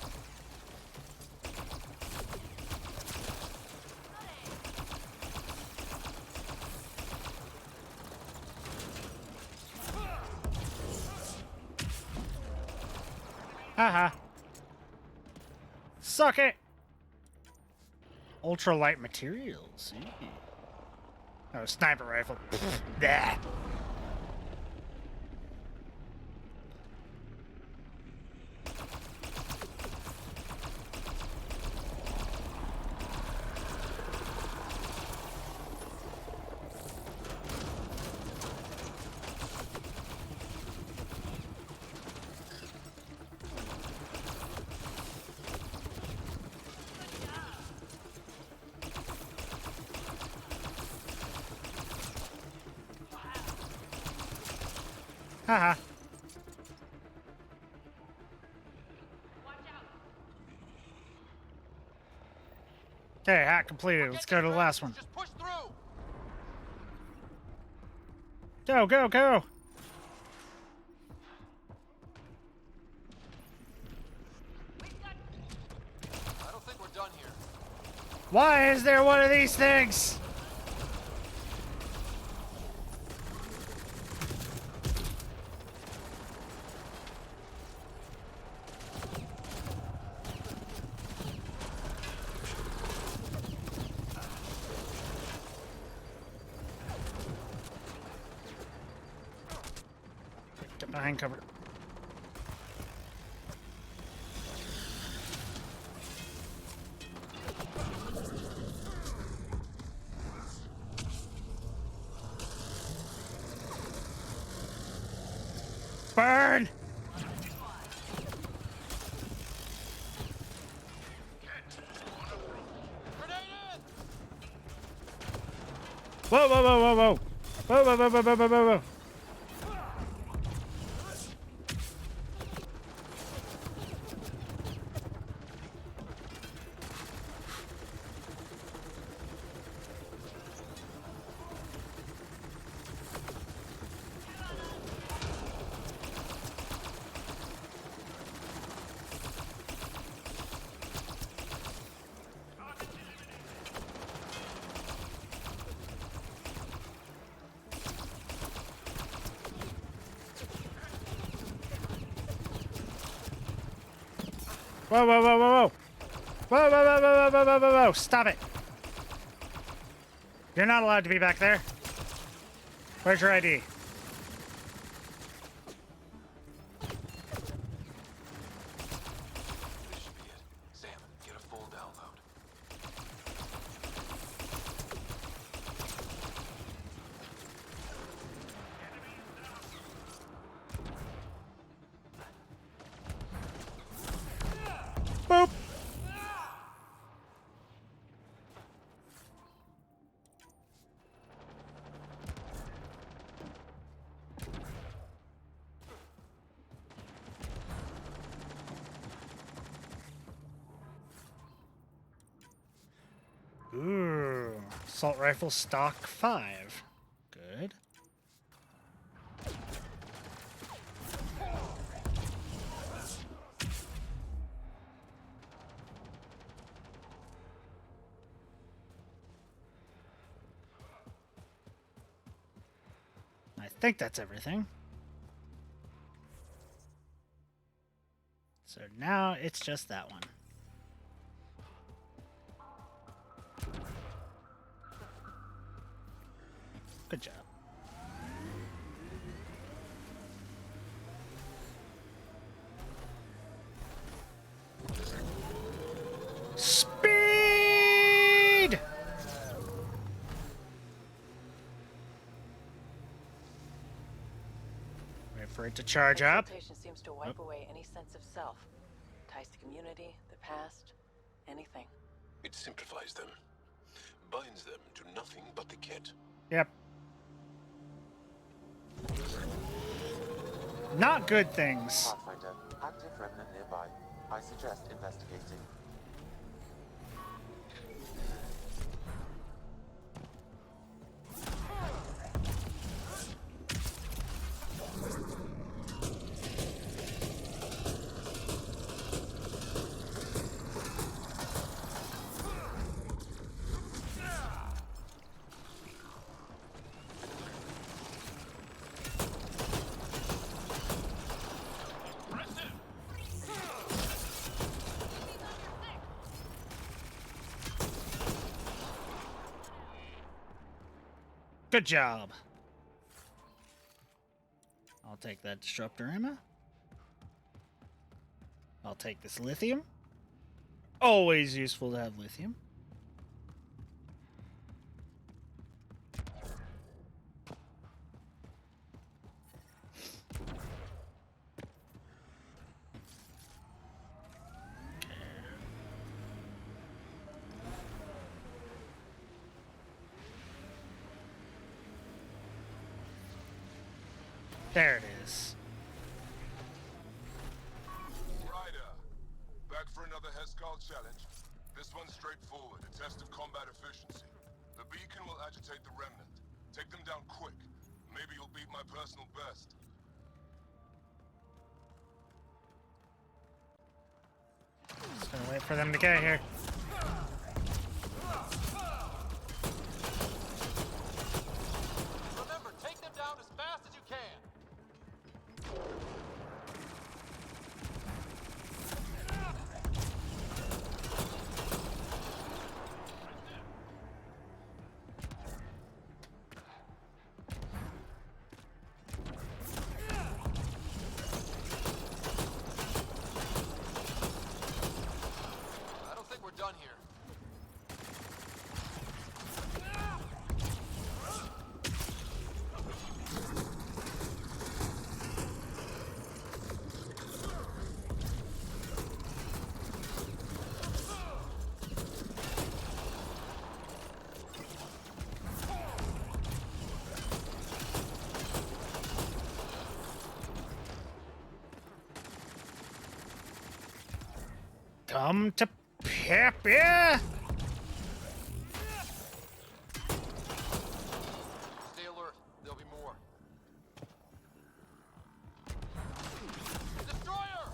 Speaker 1: Haha. Suck it! Ultralight materials. Eee. Oh, sniper rifle. Bah. Haha. Okay, hack completed. Let's go to the last one.
Speaker 3: Just push through.
Speaker 1: Go, go, go!
Speaker 3: I don't think we're done here.
Speaker 1: Why is there one of these things? Get behind cover. Burn! Whoa, whoa, whoa, whoa, whoa! Whoa, whoa, whoa, whoa, whoa, whoa, whoa, whoa! Whoa, whoa, whoa, whoa, whoa! Whoa, whoa, whoa, whoa, whoa, whoa, whoa, whoa! Stop it! You're not allowed to be back there. Where's your ID?
Speaker 3: This should be it. Sam, get a full download.
Speaker 1: Ooh. Assault rifle stock 5. Good. I think that's everything. So now it's just that one. Good job. Speed! Wait for it to charge up.
Speaker 5: Exaltation seems to wipe away any sense of self. Ties to community, the past, anything.
Speaker 6: It simplifies them, binds them to nothing but the kit.
Speaker 1: Yep. Not good things.
Speaker 7: Pathfinder, active remnant nearby. I suggest investigating.
Speaker 1: Good job. I'll take that disruptor ammo. I'll take this lithium. Always useful to have lithium. There it is.
Speaker 6: Ryder, back for another Heskal challenge. This one's straightforward, a test of combat efficiency. The beacon will agitate the remnant. Take them down quick. Maybe you'll beat my personal best.
Speaker 1: Just gonna wait for them to get here.
Speaker 4: Remember, take them down as fast as you can. I don't think we're done here.
Speaker 1: Come to Pepe!
Speaker 4: Stay alert. There'll be more. Destroyer!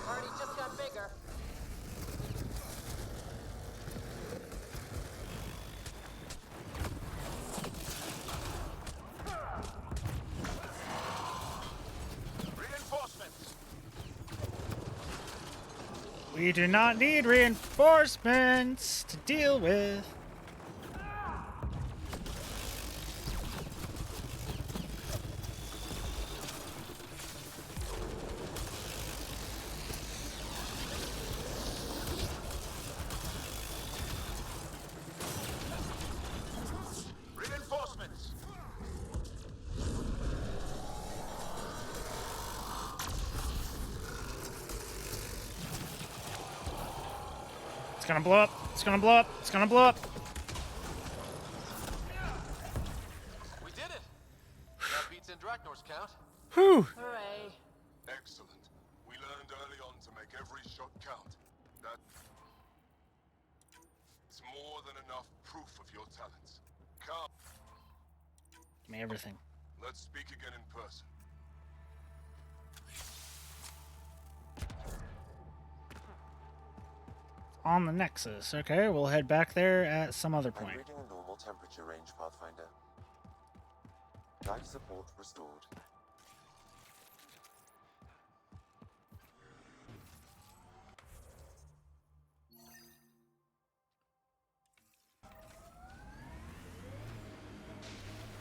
Speaker 5: Party just got bigger.
Speaker 6: Reinforcements!
Speaker 1: We do not need reinforcements to deal with. It's gonna blow up. It's gonna blow up. It's gonna blow up.
Speaker 4: We did it! That beats Indraknor's count.
Speaker 1: Whew.
Speaker 5: Hooray.
Speaker 9: Excellent. We learned early on to make every shot count. That's more than enough proof of your talents. Come.
Speaker 1: Give me everything.
Speaker 9: Let's speak again in person.
Speaker 1: On the Nexus. Okay, we'll head back there at some other point.
Speaker 7: I'm reading a normal temperature range, Pathfinder. Life support restored.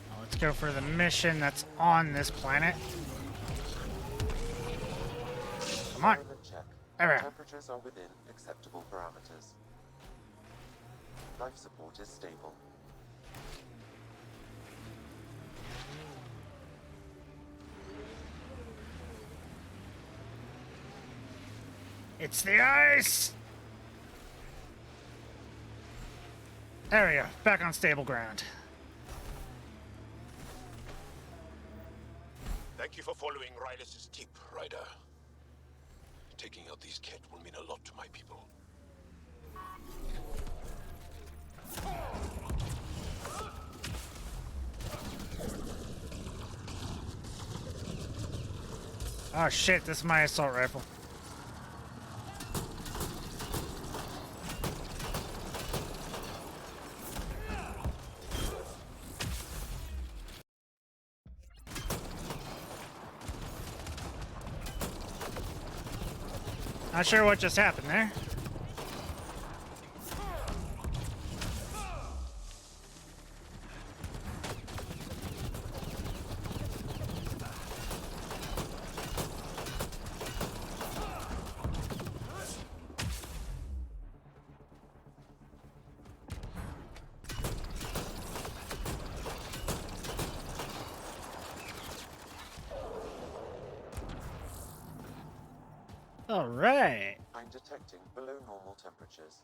Speaker 1: Well, let's go for the mission that's on this planet. Come on.
Speaker 7: Check.
Speaker 1: There.
Speaker 7: Temperatures are within acceptable parameters. Life support is stable.
Speaker 1: It's the ice! There we go. Back on stable ground.
Speaker 6: Thank you for following Rylis' tip, Ryder. Taking out these Ket will mean a lot to my people.
Speaker 1: Oh shit, this is my assault rifle. Not sure what just happened there. All right.
Speaker 7: I'm detecting below normal temperatures.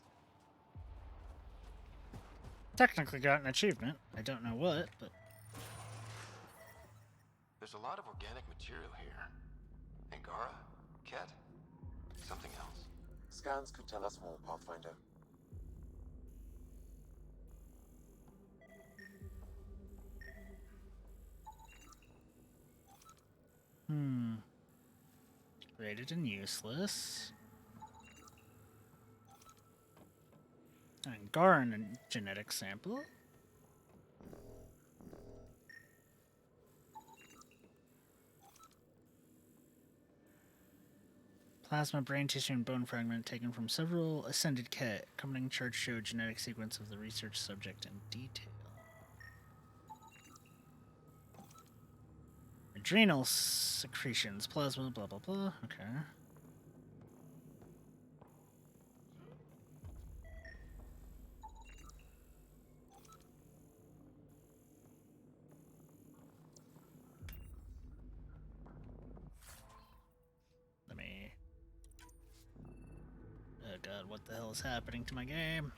Speaker 1: Technically got an achievement. I don't know what, but...
Speaker 3: There's a lot of organic material here. Angara? Ket? Something else.
Speaker 7: Scans could tell us more, Pathfinder.
Speaker 1: Rated and useless. Angaran genetic sample. Plasma, brain tissue, and bone fragment taken from several ascended Ket. Accompanying charts show genetic sequence of the research subject in detail. Adrenal secretions, plasma, blah, blah, blah. Okay. Let me... Oh god, what the hell is happening to my game?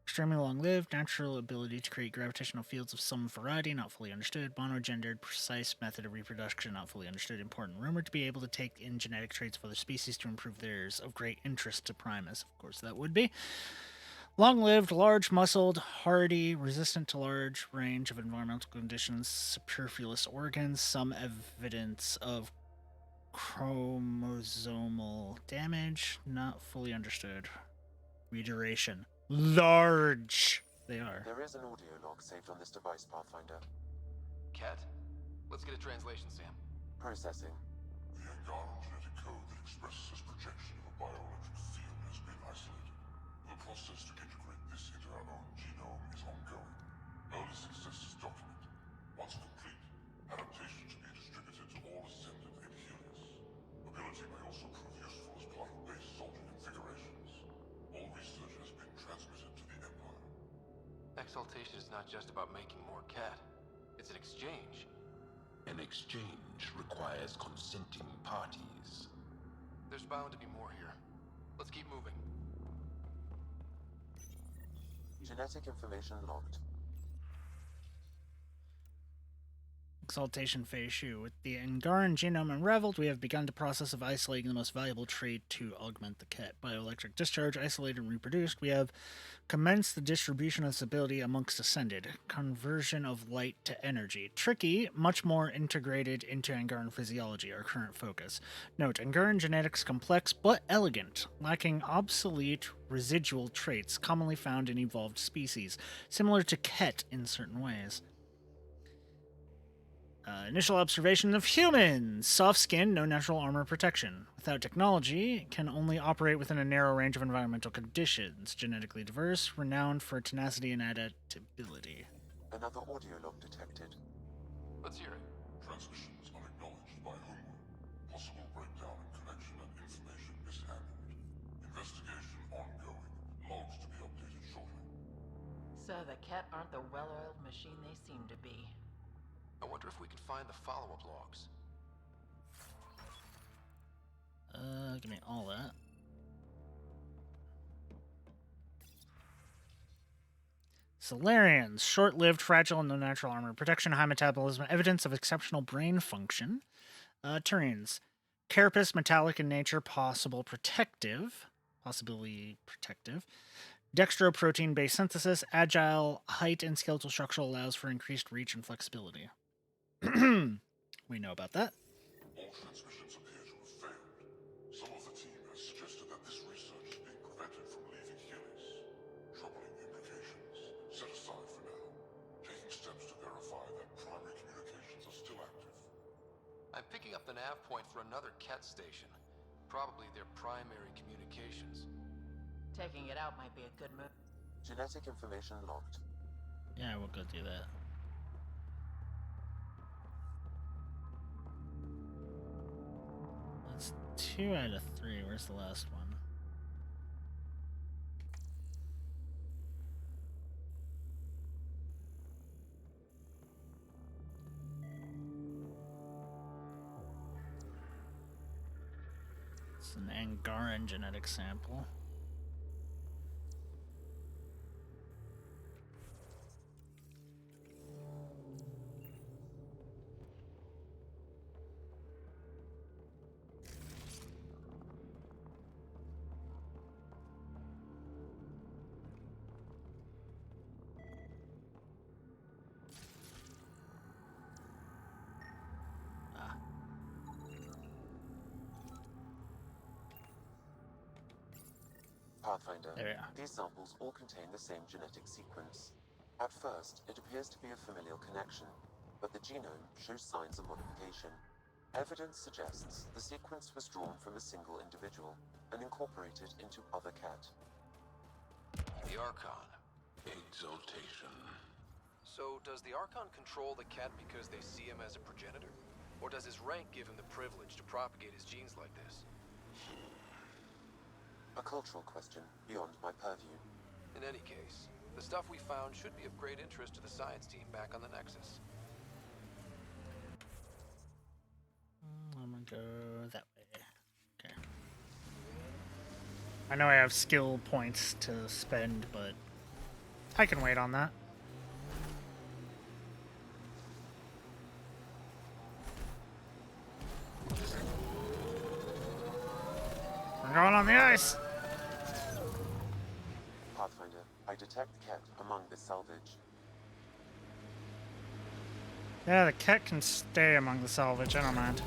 Speaker 1: Extremely long-lived, natural ability to create gravitational fields of some variety, not fully understood. Monogendered, precise method of reproduction, not fully understood. Important. Rumored to be able to take in genetic traits of other species to improve theirs. Of great interest to Primus. Of course that would be. Long-lived, large-muscled, hardy, resistant to large range of environmental conditions, superfluous organs, some evidence of chromosomal damage, not fully understood. Reiteration. Large. They are.
Speaker 7: There is an audio log saved on this device, Pathfinder.
Speaker 3: Ket? Let's get a translation, Sam.
Speaker 7: Processing.
Speaker 6: The Angaran genetic code that expresses this projection of a bioelectric field has been isolated. The process to integrate this into our own genome is ongoing. Early success is documented. Once complete, adaptation should be distributed to all ascended in Helios. Ability may also prove useful as part of base soldier configurations. All research has been transmitted to the Empire.
Speaker 3: Exaltation is not just about making more Ket. It's an exchange.
Speaker 14: An exchange requires consenting parties.
Speaker 4: There's bound to be more here. Let's keep moving.
Speaker 7: Genetic information logged.
Speaker 1: Exaltation phase shoe. With the Angaran genome unraveled, we have begun the process of isolating the most valuable trait to augment the Ket. Bioelectric discharge, isolated and reproduced, we have commenced the distribution of this ability amongst Ascended. Conversion of light to energy. Tricky, much more integrated into Angaran physiology, our current focus. Note, Angaran genetics complex but elegant, lacking obsolete residual traits commonly found in evolved species, similar to Ket in certain ways. Initial observation of humans. Soft skin, no natural armor protection. Without technology, can only operate within a narrow range of environmental conditions. Genetically diverse, renowned for tenacity and adaptability.
Speaker 7: Another audio log detected.
Speaker 4: Let's hear it.
Speaker 6: Transmissions unacknowledged by Homeworld. Possible breakdown in connection and information mishandled. Investigation ongoing. Logs to be updated shortly.
Speaker 2: So the Ket aren't the well-oiled machine they seem to be.
Speaker 4: I wonder if we can find the follow-up logs.
Speaker 1: Give me all that. Solarians, short-lived, fragile, and no natural armor. Protection, high metabolism, evidence of exceptional brain function. Turians, carapace, metallic in nature, possibly protective. Dextroprotein-based synthesis, agile, height and skeletal structure allows for increased reach and flexibility. We know about that.
Speaker 6: All transmissions appear to have failed. Some of the team has suggested that this research is being prevented from leaving Helios. Troubling implications. Set aside for now. Taking steps to verify that primary communications are still active.
Speaker 4: I'm picking up the nav point for another Ket station. Probably their primary communications.
Speaker 2: Taking it out might be a good move.
Speaker 7: Genetic information logged.
Speaker 1: Yeah, we'll go do that. That's 2 out of 3. Where's the last one? It's an Angaran genetic sample.
Speaker 7: Pathfinder.
Speaker 1: There we are.
Speaker 7: These samples all contain the same genetic sequence. At first, it appears to be a familial connection, but the genome shows signs of modification. Evidence suggests the sequence was drawn from a single individual and incorporated into other Ket.
Speaker 4: The Archon.
Speaker 6: Exaltation.
Speaker 4: So, does the Archon control the Ket because they see him as a progenitor? Or does his rank give him the privilege to propagate his genes like this?
Speaker 7: A cultural question beyond my purview.
Speaker 4: In any case, the stuff we found should be of great interest to the science team back on the Nexus.
Speaker 1: I'm gonna go that way. Okay. I know I have skill points to spend, but I can wait on that. We're going on the ice!
Speaker 7: Pathfinder, I detect Ket among the salvage.
Speaker 1: Yeah, the Ket can stay among the salvage, I don't mind.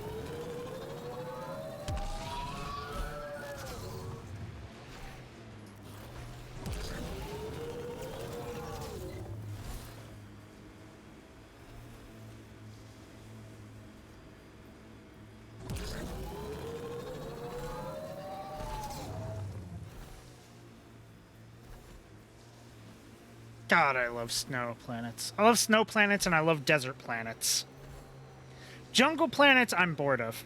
Speaker 1: God, I love snow planets. I love snow planets and I love desert planets. Jungle planets, I'm bored of.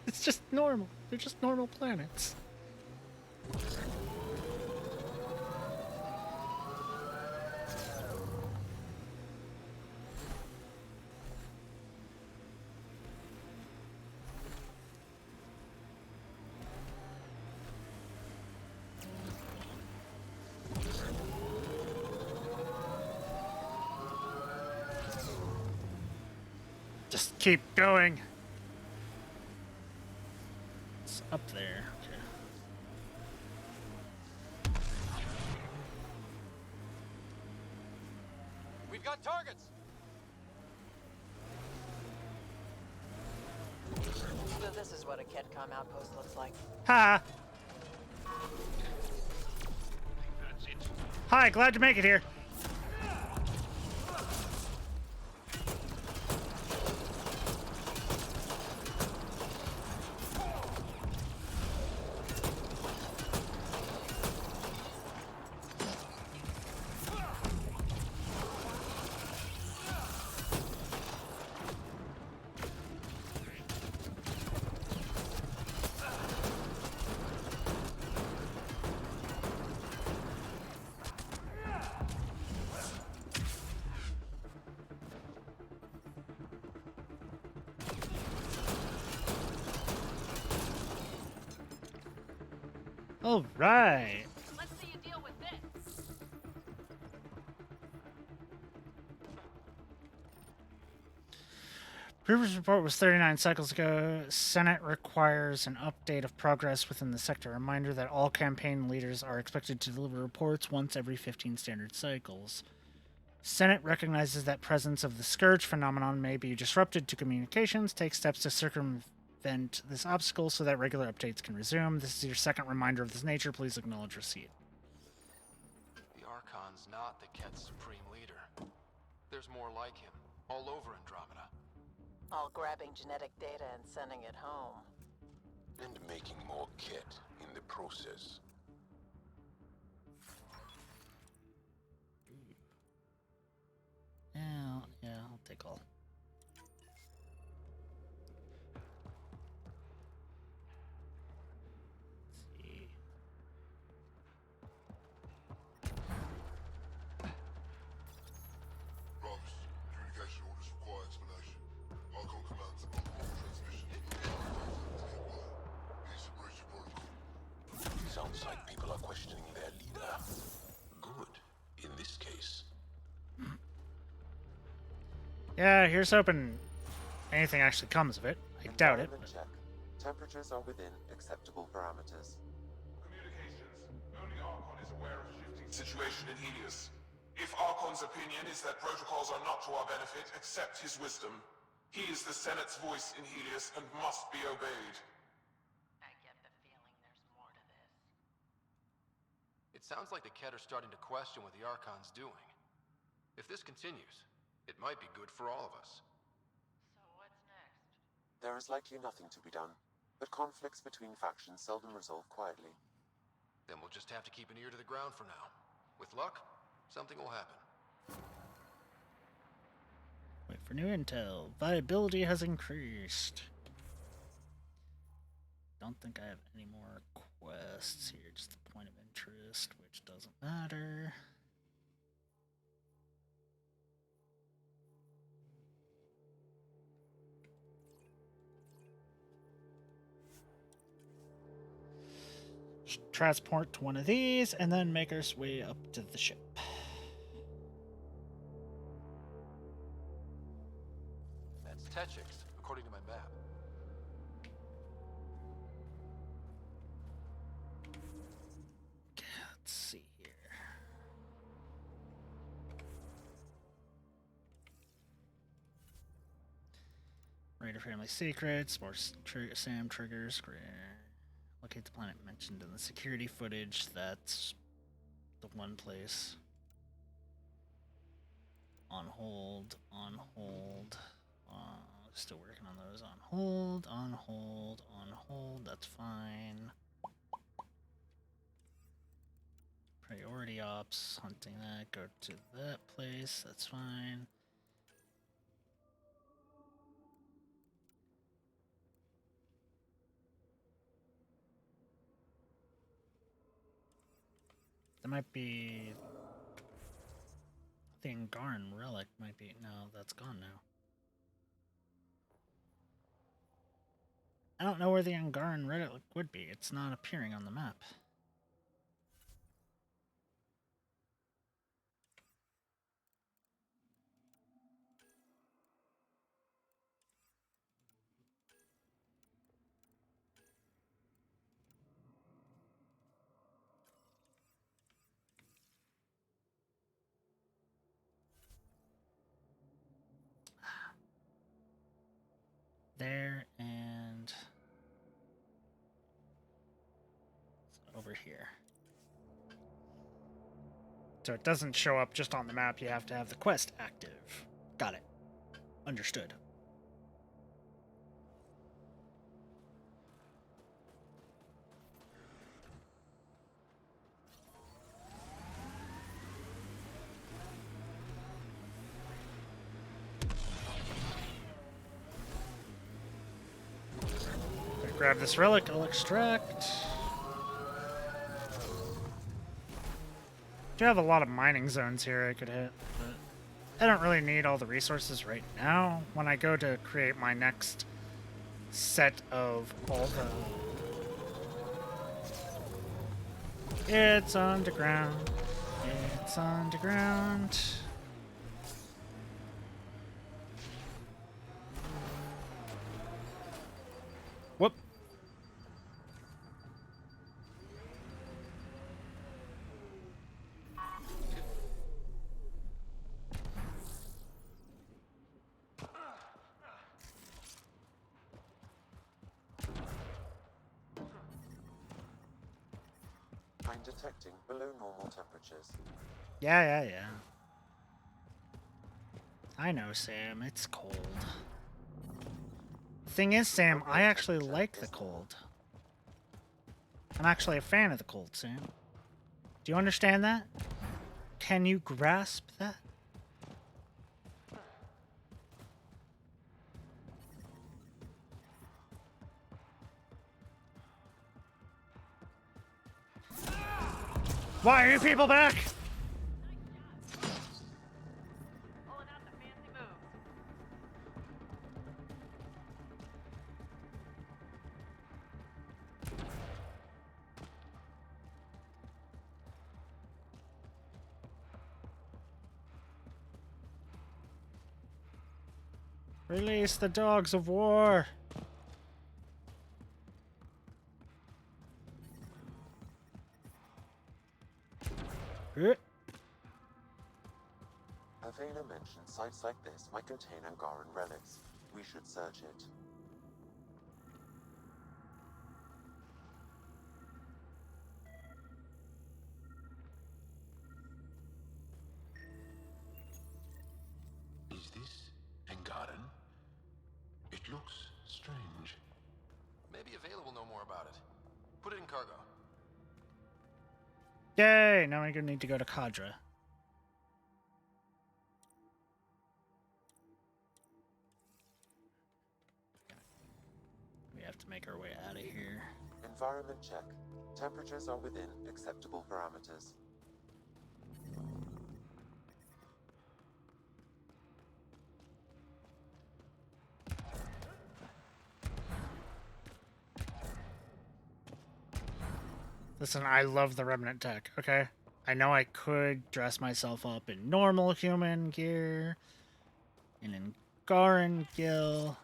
Speaker 1: It's just normal. They're just normal planets. Just keep going. It's up there. Okay.
Speaker 4: We've got targets.
Speaker 5: So this is what a CADCOM outpost looks like.
Speaker 1: Ha! Hi, glad to make it here. All right.
Speaker 10: Let's see you deal with this.
Speaker 1: Previous report was 39 cycles ago. Senate requires an update of progress within the sector. Reminder that all campaign leaders are expected to deliver reports once every 15 standard cycles. Senate recognizes that presence of the Scourge phenomenon may be disrupted to communications. Take steps to circumvent this obstacle so that regular updates can resume. This is your second reminder of this nature. Please acknowledge receipt.
Speaker 4: The Archon's not the Ket's supreme leader. There's more like him, all over Andromeda.
Speaker 5: All grabbing genetic data and sending it home.
Speaker 6: And making more Ket in the process.
Speaker 1: Yeah, I'll take all. Let's see.
Speaker 6: Rams, communication orders require explanation. Archon commands are on all transmissions with the He's a breach of protocol. Sounds like people are questioning their leader. Good, in this case.
Speaker 1: Yeah, here's hoping anything actually comes of it. I doubt it.
Speaker 7: Environment check. Temperatures are within acceptable parameters.
Speaker 9: Communications. Only Archon is aware of shifting situation in Helios. If Archon's opinion is that protocols are not to our benefit, accept his wisdom. He is the Senate's voice in Helios and must be obeyed.
Speaker 10: I get the feeling there's more to this.
Speaker 4: It sounds like the Ket are starting to question what the Archon's doing. If this continues, it might be good for all of us.
Speaker 10: So what's next?
Speaker 7: There is likely nothing to be done, but conflicts between factions seldom resolve quietly.
Speaker 4: Then we'll just have to keep an ear to the ground for now. With luck, something will happen.
Speaker 1: Wait for new intel. Viability has increased. Don't think I have any more quests here. Just the point of interest, which doesn't matter. Transport to one of these, and then make our way up to the ship.
Speaker 4: That's Techix, according to my map.
Speaker 1: Let's see here. Raider family secrets, more SAM triggers. Locate the planet mentioned in the security footage. That's the one place. On hold, on hold. Still working on those. On hold, on hold, on hold. That's fine. Priority ops, hunting that. Go to that place. That's fine. That might be... The Angaran relic might be... No, that's gone now. I don't know where the Angaran relic would be. It's not appearing on the map. here. So it doesn't show up just on the map. You have to have the quest active. Got it. Understood. Grab this relic, I'll extract. Do have a lot of mining zones here I could hit, but I don't really need all the resources right now. When I go to create my next set of all the... It's underground. It's underground. Whoop.
Speaker 7: I'm detecting below normal temperatures.
Speaker 1: Yeah. I know, Sam. It's cold. The thing is, Sam, I actually like the cold. I'm actually a fan of the cold, Sam. Do you understand that? Can you grasp that? Why are you people back? Release the dogs of war.
Speaker 7: Avena mentioned sites like this might contain Angaran relics. We should search it.
Speaker 9: Is this Angaran? It looks strange.
Speaker 4: Maybe Avela will know more about it. Put it in cargo.
Speaker 1: Yay! Now I'm gonna need to go to Kadra. We have to make our way out of here.
Speaker 7: Environment check. Temperatures are within acceptable parameters.
Speaker 1: Listen, I love the Remnant tech, okay? I know I could dress myself up in normal human gear, and in Garan gear.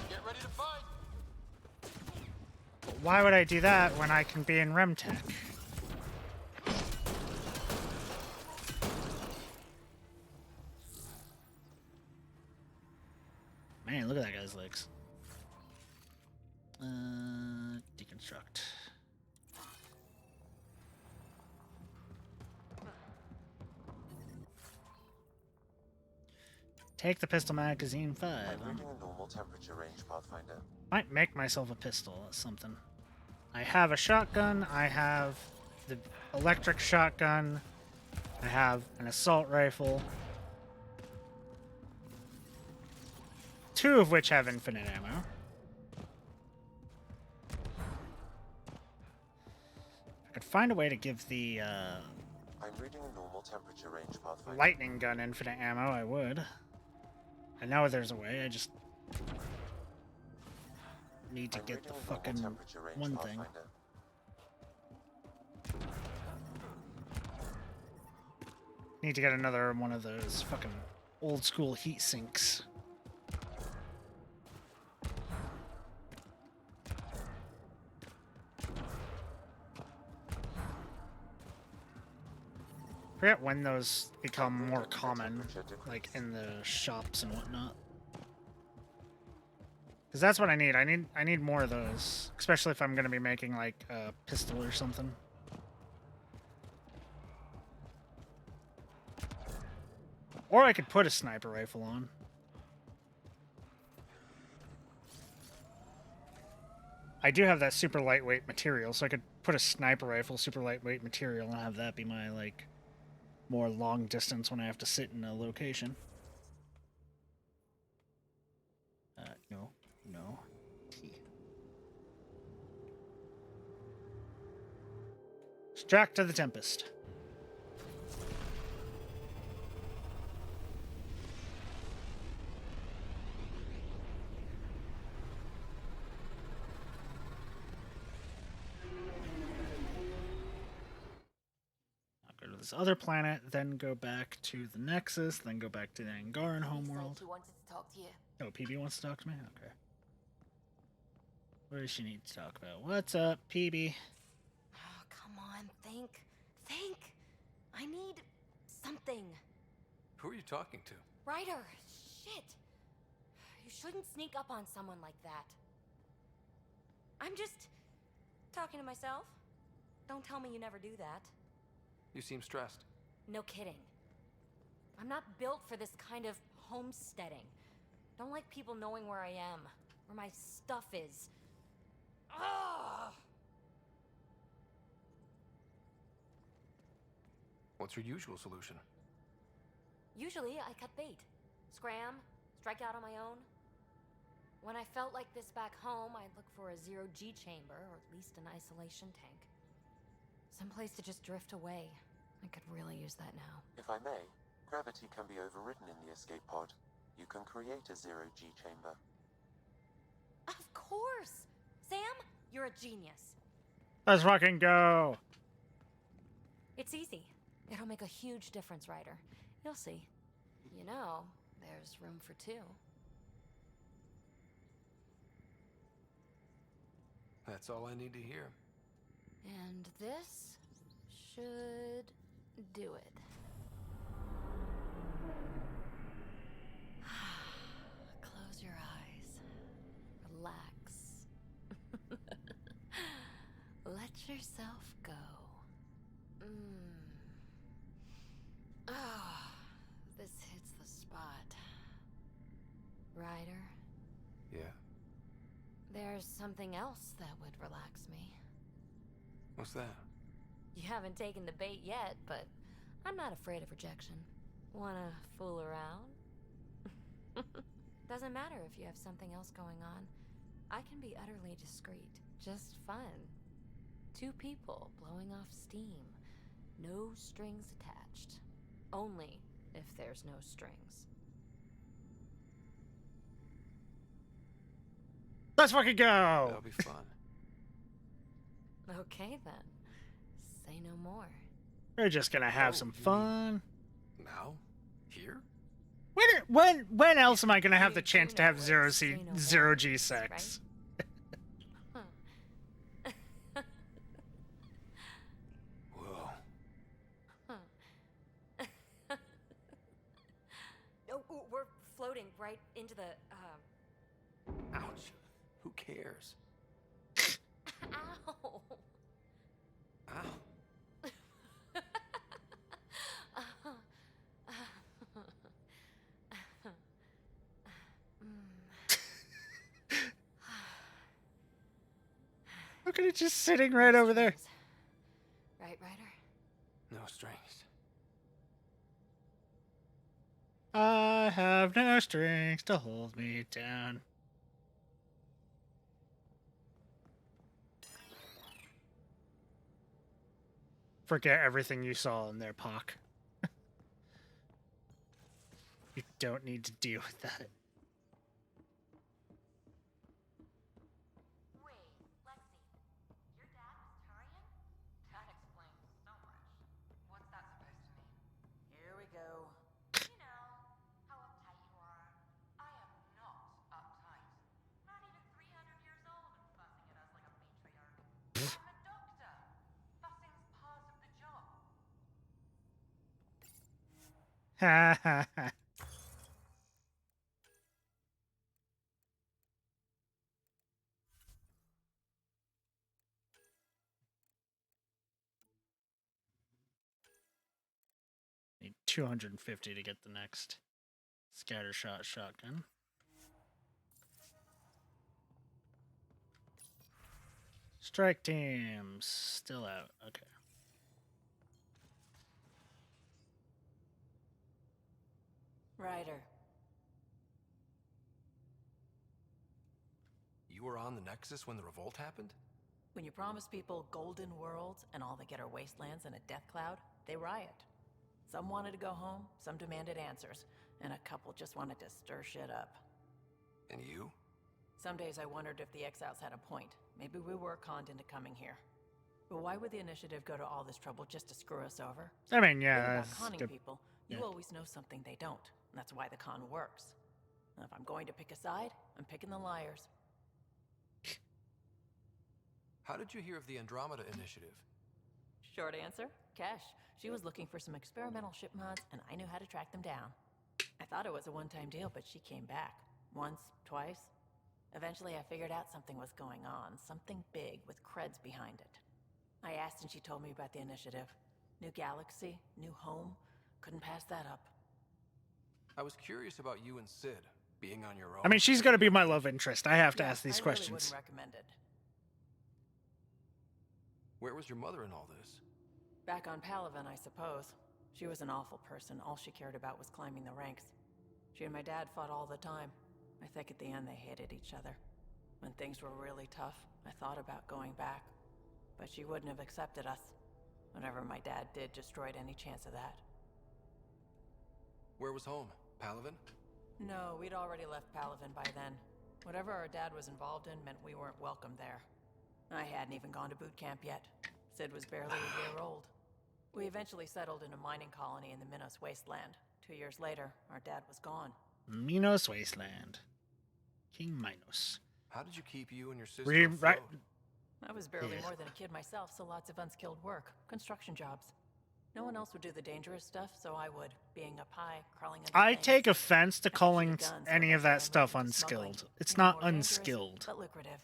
Speaker 4: Get ready to fight!
Speaker 1: But why would I do that when I can be in Rem tech? Man, look at that guy's legs. Deconstruct. Take the pistol magazine 5.
Speaker 7: I'm reading a normal temperature range, Pathfinder.
Speaker 1: Might make myself a pistol. That's something. I have a shotgun. I have the electric shotgun. I have an assault rifle. 2 of which have infinite ammo. I could find a way to give the
Speaker 7: I'm reading a normal temperature range, Pathfinder.
Speaker 1: lightning gun infinite ammo, I would. I know there's a way, I just need to get the fucking one thing. Need to get another one of those fucking old school heat sinks. I forget when those become more common, like in the shops and whatnot. Because that's what I need. I need more of those, especially if I'm going to be making like a pistol or something. Or I could put a sniper rifle on. I do have that super lightweight material, so I could put a sniper rifle, super lightweight material, and have that be my, like, more long distance when I have to sit in a location. No. No. T. Strack to the Tempest. Go to this other planet, then go back to the Nexus, then go back to the Angaran homeworld.
Speaker 13: He wanted to talk to you.
Speaker 1: Oh, PB wants to talk to me? Okay. What does she need to talk about? What's up, PB?
Speaker 10: Oh, come on, think. Think! I need something.
Speaker 3: Who are you talking to?
Speaker 10: Ryder! Shit! You shouldn't sneak up on someone like that. I'm just talking to myself. Don't tell me you never do that.
Speaker 3: You seem stressed.
Speaker 10: No kidding. I'm not built for this kind of homesteading. Don't like people knowing where I am, where my stuff is. Ugh!
Speaker 3: What's your usual solution?
Speaker 10: Usually, I cut bait. Scram, strike out on my own. When I felt like this back home, I'd look for a zero-G chamber, or at least an isolation tank. Someplace to just drift away. I could really use that now.
Speaker 7: If I may, gravity can be overridden in the escape pod. You can create a zero-G chamber.
Speaker 10: Of course! Sam, you're a genius.
Speaker 1: Let's fucking go!
Speaker 10: It's easy. It'll make a huge difference, Ryder. You'll see. You know, there's room for two.
Speaker 3: That's all I need to hear.
Speaker 10: And this should do it. Close your eyes. Relax. Let yourself go. Ah, this hits the spot. Ryder?
Speaker 3: Yeah?
Speaker 10: There's something else that would relax me.
Speaker 3: What's that?
Speaker 10: You haven't taken the bait yet, but I'm not afraid of rejection. Wanna fool around? Doesn't matter if you have something else going on. I can be utterly discreet. Just fun. Two people blowing off steam. No strings attached. Only if there's no strings.
Speaker 1: Let's fucking go!
Speaker 3: That'll be fun.
Speaker 10: Okay then. Say no more.
Speaker 1: We're just gonna have some fun.
Speaker 3: Now? Here?
Speaker 1: When else am I gonna have the chance to have zero G sex?
Speaker 3: Whoa.
Speaker 10: Oh, we're floating right into the,
Speaker 3: Ouch. Who cares?
Speaker 10: Ow!
Speaker 3: Ow.
Speaker 1: Look at it just sitting right over there.
Speaker 10: Right, Ryder?
Speaker 3: No strings.
Speaker 1: I have no strings to hold me down. Forget everything you saw in there, Pock. You don't need to deal with that.
Speaker 13: Here we go.
Speaker 17: You know how uptight you are. I am not uptight. Not even 300 years old and fussing at us like a matriarch. I'm a doctor. Fussing's part of the job.
Speaker 1: Ha ha ha. Need 250 to get the next scattershot shotgun. Strike teams still out. Okay.
Speaker 5: Ryder.
Speaker 3: You were on the Nexus when the revolt happened?
Speaker 5: When you promise people golden worlds and all they get are wastelands and a death cloud, they riot. Some wanted to go home, some demanded answers, and a couple just wanted to stir shit up.
Speaker 3: And you?
Speaker 5: Some days I wondered if the exiles had a point. Maybe we were conned into coming here. But why would the initiative go to all this trouble just to screw us over?
Speaker 1: I mean, yeah,
Speaker 5: about
Speaker 1: that's
Speaker 5: conning
Speaker 1: good.
Speaker 5: people, you always know something they don't. And that's why the con works. And if I'm going to pick a side, I'm picking the liars.
Speaker 3: How did you hear of the Andromeda initiative?
Speaker 5: Short answer, Cash. She was looking for some experimental ship mods, and I knew how to track them down. I thought it was a one-time deal, but she came back. Once, twice. Eventually, I figured out something was going on. Something big with creds behind it. I asked and she told me about the initiative. New galaxy, new home. Couldn't pass that up.
Speaker 3: I was curious about you and Sid being on your own.
Speaker 1: I mean, she's gonna be my love interest. I have to ask these
Speaker 5: I
Speaker 1: questions.
Speaker 5: Really wouldn't recommend it.
Speaker 3: Where was your mother in all this?
Speaker 5: Back on Palaven, I suppose. She was an awful person. All she cared about was climbing the ranks. She and my dad fought all the time. I think at the end they hated each other. When things were really tough, I thought about going back. But she wouldn't have accepted us. Whatever my dad did destroyed any chance of that.
Speaker 3: Where was home? Palaven?
Speaker 5: No, we'd already left Palaven by then. Whatever our dad was involved in meant we weren't welcome there. I hadn't even gone to boot camp yet. Sid was barely a year old. We eventually settled in a mining colony in the Minos Wasteland. 2 years later, our dad was gone.
Speaker 1: Minos Wasteland. King Minos.
Speaker 3: How did you keep you and your sister afloat?
Speaker 5: I was barely more than a kid myself, so lots of unskilled work. Construction jobs. No one else would do the dangerous stuff, so I would. Being up high, crawling under
Speaker 1: I
Speaker 5: things.
Speaker 1: take offense to calling any of that stuff unskilled. It's not unskilled.
Speaker 5: But lucrative.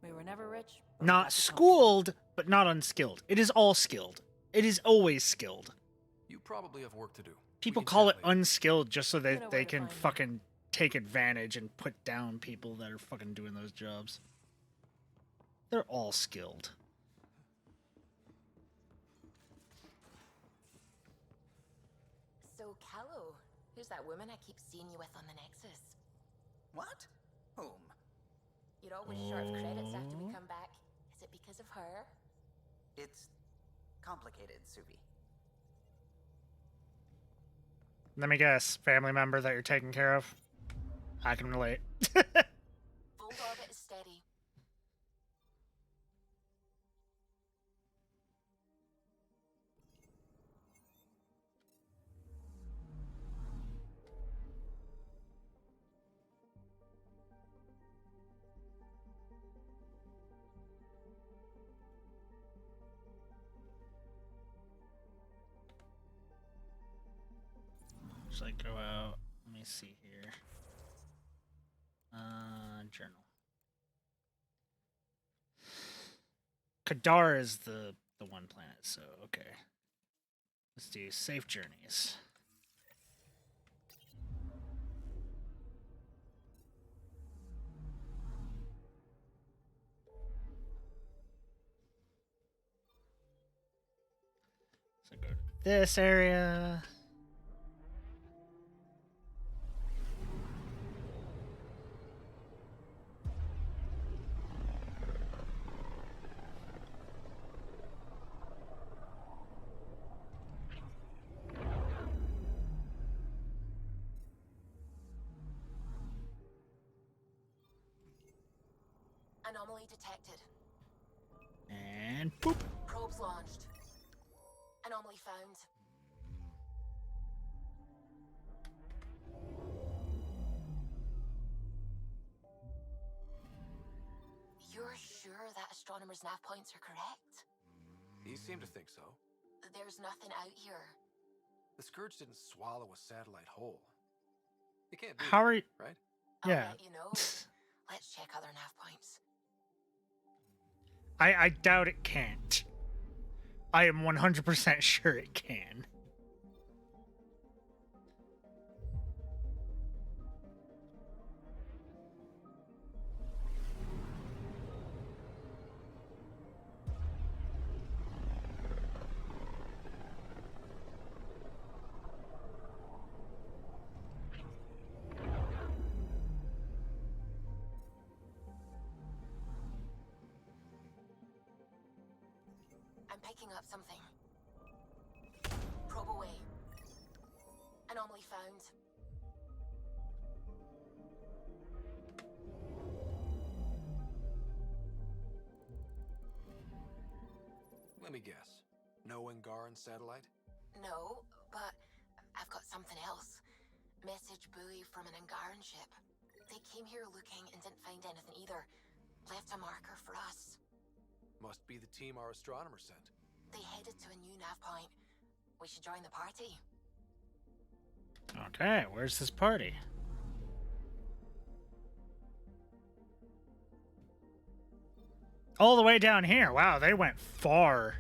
Speaker 5: We were never rich.
Speaker 1: Not schooled, but not unskilled. It is all skilled. It is always skilled.
Speaker 3: You probably have work to do.
Speaker 1: People call it unskilled just so that they can fucking take advantage and put down people that are fucking doing those jobs. They're all skilled.
Speaker 13: So, Callow, who's that woman I keep seeing you with on the Nexus?
Speaker 21: What? Whom?
Speaker 13: You're always short of credits after we come back. Is it because of her?
Speaker 21: It's complicated, Suvi.
Speaker 1: Let me guess. Family member that you're taking care of? I can relate.
Speaker 13: Fold orbit is steady.
Speaker 1: Should I go out? Let me see here. Journal. Kadar is the one planet, so okay. Let's do safe journeys. So go to this area.
Speaker 13: Anomaly detected.
Speaker 1: And boop.
Speaker 13: Probes launched. Anomaly found. You're sure that astronomer's nav points are correct?
Speaker 3: You seem to think so.
Speaker 13: There's nothing out here.
Speaker 3: The Scourge didn't swallow a satellite whole. It can't be,
Speaker 1: How are you?
Speaker 3: right?
Speaker 1: Yeah.
Speaker 13: I'll let you know. Let's check other nav points.
Speaker 1: I doubt it can't. I am 100% sure it can.
Speaker 10: picking up something. Probe away. Anomaly found.
Speaker 4: Let me guess. No Angaran satellite?
Speaker 10: No, but I've got something else. Message buoy from an Angaran ship. They came here looking and didn't find anything either. Left a marker for us.
Speaker 4: Must be the team our astronomer sent.
Speaker 10: They headed to a new nav point. We should join the party.
Speaker 1: Okay, where's this party? All the way down here. Wow, they went far.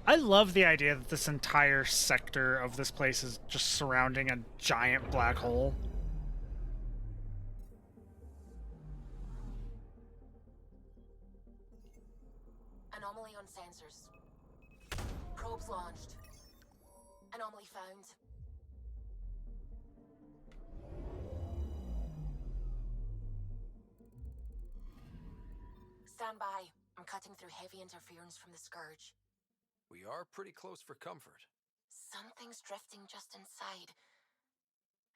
Speaker 1: I love the idea that this entire sector of this place is just surrounding a giant black hole.
Speaker 10: Anomaly on sensors. Probes launched. Anomaly found. Stand by. I'm cutting through heavy interference from the Scourge.
Speaker 4: We are pretty close for comfort.
Speaker 10: Something's drifting just inside.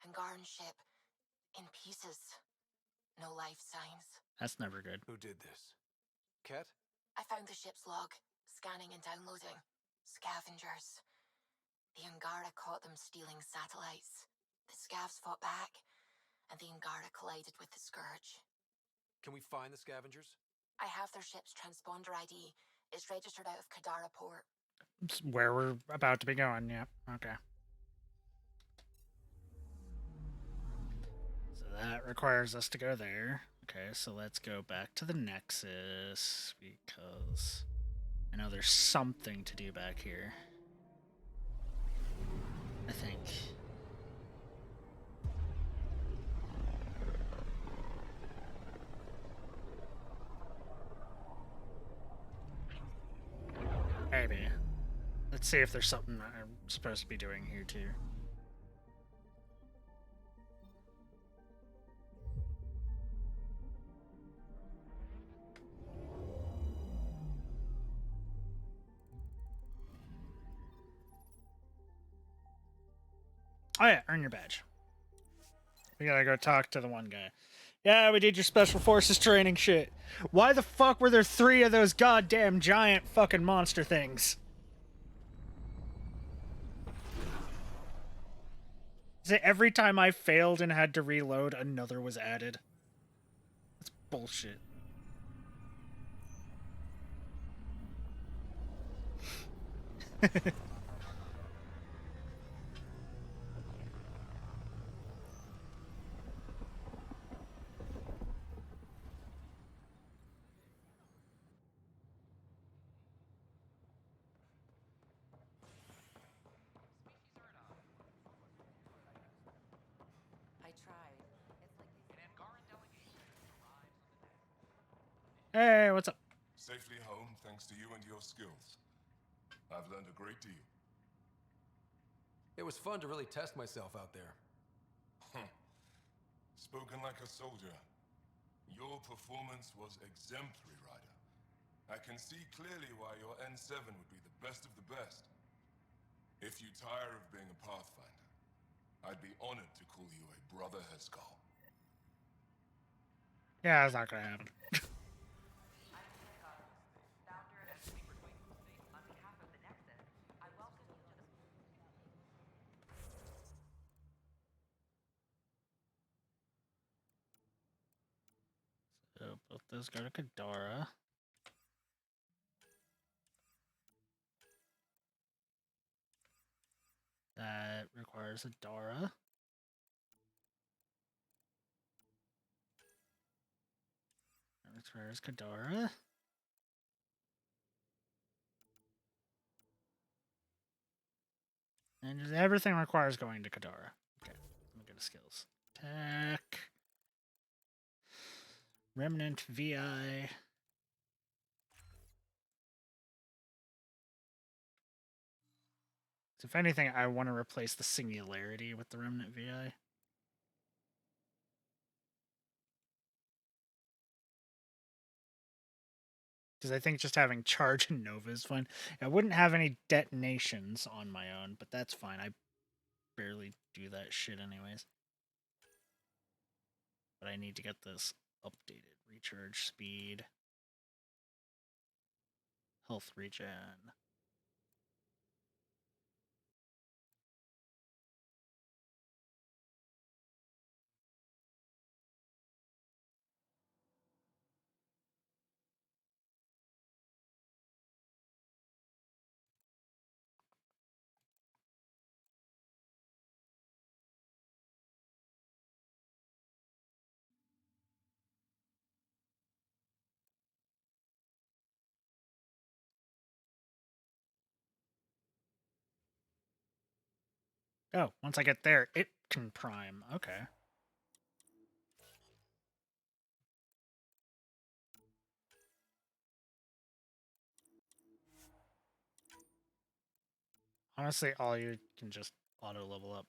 Speaker 10: Angaran ship. In pieces. No life signs.
Speaker 1: That's never good.
Speaker 4: Who did this? Ket?
Speaker 10: I found the ship's log. Scanning and downloading. Scavengers. The Angara caught them stealing satellites. The Scavs fought back, and the Angara collided with the Scourge.
Speaker 4: Can we find the scavengers?
Speaker 10: I have their ship's transponder ID. It's registered out of Kadara port.
Speaker 1: It's where we're about to be going, yeah. Okay. So that requires us to go there. Okay, so let's go back to the Nexus, because I know there's something to do back here. I think. Maybe. Let's see if there's something I'm supposed to be doing here too. Oh yeah, earn your badge. We gotta go talk to the one guy. Yeah, we did your special forces training shit. Why the fuck were there 3 of those goddamn giant fucking monster things? Is it every time I failed and had to reload, another was added? That's bullshit.
Speaker 13: I tried. It's like
Speaker 15: An Angaran delegation arrives on the next.
Speaker 1: Hey, what's up?
Speaker 9: Safely home thanks to you and your skills. I've learned a great deal.
Speaker 4: It was fun to really test myself out there.
Speaker 9: Spoken like a soldier. Your performance was exemplary, Ryder. I can see clearly why your N7 would be the best of the best. If you tire of being a Pathfinder, I'd be honored to call you a Brother Heskal.
Speaker 1: Yeah, that's not gonna happen. So both those go to Kadara. That requires a Dara. That requires Kadara. And just everything requires going to Kadara. Okay, let me go to skills. Tech. Remnant VI. So if anything, I want to replace the Singularity with the Remnant VI. Because I think just having Charge and Nova is fine. I wouldn't have any detonations on my own, but that's fine. I barely do that shit anyways. But I need to get this updated. Recharge speed. Health regen. Oh, once I get there, it can prime. Okay. Honestly, all you can just auto level up.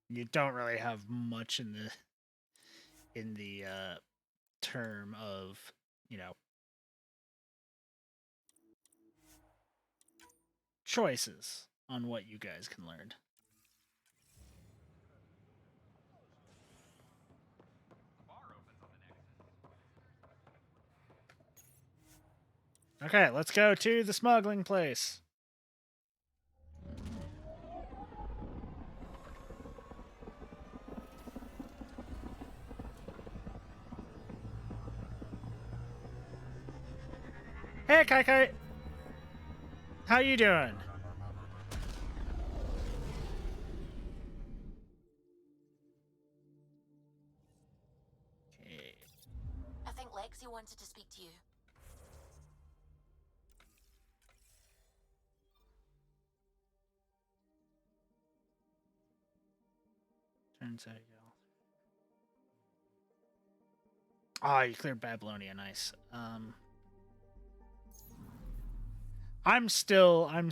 Speaker 1: You don't really have much in the term of, you know, choices on what you guys can learn. Okay, let's go to the smuggling place. Hey, Kai Kai! How you doing? Okay.
Speaker 10: I think Lexi wanted to speak to you.
Speaker 1: Turns out you. Oh, you cleared Babylonia, nice. I'm still on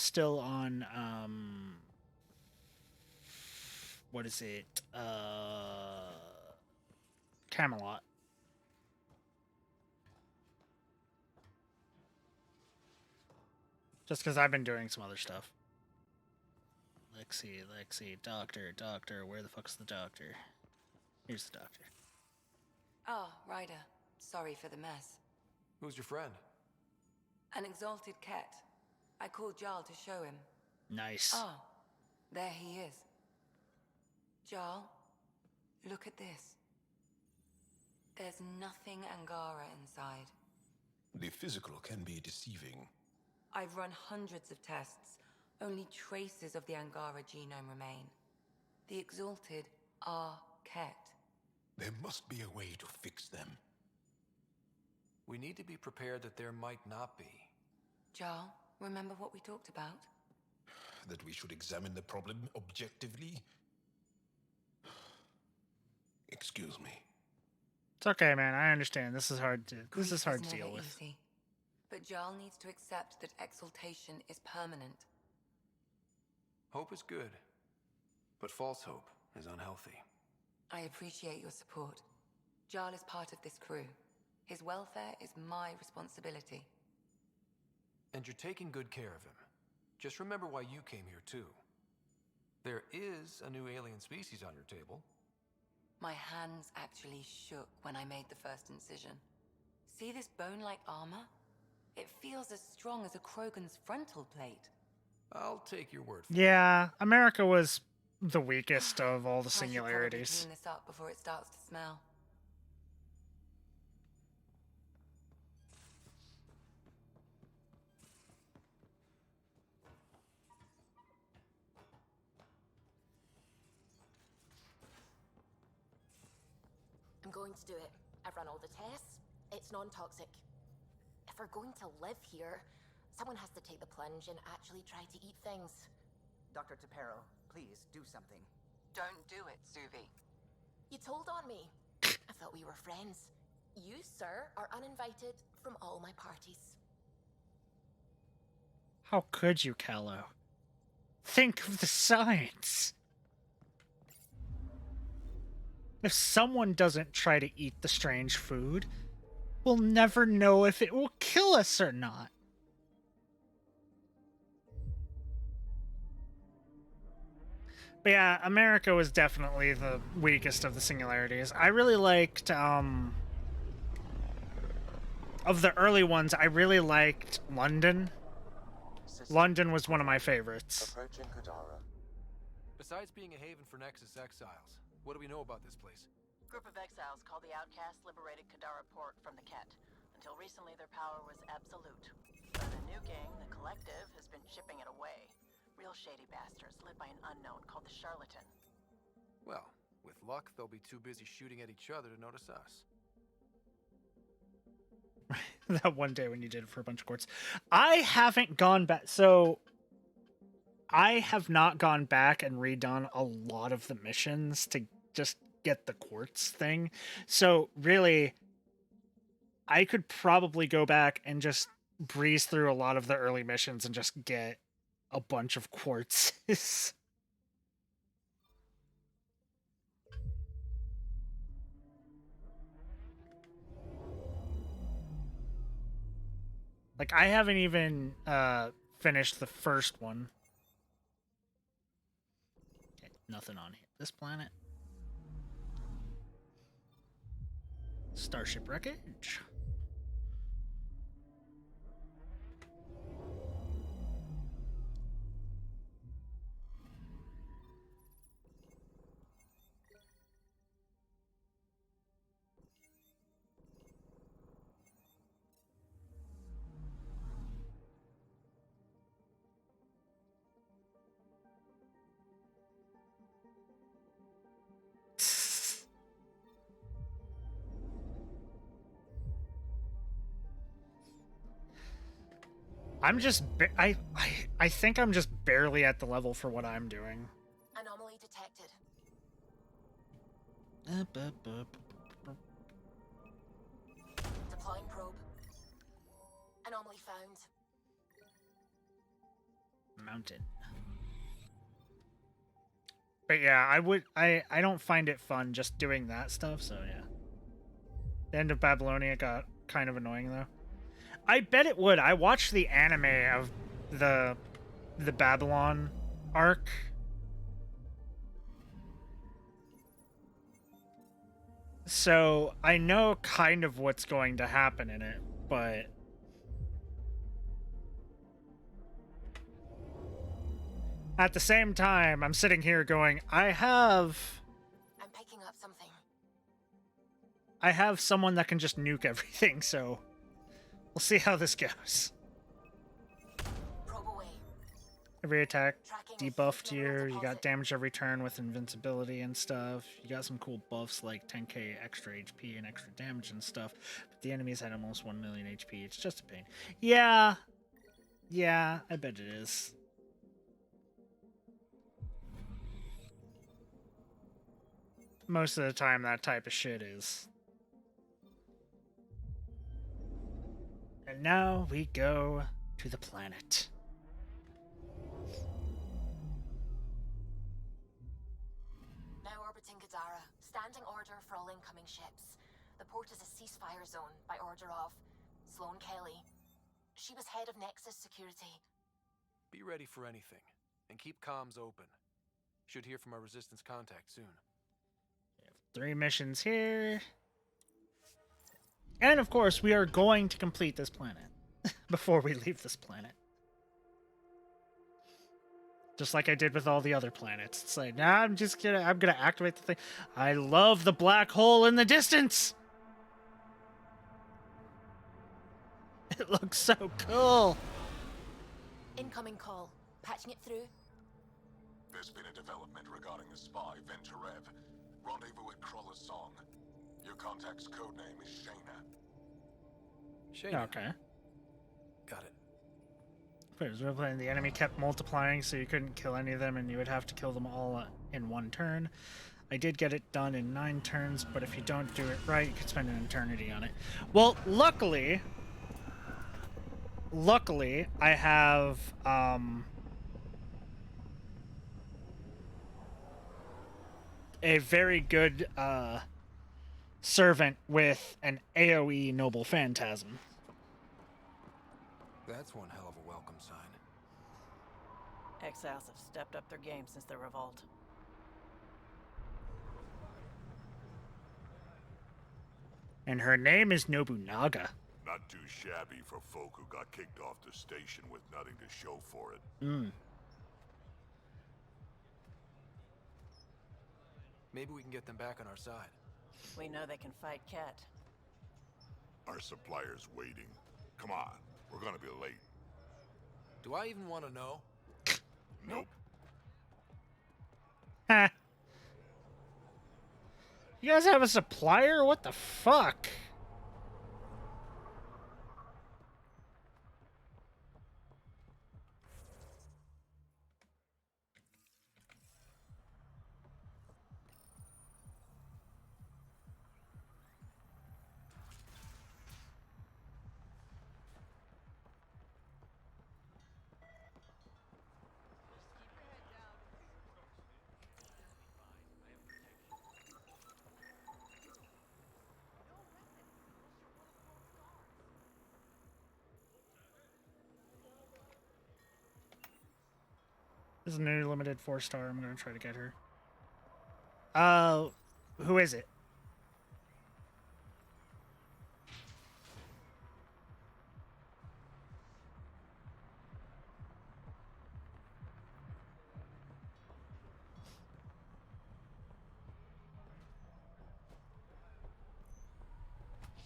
Speaker 1: what is it? Camelot. Just because I've been doing some other stuff. Lexi, doctor, where the fuck's the doctor? Here's the doctor.
Speaker 13: Oh, Ryder. Sorry for the mess.
Speaker 3: Who's your friend?
Speaker 13: An exalted cat. I called Jarl to show him.
Speaker 1: Nice.
Speaker 13: Oh, there he is. Jarl, look at this. There's nothing Angara inside.
Speaker 9: The physical can be deceiving.
Speaker 13: I've run hundreds of tests. Only traces of the Angara genome remain. The exalted are Ket.
Speaker 9: There must be a way to fix them.
Speaker 3: We need to be prepared that there might not be.
Speaker 13: Jarl, remember what we talked about?
Speaker 9: That we should examine the problem objectively? Excuse me.
Speaker 1: It's okay, man. I understand. This is hard to deal with.
Speaker 13: Easy. But Jarl needs to accept that exaltation is permanent.
Speaker 3: Hope is good, but false hope is unhealthy.
Speaker 13: I appreciate your support. Jarl is part of this crew. His welfare is my responsibility.
Speaker 3: And you're taking good care of him. Just remember why you came here, too. There is a new alien species on your table.
Speaker 13: My hands actually shook when I made the first incision. See this bone-like armor? It feels as strong as a Krogan's frontal plate.
Speaker 3: I'll take your word for it.
Speaker 1: Yeah, America was the weakest of all the singularities.
Speaker 13: I should probably clean this up before it starts to smell.
Speaker 10: I'm going to do it. I've run all the tests. It's non-toxic. If we're going to live here, someone has to take the plunge and actually try to eat things.
Speaker 21: Dr. Tapero, please do something.
Speaker 13: Don't do it, Suvi.
Speaker 14: You told on me. I thought we were friends. You, sir, are uninvited from all my parties.
Speaker 1: How could you, Callow? Think of the science. If someone doesn't try to eat the strange food, we'll never know if it will kill us or not. But yeah, America was definitely the weakest of the singularities. I really liked, of the early ones, I really liked London. London was one of my favorites.
Speaker 7: Approaching Kadara.
Speaker 4: Besides being a haven for Nexus exiles, what do we know about this place?
Speaker 5: Group of exiles called the Outcasts liberated Kadara Port from the Ket. Until recently, their power was absolute. But the new gang, the Collective, has been chipping it away. Real shady bastards led by an unknown called the Charlatan.
Speaker 4: Well, with luck, they'll be too busy shooting at each other to notice us.
Speaker 1: That one day when you did it for a bunch of quartz. I haven't gone back, so I have not gone back and redone a lot of the missions to just get the quartz thing. So really, I could probably go back and just breeze through a lot of the early missions and just get a bunch of quartzes. Like, I haven't even finished the first one. Okay, nothing on here. This planet. Starship wreckage. I'm just I think I'm just barely at the level for what I'm doing.
Speaker 14: Anomaly detected. Deploying probe. Anomaly found.
Speaker 1: Mountain. But yeah, I don't find it fun just doing that stuff, so yeah. The end of Babylonia got kind of annoying though. I bet it would. I watched the anime of the Babylon arc. So I know kind of what's going to happen in it, but at the same time, I'm sitting here going,
Speaker 14: I'm picking up something.
Speaker 1: I have someone that can just nuke everything, so we'll see how this goes.
Speaker 14: Probe away.
Speaker 1: Every attack debuffed here. You got damage every turn with invincibility and stuff. You got some cool buffs like 10k extra HP and extra damage and stuff. But the enemies had almost 1 million HP. It's just a pain. Yeah. Yeah, I bet it is. Most of the time, that type of shit is. And now we go to the planet.
Speaker 14: Now orbiting Gadara. Standing order for all incoming ships. The port is a ceasefire zone by order of Sloane Kelly. She was head of Nexus Security.
Speaker 4: Be ready for anything, and keep comms open. Should hear from our Resistance contact soon.
Speaker 1: 3 missions here. And of course, we are going to complete this planet before we leave this planet. Just like I did with all the other planets. It's like, nah, I'm gonna activate the thing. I love the black hole in the distance! It looks so cool!
Speaker 14: Incoming call. Patching it through.
Speaker 9: There's been a development regarding the spy, Venturev. Rendezvous at Crawler's Song. Your contact's codename is Shayna.
Speaker 4: Shayna.
Speaker 1: Okay.
Speaker 4: Got it.
Speaker 1: The enemy kept multiplying, so you couldn't kill any of them, and you would have to kill them all in one turn. I did get it done in 9 turns, but if you don't do it right, you could spend an eternity on it. Well, luckily, I have a very good servant with an AoE Noble Phantasm.
Speaker 3: That's one hell of a welcome sign.
Speaker 5: Exiles have stepped up their game since the revolt.
Speaker 1: And her name is Nobunaga.
Speaker 8: Not too shabby for folk who got kicked off the station with nothing to show for it.
Speaker 3: Maybe we can get them back on our side.
Speaker 5: We know they can fight Ket.
Speaker 8: Our supplier's waiting. Come on, we're gonna be late.
Speaker 3: Do I even want to know?
Speaker 8: Nope.
Speaker 1: Huh. You guys have a supplier? What the fuck? This is a new limited 4-star. I'm gonna try to get her. Who is it?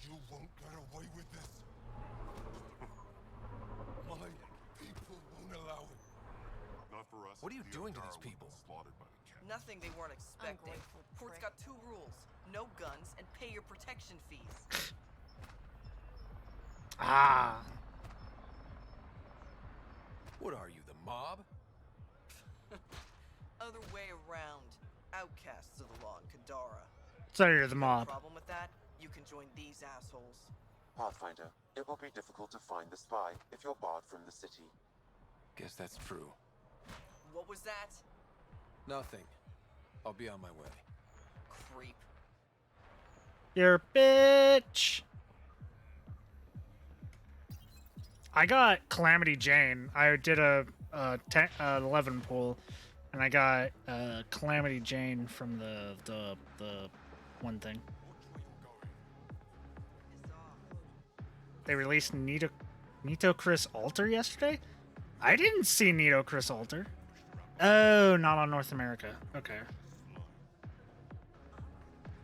Speaker 9: You won't get away with this. My people won't allow it.
Speaker 8: Not for us.
Speaker 3: What are you doing to these people?
Speaker 22: Nothing they weren't expecting. Port's got 2 rules. No guns and pay your protection fees.
Speaker 1: Ah.
Speaker 3: What are you, the mob?
Speaker 22: Other way around. Outcasts of the law in Kadara.
Speaker 1: So you're the mob.
Speaker 22: Problem with that? You can join these assholes.
Speaker 7: Pathfinder, it will be difficult to find the spy if you're barred from the city.
Speaker 3: Guess that's true.
Speaker 22: What was that?
Speaker 3: Nothing. I'll be on my way.
Speaker 22: Creep.
Speaker 1: You're a bitch. I got Calamity Jane. I did a 11 pool, and I got Calamity Jane from the one thing. They released Nito Chris Alter yesterday? I didn't see Nito Chris Alter. Oh, not on North America. Okay.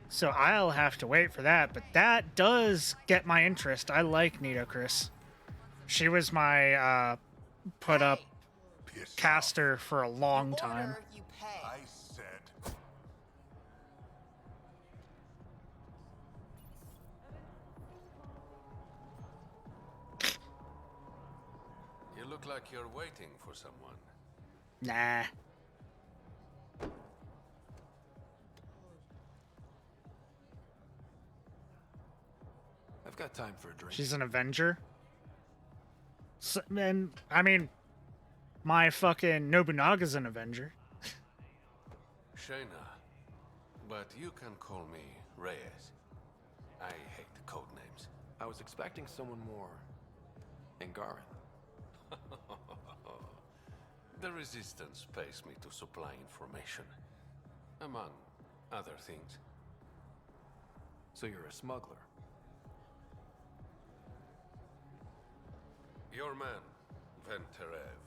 Speaker 1: So I'll have to wait for that, but that does get my interest. I like Nito Chris. She was my put up caster for a long time.
Speaker 8: I said.
Speaker 6: You look like you're waiting for someone.
Speaker 1: Nah.
Speaker 3: I've got time for a drink.
Speaker 1: She's an Avenger. So, and I mean, my fucking Nobunaga's an Avenger.
Speaker 6: Shayna, but you can call me Reyes. I hate the code names.
Speaker 3: I was expecting someone more Angaran.
Speaker 6: The Resistance pays me to supply information, among other things.
Speaker 3: So you're a smuggler?
Speaker 6: Your man, Venterev,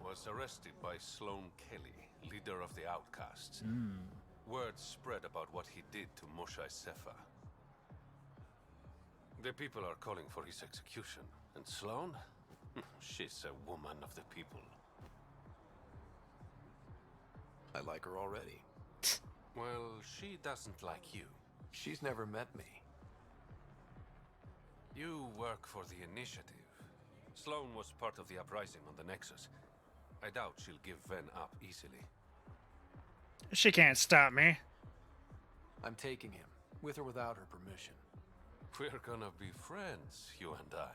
Speaker 6: was arrested by Sloane Kelly, leader of the Outcasts. Word spread about what he did to Moshae Sefa. The people are calling for his execution. And Sloane? She's a woman of the people.
Speaker 3: I like her already.
Speaker 6: Well, she doesn't like you.
Speaker 3: She's never met me.
Speaker 6: You work for the Initiative.
Speaker 12: Sloane was part of the uprising on the Nexus. I doubt she'll give Ven up easily.
Speaker 1: She can't stop me.
Speaker 3: I'm taking him, with or without her permission.
Speaker 12: We're gonna be friends, you and I.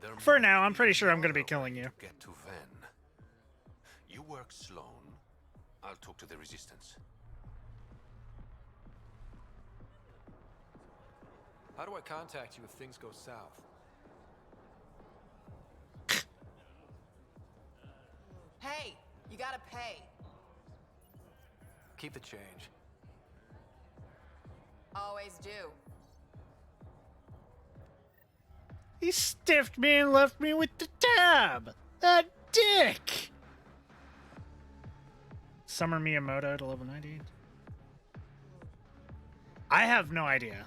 Speaker 12: There
Speaker 1: For
Speaker 12: might
Speaker 1: now, I'm
Speaker 12: be
Speaker 1: pretty sure I'm gonna be
Speaker 12: another
Speaker 1: killing
Speaker 12: way
Speaker 1: you.
Speaker 12: to get to Ven. You work Sloane. I'll talk to the Resistance.
Speaker 3: How do I contact you if things go south?
Speaker 2: Hey, you gotta pay.
Speaker 3: Keep the change.
Speaker 2: Always do.
Speaker 1: He stiffed me and left me with the tab. That dick. Summer Miyamoto to level 90. I have no idea.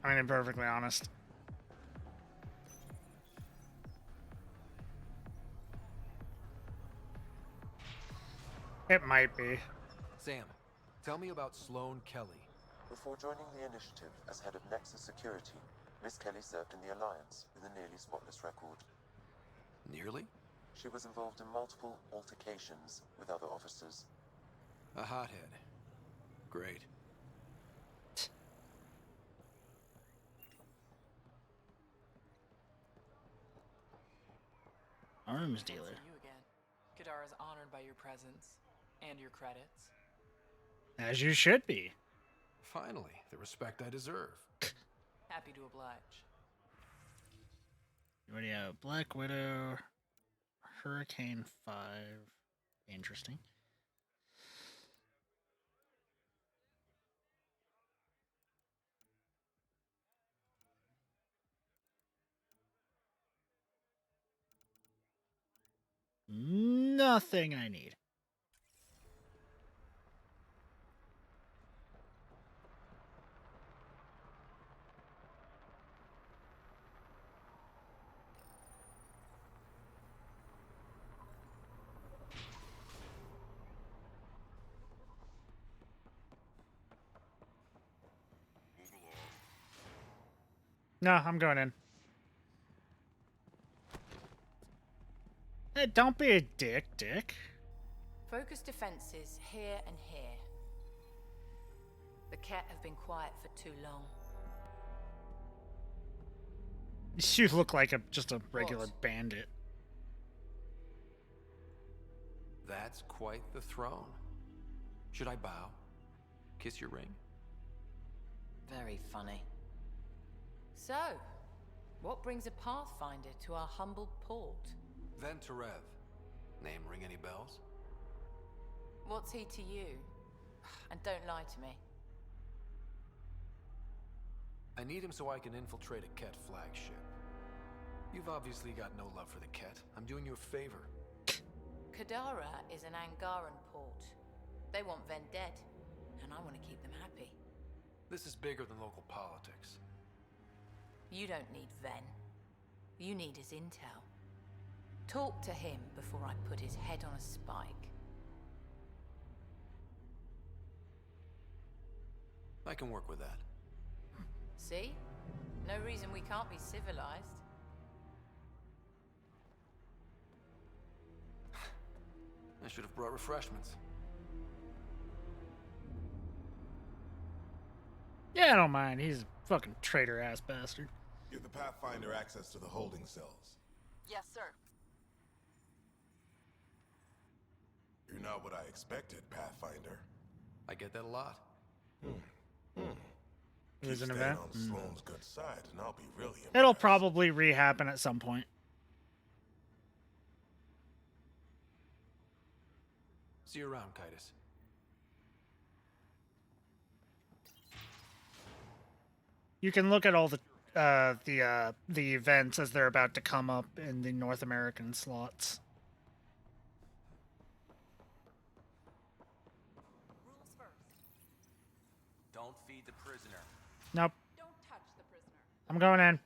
Speaker 1: I mean, I'm perfectly honest. It might be.
Speaker 3: Sam, tell me about Sloane Kelly.
Speaker 7: Before joining the initiative as head of Nexus Security, Miss Kelly served in the Alliance with a nearly spotless record.
Speaker 3: Nearly?
Speaker 7: She was involved in multiple altercations with other officers.
Speaker 3: A hothead. Great.
Speaker 1: Arms dealer.
Speaker 16: You again. Kadara's honored by your presence and your credits.
Speaker 1: As you should be.
Speaker 3: Finally, the respect I deserve.
Speaker 16: Happy to oblige.
Speaker 1: What do you have? Black Widow, Hurricane 5. Interesting. Nothing I need. No, I'm going in. Hey, don't be a dick.
Speaker 5: Focus defenses here and here. The Ket have been quiet for too long.
Speaker 1: You look like just a regular bandit.
Speaker 3: That's quite the throne. Should I bow? Kiss your ring?
Speaker 5: Very funny. So, what brings a Pathfinder to our humble port?
Speaker 3: Ven Terev. Name ring any bells?
Speaker 5: What's he to you? And don't lie to me.
Speaker 3: I need him so I can infiltrate a Ket flagship. You've obviously got no love for the Ket. I'm doing you a favor.
Speaker 5: Kadara is an Angaran port. They want Ven dead, and I want to keep them happy.
Speaker 3: This is bigger than local politics.
Speaker 5: You don't need Ven. You need his intel. Talk to him before I put his head on a spike.
Speaker 3: I can work with that.
Speaker 5: See? No reason we can't be civilized.
Speaker 3: I should have brought refreshments.
Speaker 1: Yeah, I don't mind. He's a fucking traitor-ass bastard.
Speaker 9: Give the Pathfinder access to the holding cells.
Speaker 2: Yes, sir.
Speaker 9: You're not what I expected, Pathfinder.
Speaker 3: I get that a lot.
Speaker 1: There's an
Speaker 9: Keep
Speaker 1: event?
Speaker 9: staying on Sloane's good side, and I'll be really impressed.
Speaker 1: It'll probably rehappen at some point.
Speaker 3: See you around, Kitus.
Speaker 1: You can look at all the events as they're about to come up in the North American slots.
Speaker 22: Rules first. Don't feed the prisoner.
Speaker 1: Nope.
Speaker 22: Don't touch the prisoner.
Speaker 1: I'm going in.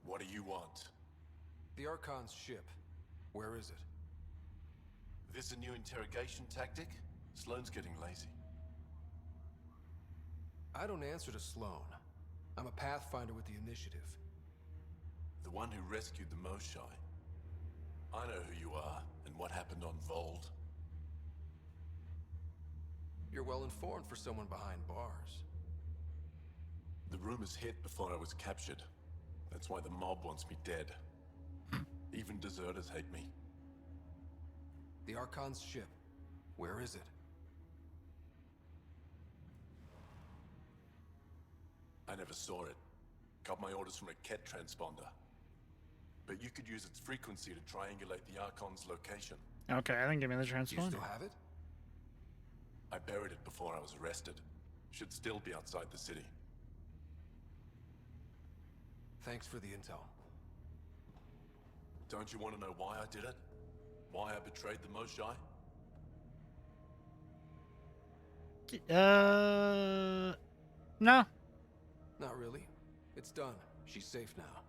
Speaker 9: What do you want?
Speaker 3: The Archon's ship. Where is it?
Speaker 23: This a new interrogation tactic? Sloane's getting lazy.
Speaker 3: I don't answer to Sloan. I'm a Pathfinder with the initiative.
Speaker 18: The one who rescued the Moshai. I know who you are, and what happened on Vold.
Speaker 3: You're well informed for someone behind bars.
Speaker 18: The rumors hit before I was captured. That's why the mob wants me dead. Even deserters hate me.
Speaker 3: The Archon's ship. Where is it?
Speaker 18: I never saw it. Got my orders from a Ket transponder. But you could use its frequency to triangulate the Archon's location.
Speaker 1: Okay, I think give me the
Speaker 3: Do you
Speaker 1: transponder.
Speaker 3: still have it?
Speaker 18: I buried it before I was arrested. Should still be outside the city.
Speaker 3: Thanks for the intel.
Speaker 18: Don't you want to know why I did it? Why I betrayed the Moshai?
Speaker 1: No.
Speaker 3: Not really. It's done. She's safe now.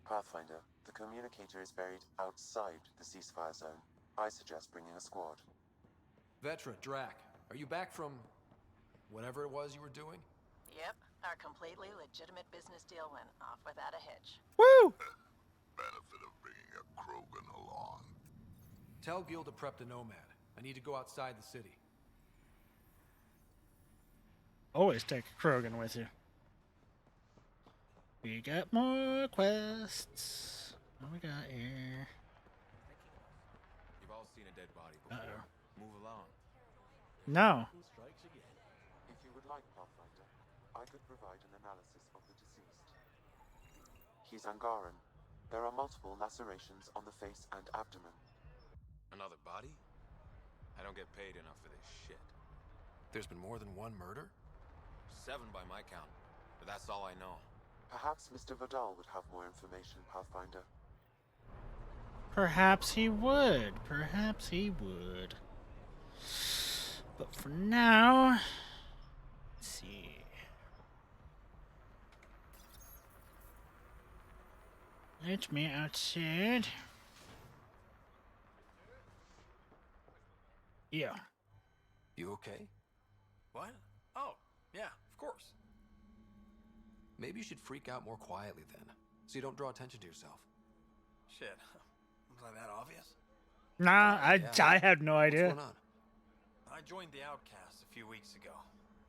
Speaker 7: Pathfinder, the communicator is buried outside the ceasefire zone. I suggest bringing a squad.
Speaker 3: Vetra, Drac, are you back from whatever it was you were doing?
Speaker 19: Yep, our completely legitimate business deal went off without a hitch.
Speaker 1: Woo!
Speaker 8: Benefit of bringing a Krogan along.
Speaker 3: Tell Gil to prep the Nomad. I need to go outside the city.
Speaker 1: Always take a Krogan with you. We got more quests. What we got here?
Speaker 23: You've all seen a dead body before.
Speaker 1: Uh-oh.
Speaker 23: Move along.
Speaker 1: No.
Speaker 7: If you would like, Pathfinder, I could provide an analysis of the deceased. He's Angaran. There are multiple lacerations on the face and abdomen.
Speaker 23: Another body? I don't get paid enough for this shit.
Speaker 3: There's been more than one murder?
Speaker 23: 7 by my count, but that's all I know.
Speaker 7: Perhaps Mr. Vidal would have more information, Pathfinder.
Speaker 1: Perhaps he would. Perhaps he would. But for now, let's see. Let me outside. Yeah.
Speaker 3: You okay?
Speaker 11: What? Oh, yeah, of course.
Speaker 3: Maybe you should freak out more quietly then, so you don't draw attention to yourself.
Speaker 11: Shit. Was I that obvious?
Speaker 1: Nah,
Speaker 3: Yeah.
Speaker 1: I had no idea.
Speaker 3: What's going on?
Speaker 11: I joined the Outcasts a few weeks ago.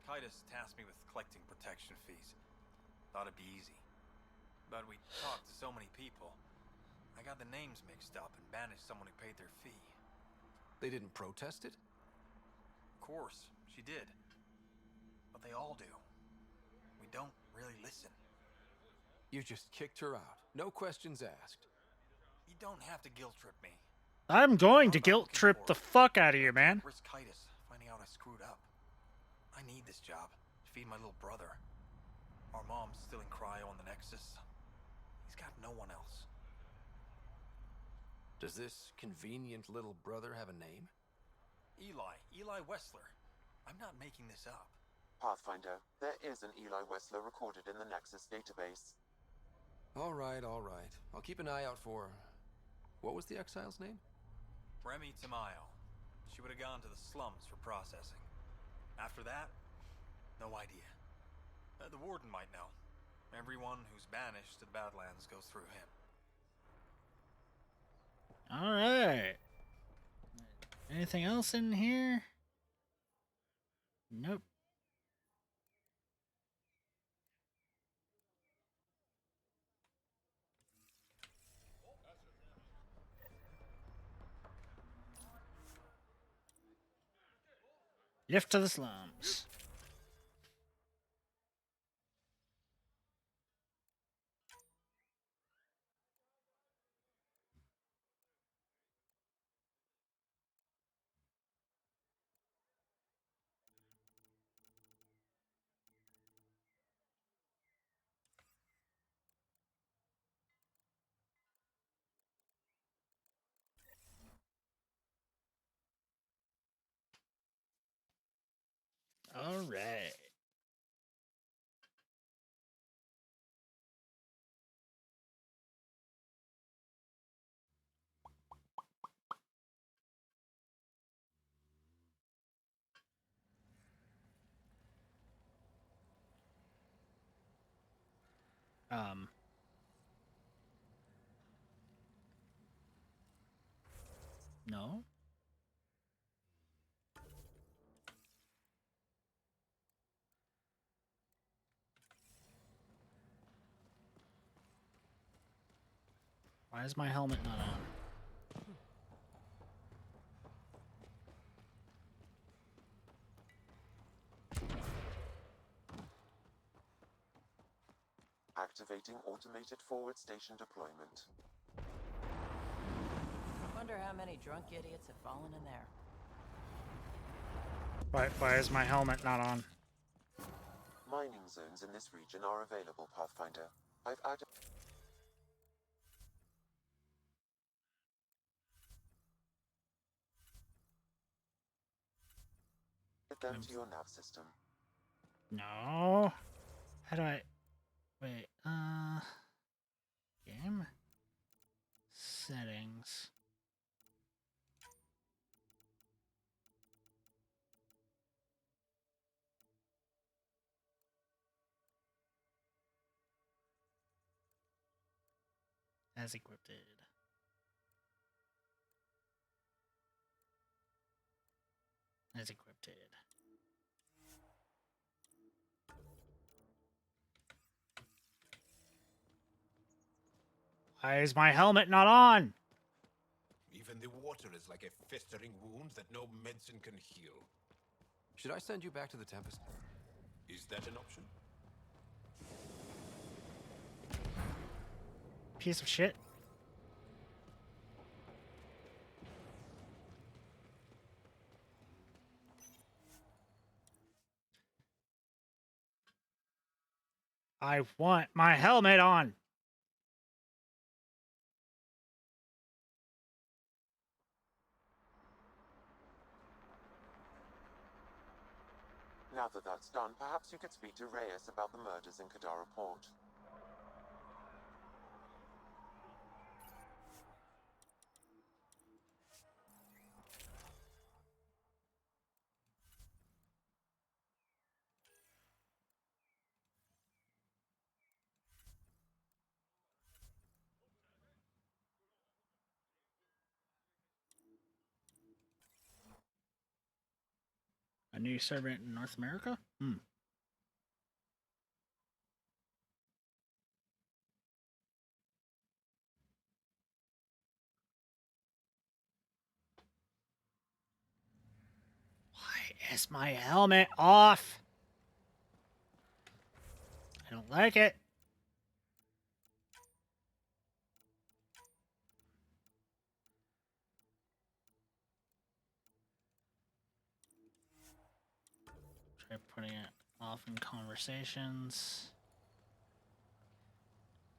Speaker 11: Titus tasked me with collecting protection fees. Thought it'd be easy. But we talked to so many people. I got the names mixed up and banished someone who paid their fee.
Speaker 3: They didn't protest it?
Speaker 11: Of course, she did. But they all do. We don't really listen.
Speaker 3: You just kicked her out. No questions asked.
Speaker 11: You don't have to guilt trip me.
Speaker 1: I'm going to guilt trip the fuck out of you, man.
Speaker 11: Risk Titus finding out I screwed up. I need this job to feed my little brother. Our mom's still in cryo on the Nexus. He's got no one else.
Speaker 3: Does this convenient little brother have a name?
Speaker 11: Eli Wessler. I'm not making this up.
Speaker 7: Pathfinder, there is an Eli Wessler recorded in the Nexus database.
Speaker 3: All right. I'll keep an eye out for... What was the exile's name?
Speaker 11: Remy Tamayo. She would have gone to the slums for processing. After that, no idea. The warden might know. Everyone who's banished to the Badlands goes through him.
Speaker 1: Alright. Anything else in here? Nope. Lift to the slums. All right. No. Why is my helmet not on?
Speaker 7: Activating automated forward station deployment.
Speaker 5: Wonder how many drunk idiots have fallen in there.
Speaker 1: Why is my helmet not on?
Speaker 7: Mining zones in this region are available, Pathfinder. I've added them to your nav system.
Speaker 1: No. How do I... Wait, Game? Settings. As equipped. As equipped. Why is my helmet not on?
Speaker 12: Even the water is like a festering wound that no medicine can heal.
Speaker 3: Should I send you back to the Tempest?
Speaker 12: Is that an option?
Speaker 1: Piece of shit. I want my helmet on.
Speaker 7: Now that that's done, perhaps you could speak to Reyes about the murders in Kadara Port.
Speaker 1: A new servant in North America? Why is my helmet off? I don't like it. Try putting it off in conversations.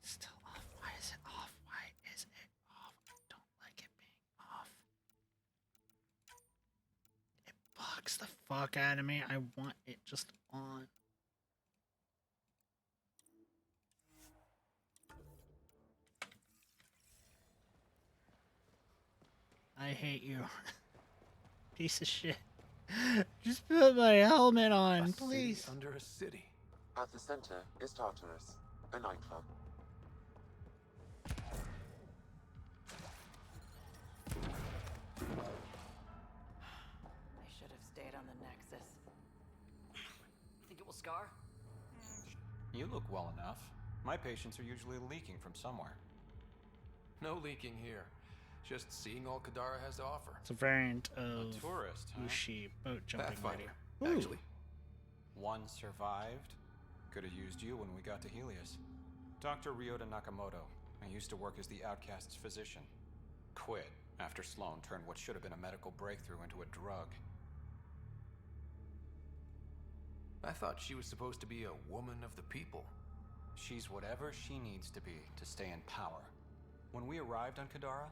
Speaker 1: Still off. Why is it off? Why is it off? I don't like it being off. It bugs the fuck out of me. I want it just on. I hate you. Piece of shit. Just put my helmet on, please.
Speaker 3: City under a city.
Speaker 7: At the center is Tartarus, a nightclub.
Speaker 5: They should have stayed on the Nexus.
Speaker 16: Think it will scar?
Speaker 15: You look well enough. My patients are usually leaking from somewhere.
Speaker 3: No leaking here. Just seeing all Kadara has to offer.
Speaker 1: It's a variant of
Speaker 15: A tourist, huh?
Speaker 1: Ushi boat jumping
Speaker 3: Pathfinder,
Speaker 1: ready.
Speaker 3: actually.
Speaker 15: One survived. Could have used you when we got to Helios. Dr. Ryota Nakamoto. I used to work as the outcast's physician. Quit after Sloan turned what should have been a medical breakthrough into a drug.
Speaker 3: I thought she was supposed to be a woman of the people.
Speaker 15: She's whatever she needs to be to stay in power. When we arrived on Kadara,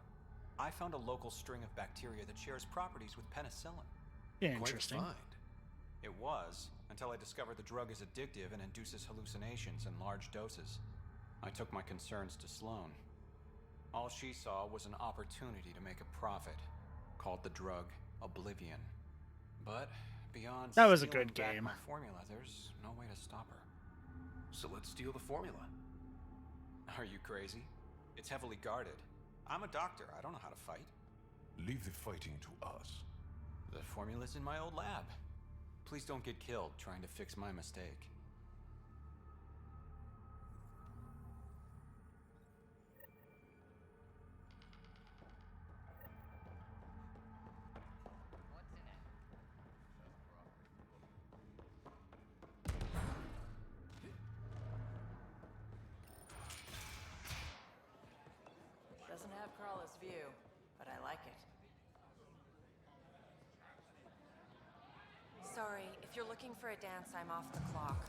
Speaker 15: I found a local string of bacteria that shares properties with penicillin.
Speaker 1: Yeah, interesting.
Speaker 3: Quite find.
Speaker 15: It was, until I discovered the drug is addictive and induces hallucinations in large doses. I took my concerns to Sloan. All she saw was an opportunity to make a profit, called the drug Oblivion. But beyond
Speaker 1: that was a
Speaker 15: stealing
Speaker 1: good
Speaker 15: back
Speaker 1: game.
Speaker 15: my formula, there's no way to stop her.
Speaker 3: So let's steal the formula.
Speaker 15: Are you crazy? It's heavily guarded. I'm a doctor. I don't know how to fight.
Speaker 18: Leave the fighting to us.
Speaker 15: The formula's in my old lab. Please don't get killed trying to fix my mistake.
Speaker 5: Doesn't have Crawler's view, but I like it.
Speaker 2: Sorry, if you're looking for a dance, I'm off the clock.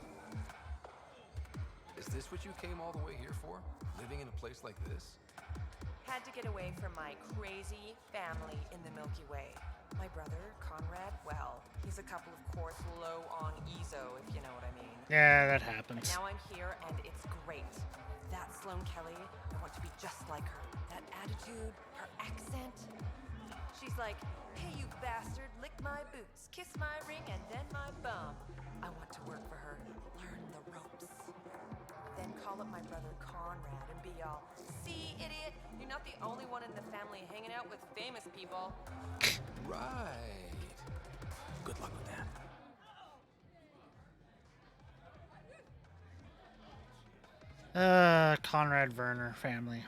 Speaker 3: Is this what you came all the way here for? Living in a place like this?
Speaker 2: Had to get away from my crazy family in the Milky Way. My brother, Conrad, well, he's a couple of quarts low on EZO, if you know what I mean.
Speaker 1: Yeah, that
Speaker 2: But
Speaker 1: happens.
Speaker 2: now I'm here, and it's great. That Sloane Kelly, I want to be just like her. That attitude, her accent. She's like, hey, you bastard, lick my boots, kiss my ring, and then my bum. I want to work for her, learn the ropes. Then call up my brother Conrad and be all, see, idiot, you're not the only one in the family hanging out with famous people.
Speaker 3: Right. Good luck with that.
Speaker 1: Conrad Werner family.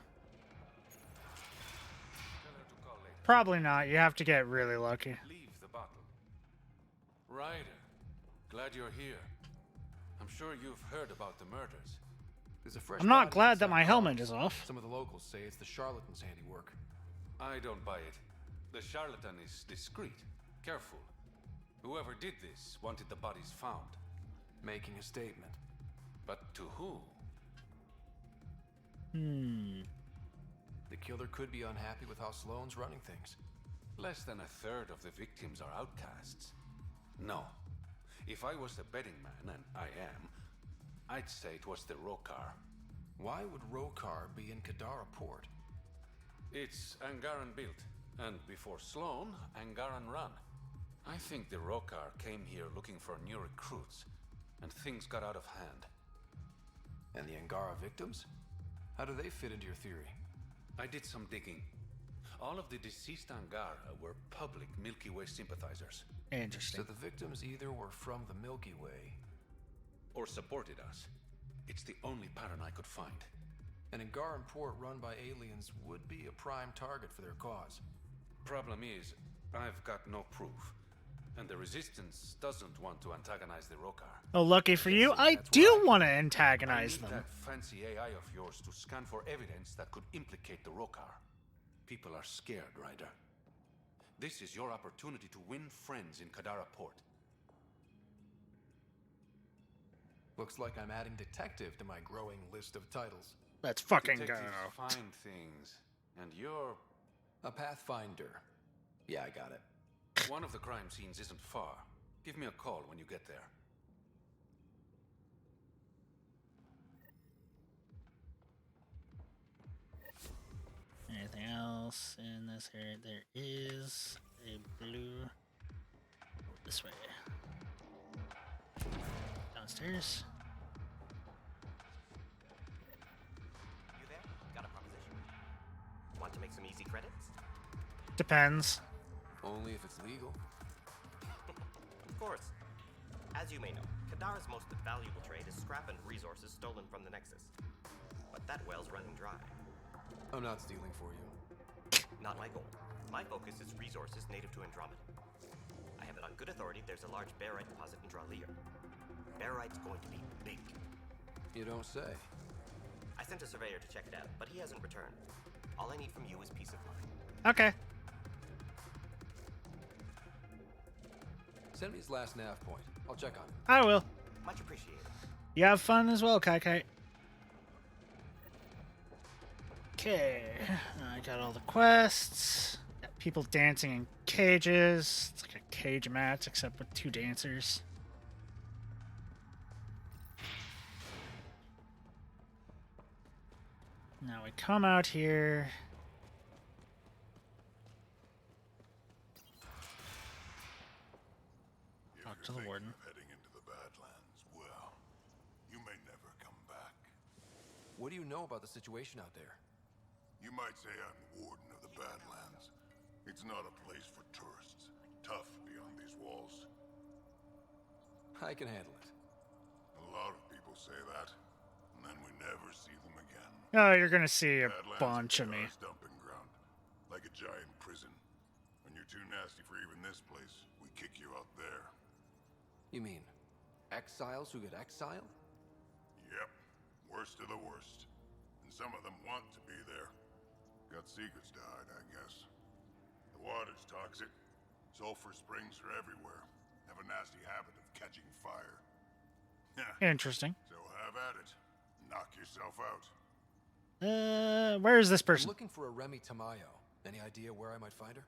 Speaker 1: Probably not. You have to get really lucky.
Speaker 18: Leave the bottle. Ryder, glad you're here. I'm sure you've heard about the murders.
Speaker 3: There's a fresh
Speaker 1: I'm not
Speaker 3: body
Speaker 1: glad that
Speaker 3: inside
Speaker 1: my
Speaker 3: the
Speaker 1: helmet
Speaker 3: house.
Speaker 1: is off.
Speaker 3: Some of the locals say it's the charlatan's handiwork.
Speaker 18: I don't buy it. The charlatan is discreet, careful. Whoever did this wanted the bodies found.
Speaker 3: Making a statement.
Speaker 18: But to who?
Speaker 3: The killer could be unhappy with how Sloane's running things.
Speaker 18: Less than a third of the victims are outcasts. No. If I was a betting man, and I am, I'd say it was the Rokar.
Speaker 3: Why would Rokar be in Kadara port?
Speaker 18: It's Angaran built, and before Sloane, Angaran run. I think the Rokar came here looking for new recruits, and things got out of hand.
Speaker 3: And the Angara victims? How do they fit into your theory?
Speaker 18: I did some digging. All of the deceased Angara were public Milky Way sympathizers.
Speaker 1: Interesting.
Speaker 3: So the victims either were from the Milky Way
Speaker 18: or supported us. It's the only pattern I could find.
Speaker 3: An Angaran port run by aliens would be a prime target for their cause.
Speaker 18: Problem is, I've got no proof. And the Resistance doesn't want to antagonize the Rokar.
Speaker 1: Oh, lucky for you, I do want to antagonize
Speaker 18: I need
Speaker 1: them.
Speaker 18: that fancy AI of yours to scan for evidence that could implicate the Rokar. People are scared, Ryder. This is your opportunity to win friends in Kadara Port.
Speaker 3: Looks like I'm adding detective to my growing list of titles.
Speaker 1: Let's fucking go.
Speaker 18: Detectives find things, and you're
Speaker 3: a pathfinder. Yeah, I got it.
Speaker 18: One of the crime scenes isn't far. Give me a call when you get there.
Speaker 1: Anything else in this area? There is a blue. This way. Downstairs.
Speaker 10: You there? Got a proposition. Want to make some easy credits?
Speaker 1: Depends.
Speaker 3: Only if it's legal.
Speaker 10: Of course. As you may know, Kadara's most valuable trade is scrap and resources stolen from the Nexus. But that well's running dry.
Speaker 3: I'm not stealing for you.
Speaker 10: Not my goal. My focus is resources native to Andromeda. I have it on good authority there's a large barite deposit in Dralier. Barite's going to be big.
Speaker 3: You don't say.
Speaker 10: I sent a surveyor to check it out, but he hasn't returned. All I need from you is peace of mind.
Speaker 1: Okay.
Speaker 3: Send me his last nav point. I'll check on it.
Speaker 1: I will.
Speaker 10: Much appreciated.
Speaker 1: You have fun as well, Kai Kai. Okay, I got all the quests. Got people dancing in cages. It's like a cage match, except with 2 dancers. Now we come out here. Talk to the warden.
Speaker 8: Heading into the Badlands. Well, you may never come back.
Speaker 3: What do you know about the situation out there?
Speaker 8: You might say I'm warden of the Badlands. It's not a place for tourists. Tough beyond these walls.
Speaker 3: I can handle it.
Speaker 8: A lot of people say that, and then we never see them again.
Speaker 1: Oh, you're gonna see a
Speaker 8: Badlands
Speaker 1: bunch of
Speaker 8: are
Speaker 1: me.
Speaker 8: Kadara's dumping ground, like a giant prison. When you're too nasty for even this place, we kick you out there.
Speaker 3: You mean exiles who get exiled?
Speaker 8: Yep, worst of the worst. And some of them want to be there. Got secrets to hide, I guess. The water's toxic. Sulfur springs are everywhere. Have a nasty habit of catching fire.
Speaker 1: Interesting.
Speaker 8: So have at it. Knock yourself out.
Speaker 1: Where is this
Speaker 3: I'm
Speaker 1: person?
Speaker 3: looking for a Remy Tamayo. Any idea where I might find her?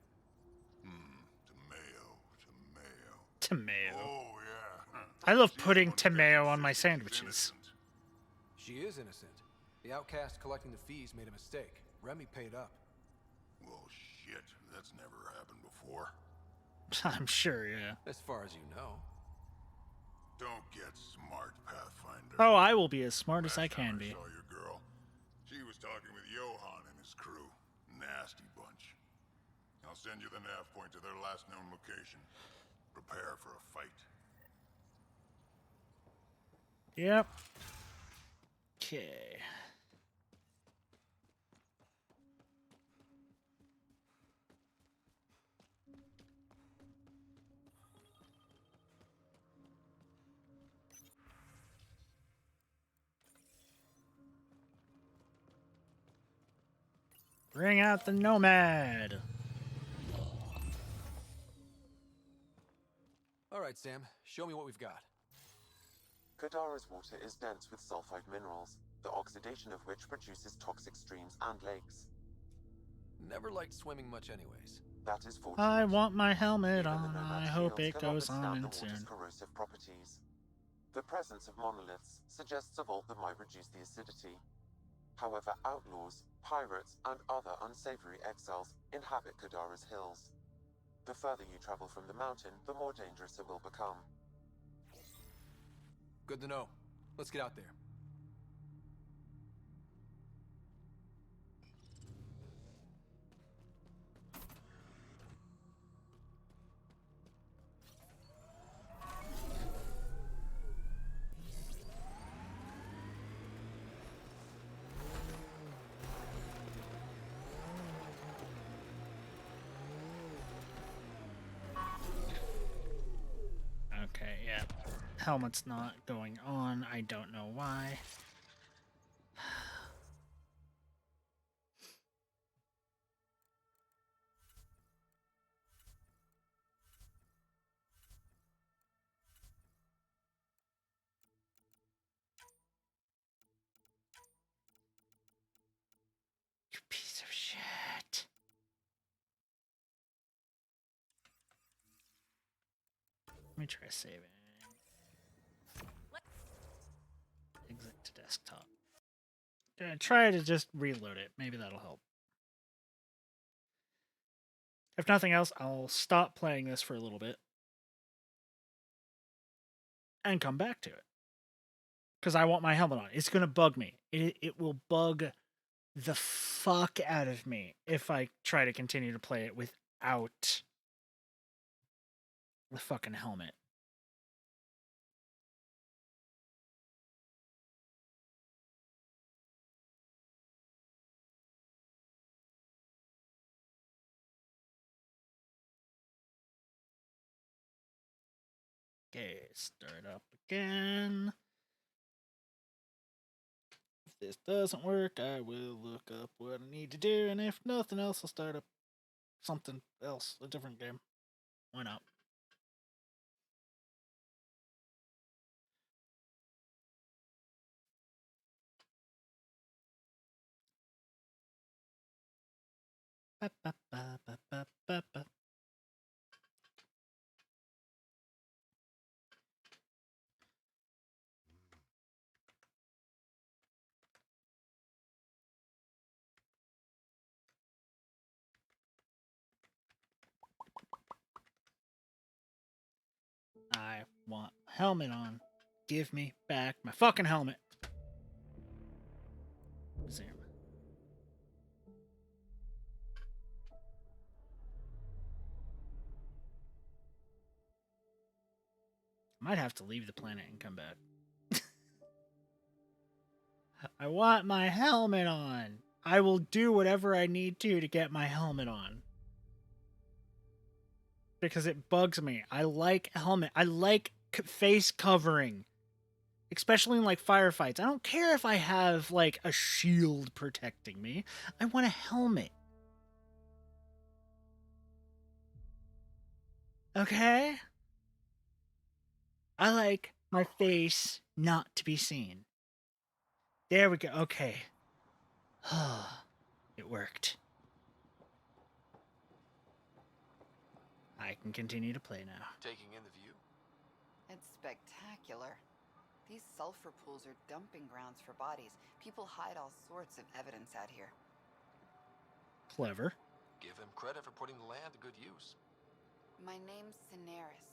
Speaker 1: Tamayo.
Speaker 8: Oh, yeah.
Speaker 1: I love putting Tamayo on my sandwiches.
Speaker 3: She is innocent. The outcast collecting the fees made a mistake. Remy paid up.
Speaker 8: Well, shit. That's never happened before.
Speaker 1: I'm sure, yeah.
Speaker 3: As far as you know.
Speaker 8: Don't get smart, Pathfinder.
Speaker 1: Oh, I will be as smart as I can be.
Speaker 8: I saw your girl. She was talking with Johan and his crew. Nasty bunch. I'll send you the nav point to their last known location. Prepare for a fight.
Speaker 1: Yep. Okay. Bring out the Nomad.
Speaker 3: All right, Sam. Show me what we've got.
Speaker 7: Kadara's water is dense with sulfide minerals, the oxidation of which produces toxic streams and lakes.
Speaker 3: Never liked swimming much anyways.
Speaker 7: That is fortunate.
Speaker 1: I want my helmet
Speaker 7: Even the
Speaker 1: on.
Speaker 7: Nomad
Speaker 1: I hope
Speaker 7: shields
Speaker 1: it
Speaker 7: cannot
Speaker 1: goes on
Speaker 7: withstand
Speaker 1: and
Speaker 7: the water's
Speaker 1: soon.
Speaker 7: corrosive properties. The presence of monoliths suggests a vault that might reduce the acidity. However, outlaws, pirates, and other unsavory exiles inhabit Kadara's hills. The further you travel from the mountain, the more dangerous it will become.
Speaker 3: Good to know. Let's get out there.
Speaker 1: Okay, yeah. Helmet's not going on. I don't know why. You piece of shit. Let me try saving. Exit to desktop. Gonna try to just reload it. Maybe that'll help. If nothing else, I'll stop playing this for a little bit and come back to it. Because I want my helmet on. It's gonna bug me. It will bug the fuck out of me if I try to continue to play it without the fucking helmet. Okay, start up again. If this doesn't work, I will look up what I need to do, and if nothing else, I'll start up something else, a different game. Why not? Ba, ba, ba, ba, ba, ba, ba. I want my helmet on. Give me back my fucking helmet. Might have to leave the planet and come back. I want my helmet on. I will do whatever I need to get my helmet on. Because it bugs me. I like helmet. I like face covering. Especially in like firefights. I don't care if I have like a shield protecting me. I want a helmet. Okay? I like my face not to be seen. There we go. Okay. It worked. I can continue to play now.
Speaker 4: Taking in the view?
Speaker 17: It's spectacular. These sulfur pools are dumping grounds for bodies. People hide all sorts of evidence out here.
Speaker 1: Clever.
Speaker 4: Give him credit for putting the land to good use.
Speaker 17: My name's Cineris.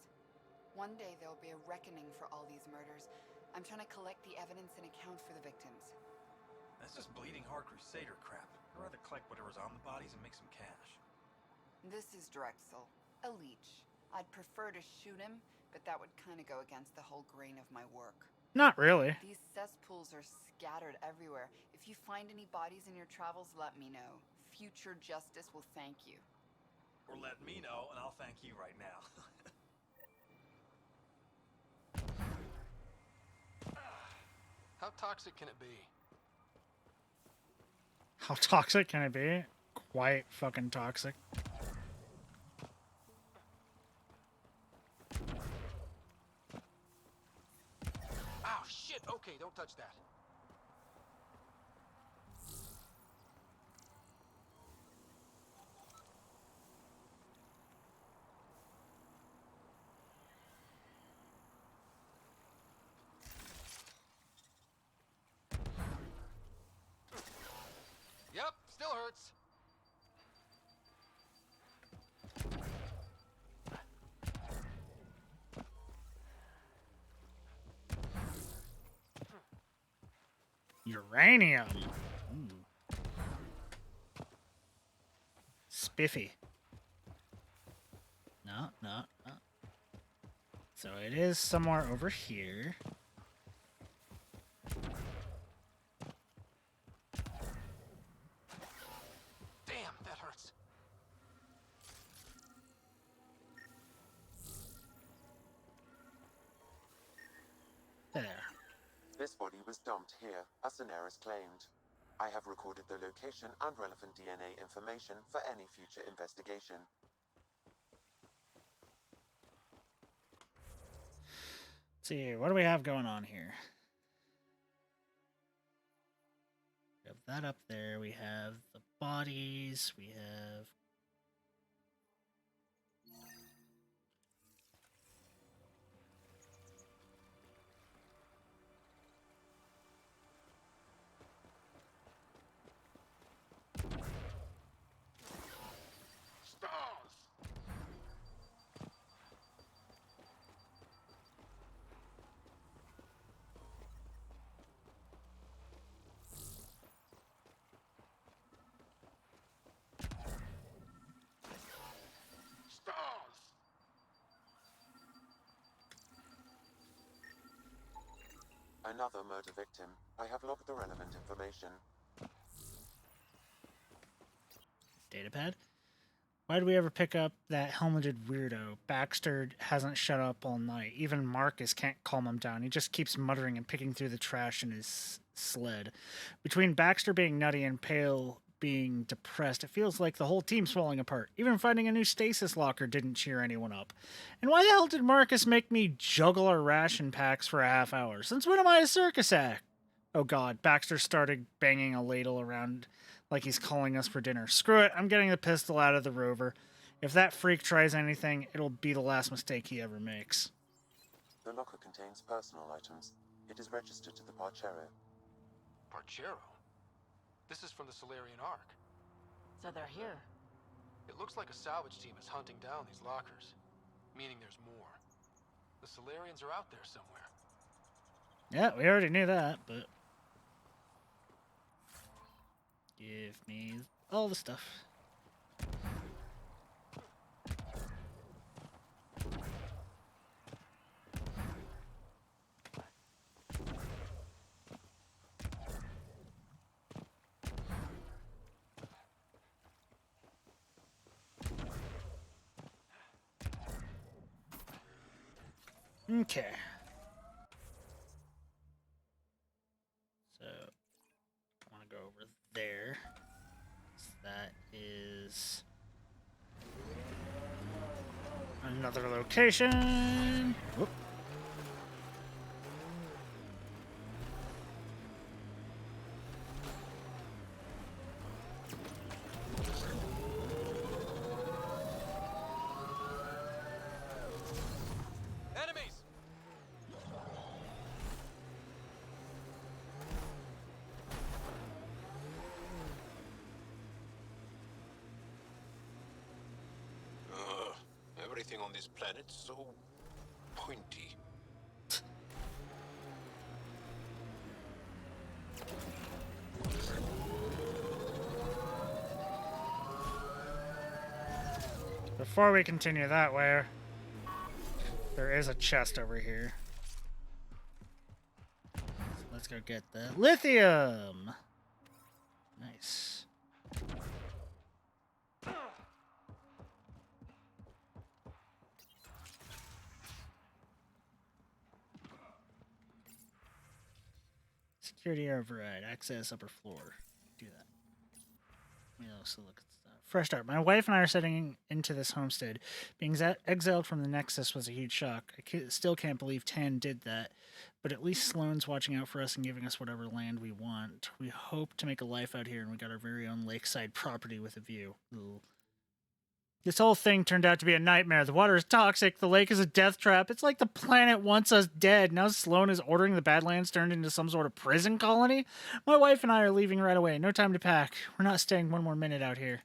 Speaker 17: One day there'll be a reckoning for all these murders. I'm trying to collect the evidence and account for the victims.
Speaker 20: That's just bleeding heart crusader crap. I'd rather collect whatever's on the bodies and make some cash.
Speaker 17: This is Drexel, a leech. I'd prefer to shoot him, but that would kind of go against the whole grain of my work.
Speaker 1: Not really.
Speaker 17: These cesspools are scattered everywhere. If you find any bodies in your travels, let me know. Future justice will thank you.
Speaker 20: Or let me know, and I'll thank you right now.
Speaker 4: How toxic can it be?
Speaker 1: How toxic can it be? Quite fucking toxic.
Speaker 4: Oh, shit! Okay, don't touch that. Yep, still hurts.
Speaker 1: Uranium. Ooh. Spiffy. No. So it is somewhere over here.
Speaker 4: Damn, that hurts.
Speaker 1: There.
Speaker 7: This body was dumped here, as Cineris claimed. I have recorded the location and relevant DNA information for any future investigation.
Speaker 1: Let's see, what do we have going on here? We have that up there. We have the bodies. We have...
Speaker 7: Another murder victim. I have logged the relevant information.
Speaker 1: Datapad? Why did we ever pick up that helmeted weirdo? Baxter hasn't shut up all night. Even Marcus can't calm him down. He just keeps muttering and picking through the trash in his sled. Between Baxter being nutty and Pale being depressed, it feels like the whole team's falling apart. Even finding a new stasis locker didn't cheer anyone up. And why the hell did Marcus make me juggle our ration packs for a half hour? Since when am I a circus act? Oh god, Baxter started banging a ladle around like he's calling us for dinner. Screw it, I'm getting the pistol out of the rover. If that freak tries anything, it'll be the last mistake he ever makes.
Speaker 7: The locker contains personal items. It is registered to the Parcero.
Speaker 4: Parcero? This is from the Solarian Ark.
Speaker 5: So they're here.
Speaker 4: It looks like a salvage team is hunting down these lockers, meaning there's more. The Solarians are out there somewhere.
Speaker 1: Yeah, we already knew that, but... Give me all the stuff. Okay. So, I want to go over there. So that is another location. Whoop.
Speaker 4: Enemies!
Speaker 12: Everything on this planet so pointy.
Speaker 1: Before we continue that way, there is a chest over here. So let's go get the lithium. Nice. Security override. Access upper floor. Do that. Let me also look at stuff. Fresh start. My wife and I are setting into this homestead. Being exiled from the Nexus was a huge shock. I still can't believe Tan did that. But at least Sloane's watching out for us and giving us whatever land we want. We hope to make a life out here, and we got our very own lakeside property with a view. Ooh. This whole thing turned out to be a nightmare. The water is toxic. The lake is a death trap. It's like the planet wants us dead. Now Sloane is ordering the Badlands turned into some sort of prison colony. My wife and I are leaving right away. No time to pack. We're not staying one more minute out here.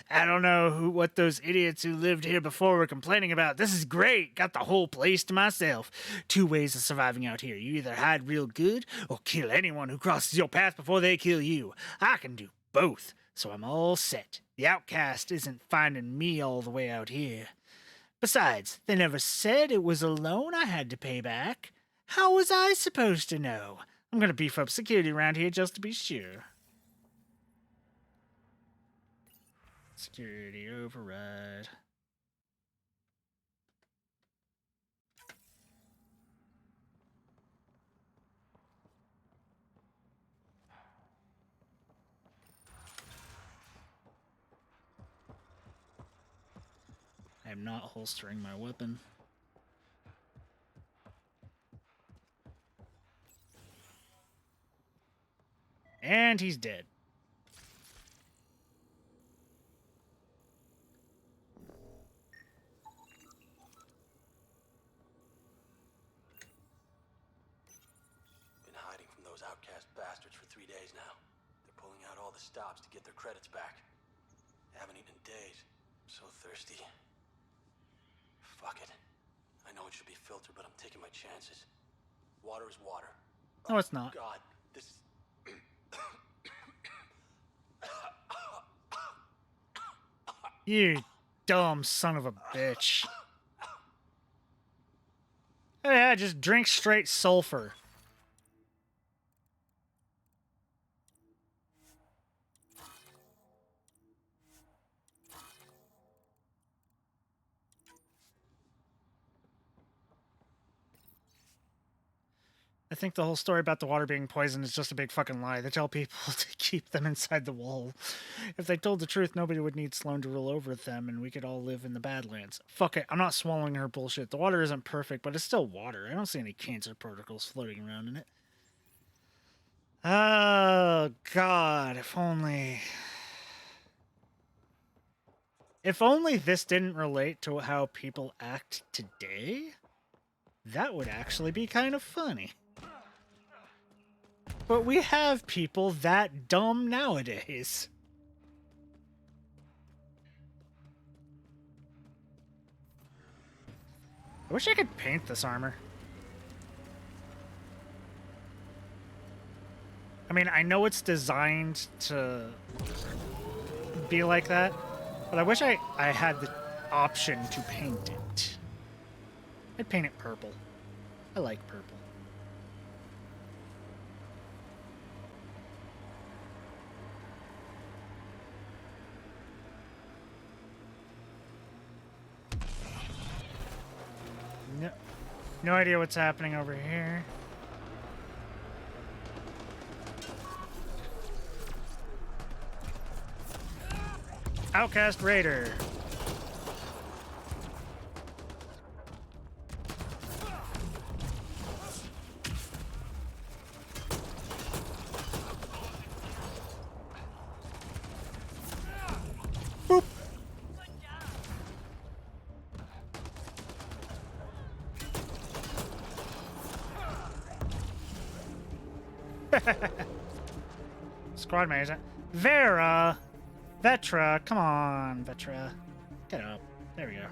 Speaker 1: I don't know what those idiots who lived here before were complaining about. This is great. Got the whole place to myself. 2 ways of surviving out here. You either hide real good or kill anyone who crosses your path before they kill you. I can do both, so I'm all set. The outcast isn't finding me all the way out here. Besides, they never said it was a loan I had to pay back. How was I supposed to know? I'm gonna beef up security around here just to be sure. Security override. I am not holstering my weapon. And he's dead.
Speaker 20: Been hiding from those outcast bastards for 3 days now. They're pulling out all the stops to get their credits back. Haven't eaten in days. I'm so thirsty. Fuck it. I know it should be filtered, but I'm taking my chances. Water is water.
Speaker 1: No, it's not.
Speaker 20: God, this is...
Speaker 1: You dumb son of a bitch. Oh yeah, just drink straight sulfur. I think the whole story about the water being poisoned is just a big fucking lie. They tell people to keep them inside the wall. If they told the truth, nobody would need Sloane to rule over them, and we could all live in the Badlands. Fuck it, I'm not swallowing her bullshit. The water isn't perfect, but it's still water. I don't see any cancer particles floating around in it. Oh, God, if only... If only this didn't relate to how people act today, that would actually be kind of funny. But we have people that dumb nowadays. I wish I could paint this armor. I mean, I know it's designed to be like that, but I wish I had the option to paint it. I'd paint it purple. I like purple. No. No idea what's happening over here. Outcast Raider. Boop. Squad mate. Vera! Vetra, come on, Vetra. Get up. There we go.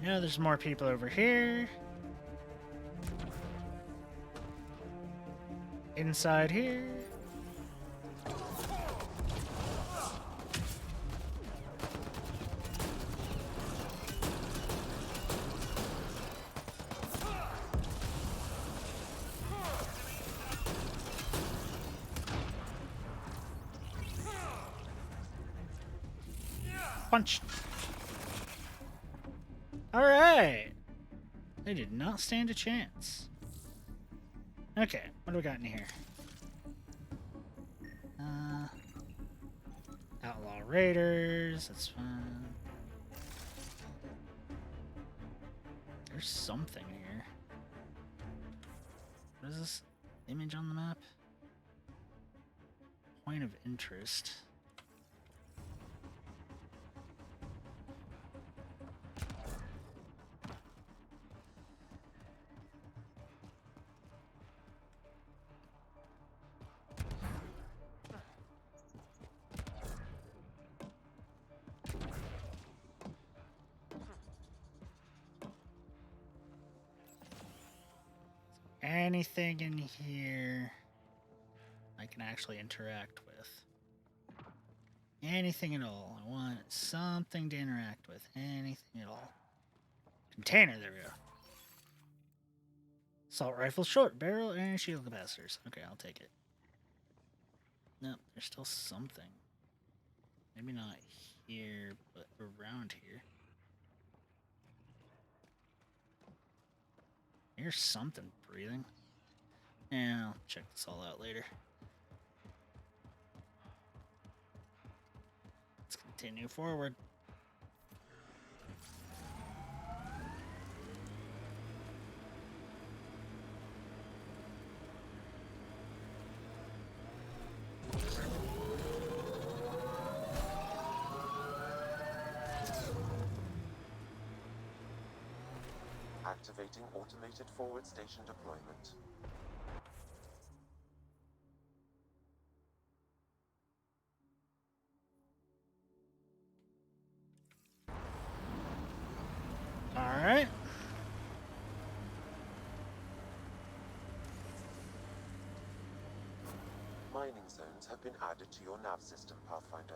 Speaker 1: Now there's more people over here. Inside here. Punch. Alright. They did not stand a chance. Okay, what do we got in here? Outlaw Raiders, that's fine. There's something here. What is this image on the map? Point of interest. Anything in here I can actually interact with. Anything at all. I want something to interact with. Anything at all. Container, there we go. Assault rifle, short barrel, and shield capacitors. Okay, I'll take it. Nope, there's still something. Maybe not here, but around here. Here's something breathing. Yeah, I'll check this all out later. Let's continue forward.
Speaker 7: Activating automated forward station deployment.
Speaker 1: Alright.
Speaker 7: Mining zones have been added to your nav system, Pathfinder.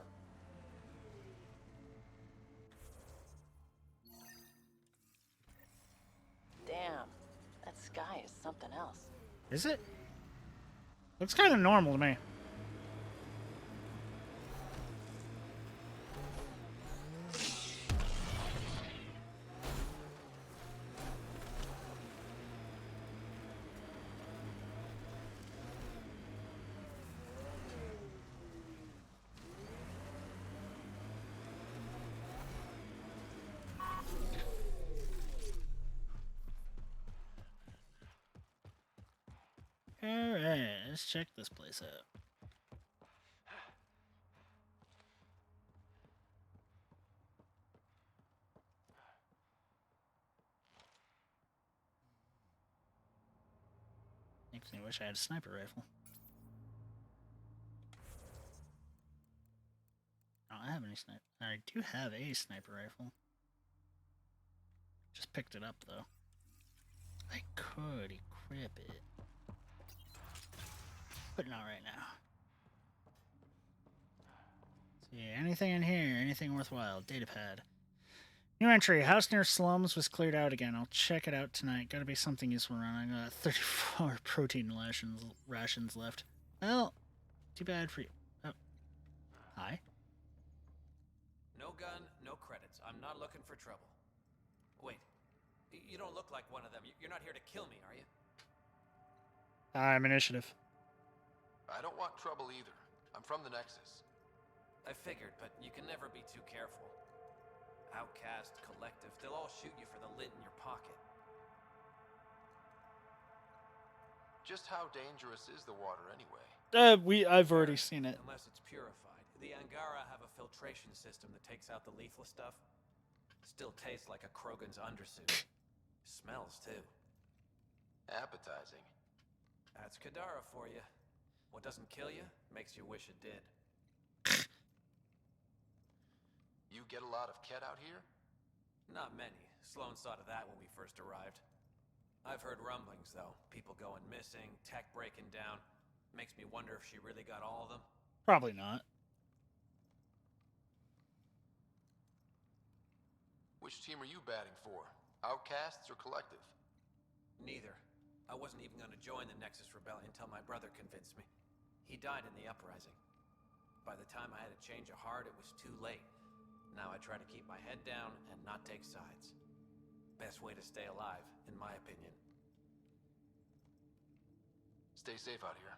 Speaker 19: Damn, that sky is something else.
Speaker 1: Is it? Looks kind of normal to me. Alright, let's check this place out. Makes me wish I had a sniper rifle. I don't have any sniper. I do have a sniper rifle. Just picked it up though. I could equip it. But not right now. See, anything in here? Anything worthwhile? Datapad. New entry. House near slums was cleared out again. I'll check it out tonight. Gotta be something useful around. I got 34 protein rations left. Well, too bad for you. Oh. Hi.
Speaker 10: No gun, no credits. I'm not looking for trouble. Wait.
Speaker 13: You don't look like one of them. You're not here to kill me, are you?
Speaker 1: I'm initiative.
Speaker 4: I don't want trouble either. I'm from the Nexus.
Speaker 13: I figured, but you can never be too careful. Outcast, collective, they'll all shoot you for the lint in your pocket.
Speaker 4: Just how dangerous is the water anyway?
Speaker 1: I've already seen it.
Speaker 13: Unless it's purified. The Angara have a filtration system that takes out the lethal stuff. Still tastes like a Krogan's undersuit. Smells too.
Speaker 4: Appetizing.
Speaker 13: That's Kadara for you. What doesn't kill you makes you wish it did.
Speaker 4: You get a lot of Ket out here?
Speaker 13: Not many. Sloan saw to that when we first arrived. I've heard rumblings, though. People going missing, tech breaking down. Makes me wonder if she really got all of them.
Speaker 1: Probably not.
Speaker 4: Which team are you batting for? Outcasts or Collective?
Speaker 13: Neither. I wasn't even going to join the Nexus Rebellion until my brother convinced me. He died in the uprising. By the time I had to change a heart, it was too late. Now I try to keep my head down and not take sides. Best way to stay alive, in my opinion.
Speaker 4: Stay safe out here.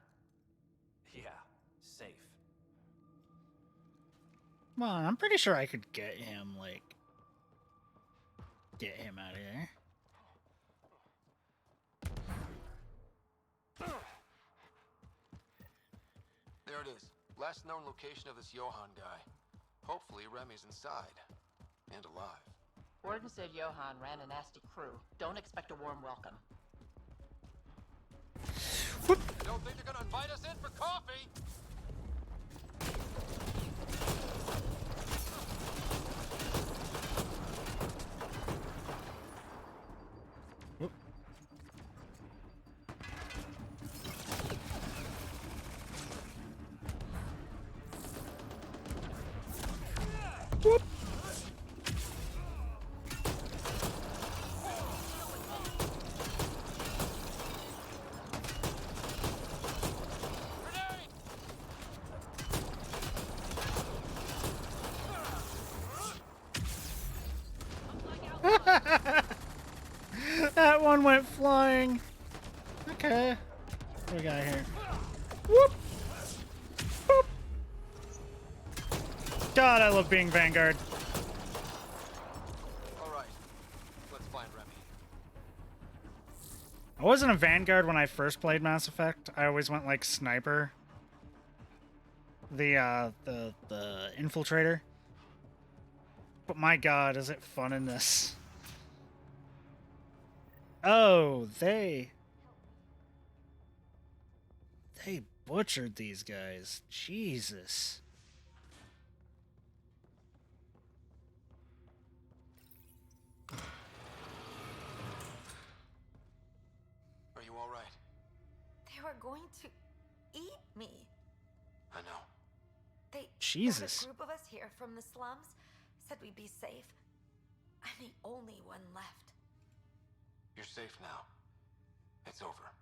Speaker 13: Yeah, safe.
Speaker 1: Come on, I'm pretty sure I could get him, like... Get him out of here.
Speaker 4: There it is. Last known location of this Johann guy. Hopefully Remy's inside. And alive.
Speaker 19: Warden said Johann ran a nasty crew. Don't expect a warm welcome.
Speaker 4: I don't think they're gonna invite us in for coffee!
Speaker 1: Whoop. Whoop. That one went flying. Okay. What do we got here? Whoop! Whoop! God, I love being Vanguard.
Speaker 4: Alright. Let's find Remy.
Speaker 1: I wasn't a Vanguard when I first played Mass Effect. I always went like Sniper. The Infiltrator. But my God, is it fun in this. Oh, they butchered these guys. Jesus.
Speaker 4: Are you alright?
Speaker 14: They were going to eat me.
Speaker 4: I know.
Speaker 14: They
Speaker 1: Jesus.
Speaker 14: brought a group of us here from the slums, said we'd be safe. I'm the only one left.
Speaker 4: You're safe now. It's over.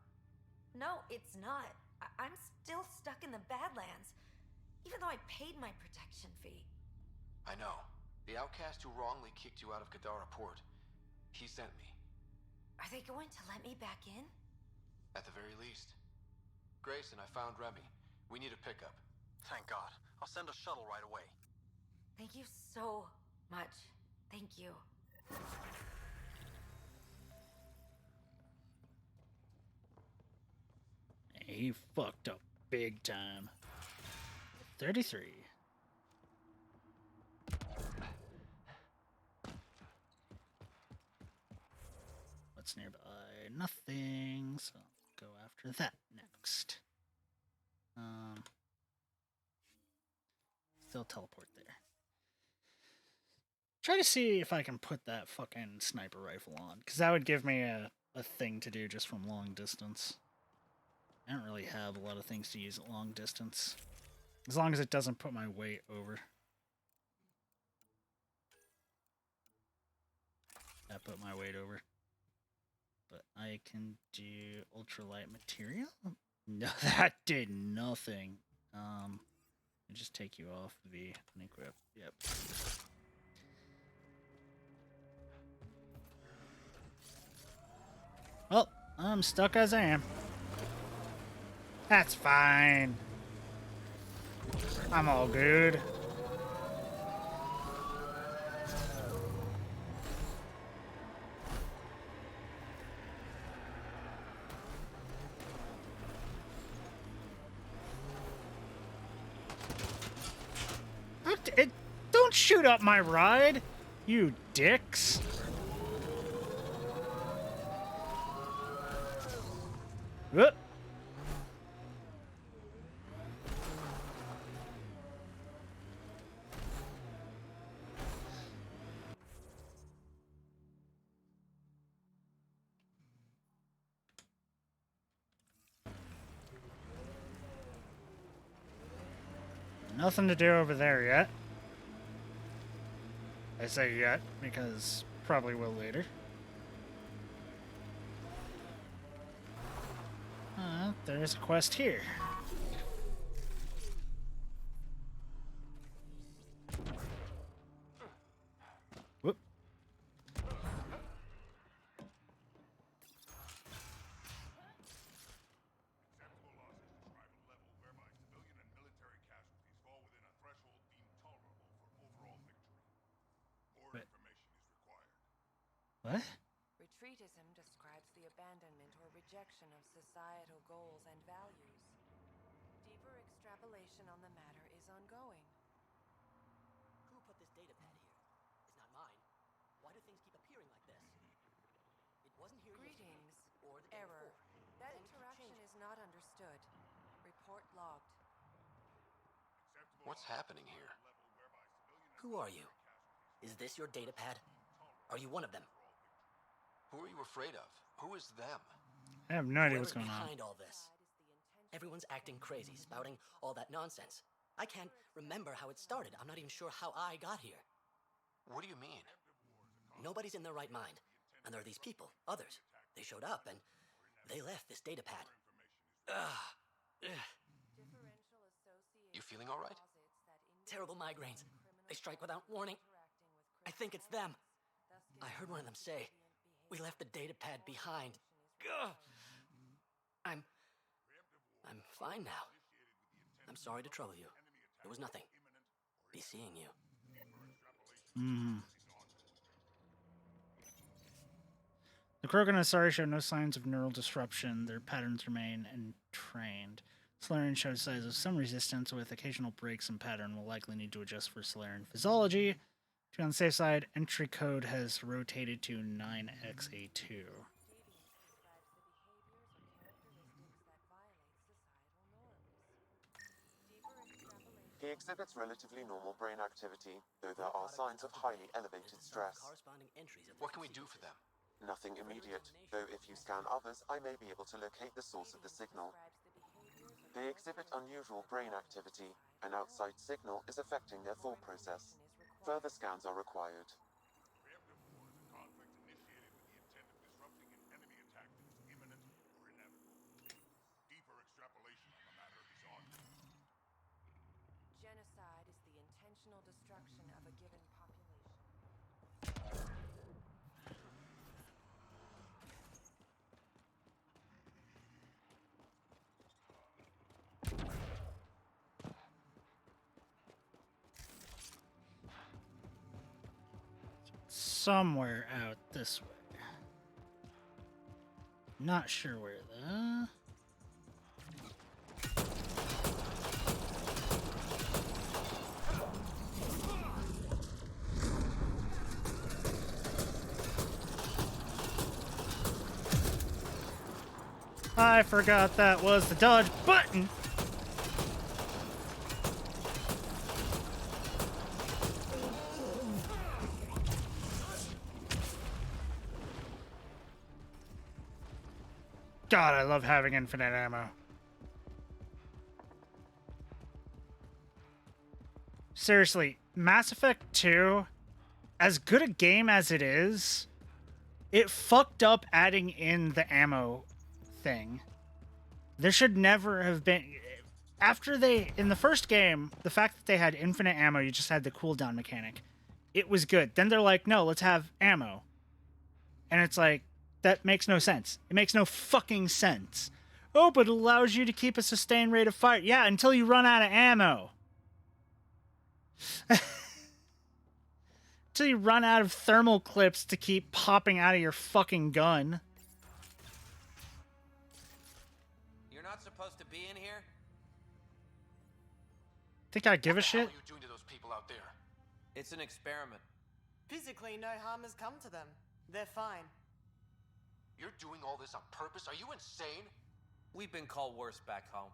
Speaker 14: No, it's not. I'm still stuck in the Badlands, even though I paid my protection fee.
Speaker 4: I know. The outcast who wrongly kicked you out of Kadara Port. He sent me.
Speaker 14: Are they going to let me back in?
Speaker 4: At the very least. Grayson, I found Remy. We need a pickup.
Speaker 20: Thank God. I'll send a shuttle right away.
Speaker 14: Thank you so much. Thank you.
Speaker 1: He fucked up big time. 33. What's nearby? Nothing. So I'll go after that next. Still teleport there. Try to see if I can put that fucking sniper rifle on, because that would give me a thing to do just from long distance. I don't really have a lot of things to use at long distance. As long as it doesn't put my weight over. That put my weight over. But I can do ultralight material? No, that did nothing. I just take you off the unequip. Yep. Well, I'm stuck as I am. That's fine. I'm all good. Don't shoot up my ride, you dicks. Whoop. Nothing to do over there yet. I say yet because probably will later. There's a quest here. Whoop. What?
Speaker 14: Retreatism describes the abandonment or rejection of societal goals and values. Deeper extrapolation on the matter is ongoing.
Speaker 6: Who put this data pad here? It's not mine. Why do things keep appearing like this? It wasn't here
Speaker 14: Greetings.
Speaker 6: Or the day
Speaker 14: Error.
Speaker 6: before.
Speaker 14: That
Speaker 6: Things keep
Speaker 14: interaction
Speaker 6: changing.
Speaker 14: is not understood. Report logged.
Speaker 4: What's happening here?
Speaker 6: Who are you? Is this your data pad? Are you one of them?
Speaker 4: Who are you afraid of? Who is them?
Speaker 1: I have no idea what's
Speaker 6: Whoever's
Speaker 1: going on.
Speaker 6: behind all this. Everyone's acting crazy, spouting all that nonsense. I can't remember how it started. I'm not even sure how I got here.
Speaker 4: What do you mean?
Speaker 6: Nobody's in their right mind. And there are these people, others. They showed up and they left this data pad. Ugh.
Speaker 4: You feeling all right?
Speaker 6: Terrible migraines. They strike without warning. I think it's them. I heard one of them say, "We left the data pad behind." Ugh. I'm fine now. I'm sorry to trouble you. It was nothing. Be seeing you.
Speaker 1: The Krogan and Asari show no signs of neural disruption. Their patterns remain entrained. Solarian showed signs of some resistance, with occasional breaks in pattern. Will likely need to adjust for Solarian physiology. To be on the safe side, entry code has rotated to 9XA2.
Speaker 7: He exhibits relatively normal brain activity, though there are signs of highly elevated stress.
Speaker 4: What can we do for them?
Speaker 7: Nothing immediate, though if you scan others, I may be able to locate the source of the signal. They exhibit unusual brain activity. An outside signal is affecting their thought process. Further scans are required.
Speaker 14: Genocide is the intentional destruction of a given population.
Speaker 1: Somewhere out this way. Not sure where though. I forgot that was the dodge button. God, I love having infinite ammo. Seriously, Mass Effect 2, as good a game as it is, it fucked up adding in the ammo thing. There should never have been... in the first game, the fact that they had infinite ammo, you just had the cooldown mechanic, it was good. Then they're like, no, let's have ammo. And it's like, That makes no sense. It makes no fucking sense. Oh, but it allows you to keep a sustained rate of fire. Yeah, until you run out of ammo. Until you run out of thermal clips to keep popping out of your fucking gun.
Speaker 13: You're not supposed to be in here?
Speaker 1: Think I give a shit?
Speaker 3: What are you doing to those people out there?
Speaker 13: It's an experiment.
Speaker 9: Physically, no harm has come to them. They're fine.
Speaker 3: You're doing all this on purpose? Are you insane?
Speaker 13: We've been called worse back home.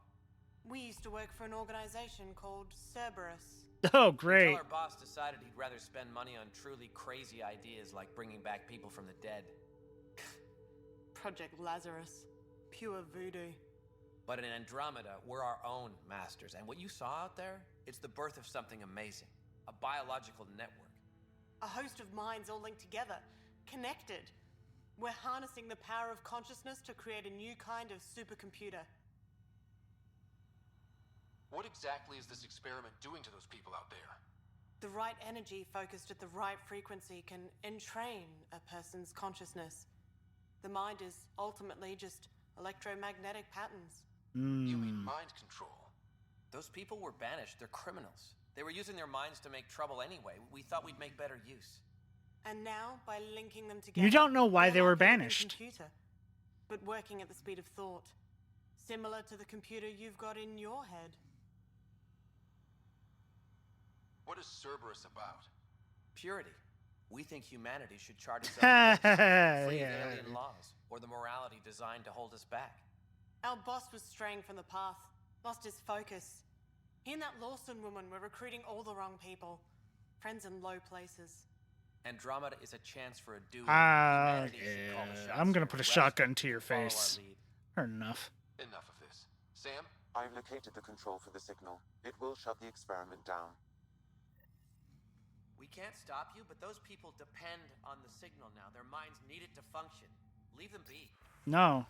Speaker 9: We used to work for an organization called Cerberus.
Speaker 1: Oh, great.
Speaker 13: Until our boss decided he'd rather spend money on truly crazy ideas like bringing back people from the dead.
Speaker 9: Project Lazarus. Pure voodoo.
Speaker 13: But in Andromeda, we're our own masters. And what you saw out there, it's the birth of something amazing. A biological network.
Speaker 9: A host of minds all linked together. Connected. We're harnessing the power of consciousness to create a new kind of supercomputer.
Speaker 3: What exactly is this experiment doing to those people out there?
Speaker 9: The right energy focused at the right frequency can entrain a person's consciousness. The mind is ultimately just electromagnetic patterns.
Speaker 3: You mean mind control?
Speaker 13: Those people were banished. They're criminals. They were using their minds to make trouble anyway. We thought we'd make better use.
Speaker 9: And now, by linking them together...
Speaker 1: You don't know why they were
Speaker 9: like a living
Speaker 1: banished.
Speaker 9: Computer, but working at the speed of thought. Similar to the computer you've got in your head.
Speaker 3: What is Cerberus about?
Speaker 13: Purity. We think humanity should chart its own course, free of
Speaker 1: Yeah.
Speaker 13: alien laws, or the morality designed to hold us back.
Speaker 9: Our boss was straying from the path, lost his focus. He and that Lawson woman were recruiting all the wrong people. Friends in low places.
Speaker 13: Andromeda is a chance for a do-over.
Speaker 1: Yeah.
Speaker 13: Humanity should call the shots
Speaker 1: I'm gonna
Speaker 13: here.
Speaker 1: put a
Speaker 13: The rest
Speaker 1: shotgun to your
Speaker 13: follow our
Speaker 1: face.
Speaker 13: lead.
Speaker 1: Heard enough.
Speaker 3: Enough of this. Sam?
Speaker 7: I've located the control for the signal. It will shut the experiment down.
Speaker 13: We can't stop you, but those people depend on the signal now. Their minds need it to function. Leave them be.
Speaker 1: No.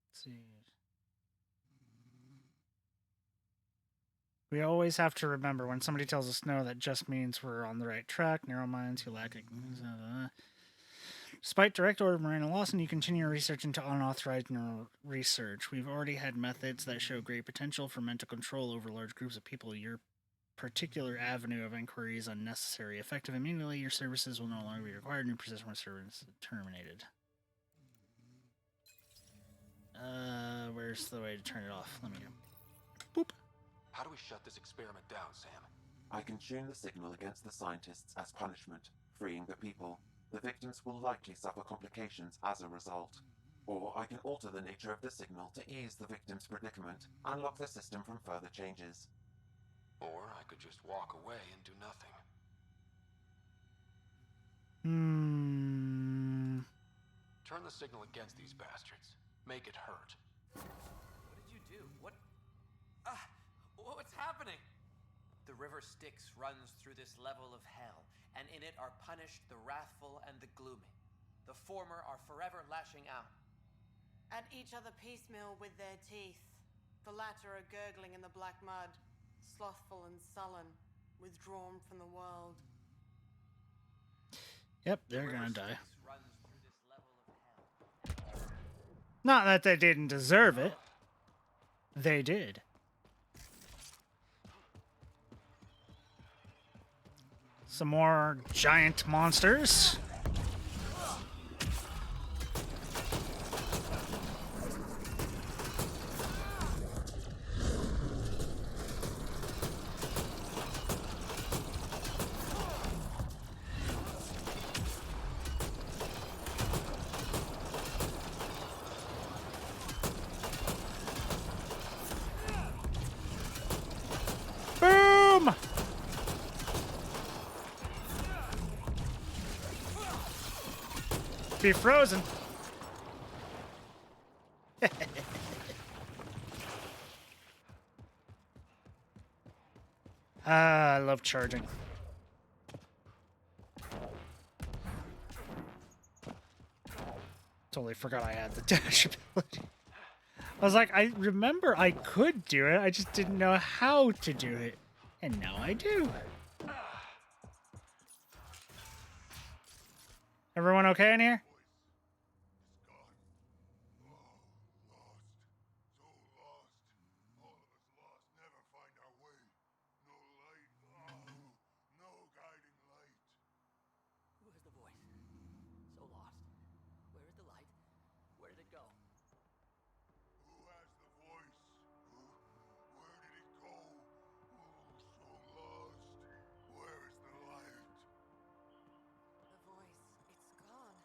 Speaker 1: Let's see. We always have to remember when somebody tells us no, that just means we're on the right track. Narrow minds who lack it. Despite direct order of Marina Lawson, you continue research into unauthorized neural research. We've already had methods that show great potential for mental control over large groups of people. Your particular avenue of inquiry is unnecessary. Effective immediately, your services will no longer be required. New persistent service terminated. Where's the way to turn it off? Let me go. Boop.
Speaker 3: How do we shut this experiment down, Sam?
Speaker 7: I can tune the signal against the scientists as punishment, freeing the people. The victims will likely suffer complications as a result. Or I can alter the nature of the signal to ease the victim's predicament, unlock the system from further changes.
Speaker 3: Or I could just walk away and do nothing. Turn the signal against these bastards. Make it hurt.
Speaker 13: What did you do? What's happening? The river Styx runs through this level of hell, and in it are punished the wrathful and the gloomy. The former are forever lashing out.
Speaker 9: At each other piecemeal with their teeth. The latter are gurgling in the black mud, slothful and sullen, withdrawn from the world.
Speaker 1: Yep, they're gonna die. Not that they didn't deserve it. They did. Some more giant monsters. Boom! Be frozen. I love charging. Totally forgot I had the dash ability. I was like, I remember I could do it, I just didn't know how to do it. And now I do. Everyone okay in here?
Speaker 6: Who has the voice? So lost. Where is the light? Where did it go?
Speaker 8: Who has the voice? Where did it go? Oh, so lost. Where is the light?
Speaker 14: The voice, it's gone.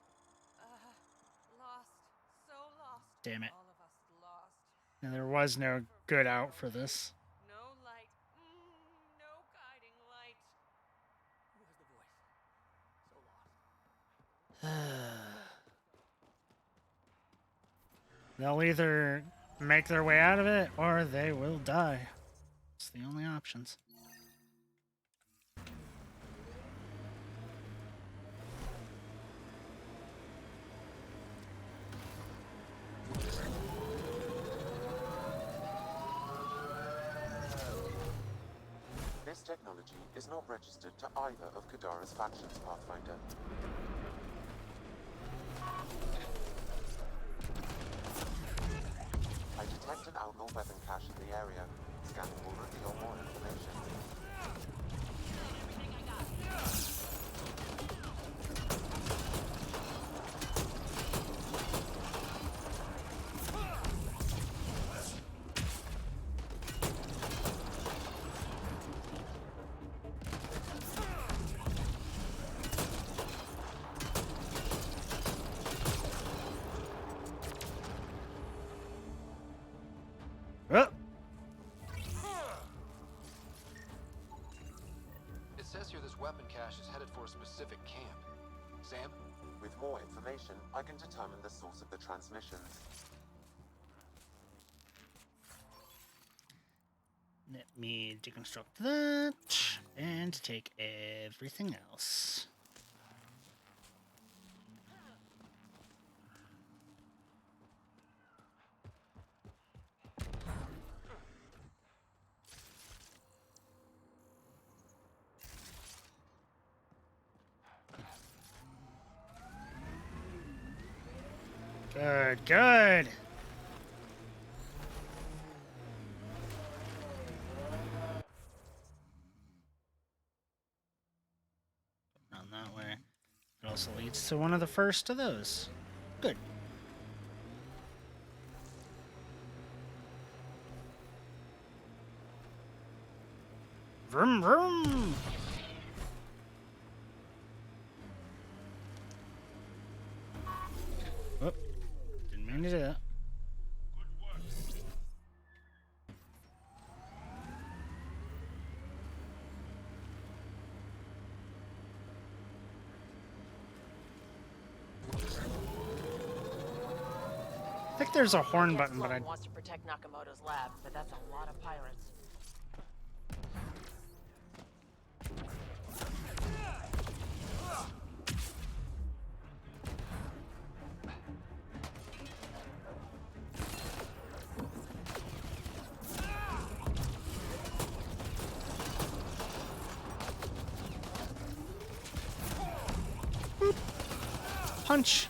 Speaker 14: Lost. So lost.
Speaker 1: Damn it.
Speaker 14: All of us lost.
Speaker 1: And there was no good out for this.
Speaker 14: No light. No guiding light.
Speaker 6: Who has the voice? So lost.
Speaker 1: They'll either make their way out of it or they will die. It's the only options.
Speaker 7: This technology is not registered to either of Kadara's factions, Pathfinder. I detect an outlaw weapon cache in the area. Scanning will reveal more information.
Speaker 1: Oh.
Speaker 4: It says here this weapon cache is headed for a specific camp. Sam?
Speaker 7: With more information, I can determine the source of the transmissions.
Speaker 1: Let me deconstruct that and take everything else. Good, good. Down that way. It also leads to one of the first of those. Good. Vroom, vroom. Oh, didn't mean to do that. I think there's a horn button, but I
Speaker 5: wants to protect Nakamoto's lab, but that's a lot of pirates.
Speaker 1: Boop. Punch.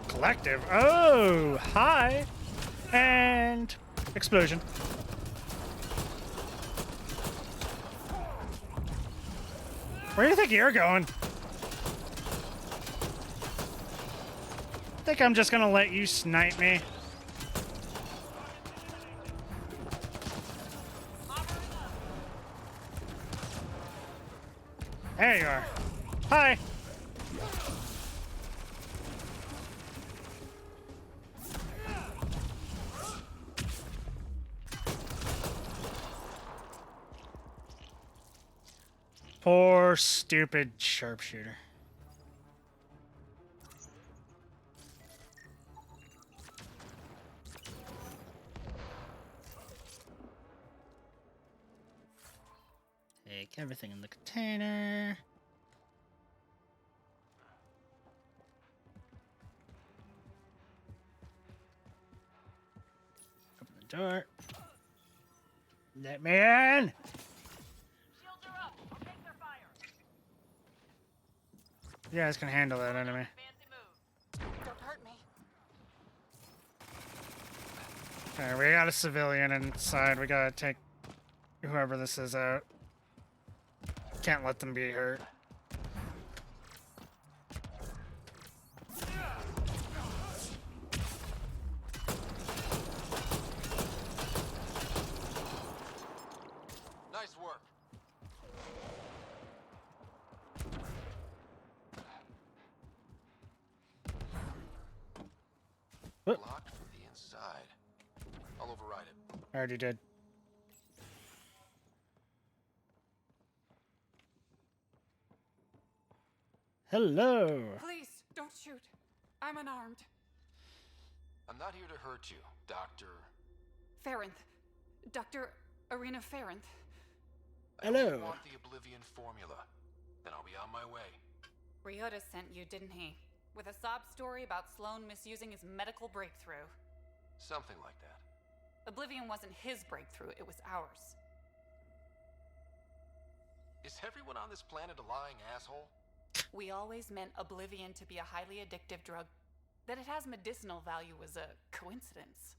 Speaker 1: Collective. Oh, hi. And explosion. Where do you think you're going? I think I'm just gonna let you snipe me. There you are. Hi. Poor stupid sharpshooter. Take everything in the container. door. Let me in! You guys can handle that enemy.
Speaker 17: Don't hurt me.
Speaker 1: Okay, we got a civilian inside. We gotta take whoever this is out. Can't let them be hurt.
Speaker 4: Nice work. Locked from the inside. I'll override it.
Speaker 1: I already did. Hello.
Speaker 17: Please, don't shoot. I'm unarmed.
Speaker 4: I'm not here to hurt you, Dr.
Speaker 17: Farinth. Dr. Arena Farinth.
Speaker 1: Hello.
Speaker 4: I want the Oblivion formula. Then I'll be on my way.
Speaker 17: Ryota sent you, didn't he? With a sob story about Sloan misusing his medical breakthrough.
Speaker 4: Something like that.
Speaker 17: Oblivion wasn't his breakthrough, it was ours.
Speaker 4: Is everyone on this planet a lying asshole?
Speaker 17: We always meant Oblivion to be a highly addictive drug. That it has medicinal value was a coincidence.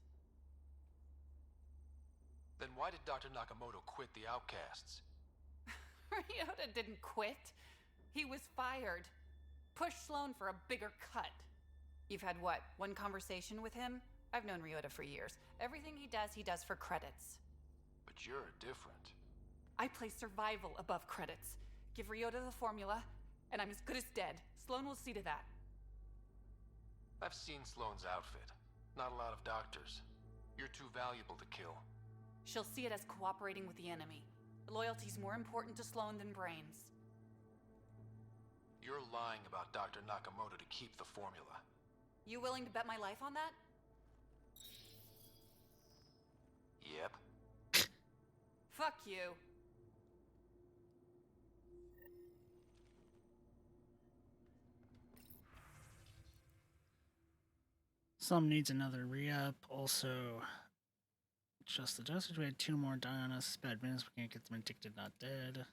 Speaker 4: Then why did Dr. Nakamoto quit the Outcasts?
Speaker 17: Ryota didn't quit. He was fired. Push Sloan for a bigger cut. You've had what, one conversation with him? I've known Ryota for years. Everything he does for credits.
Speaker 4: But you're different.
Speaker 17: I place survival above credits. Give Ryota the formula, and I'm as good as dead. Sloan will see to that.
Speaker 4: I've seen Sloane's outfit. Not a lot of doctors. You're too valuable to kill.
Speaker 17: She'll see it as cooperating with the enemy. Loyalty's more important to Sloan than brains.
Speaker 4: You're lying about Dr. Nakamoto to keep the formula.
Speaker 17: You willing to bet my life on that?
Speaker 4: Yep.
Speaker 17: Fuck you.
Speaker 1: Some needs another re-up. Also, just the dosage. We had 2 more die on us. Bad minutes. We can't get them addicted, not dead.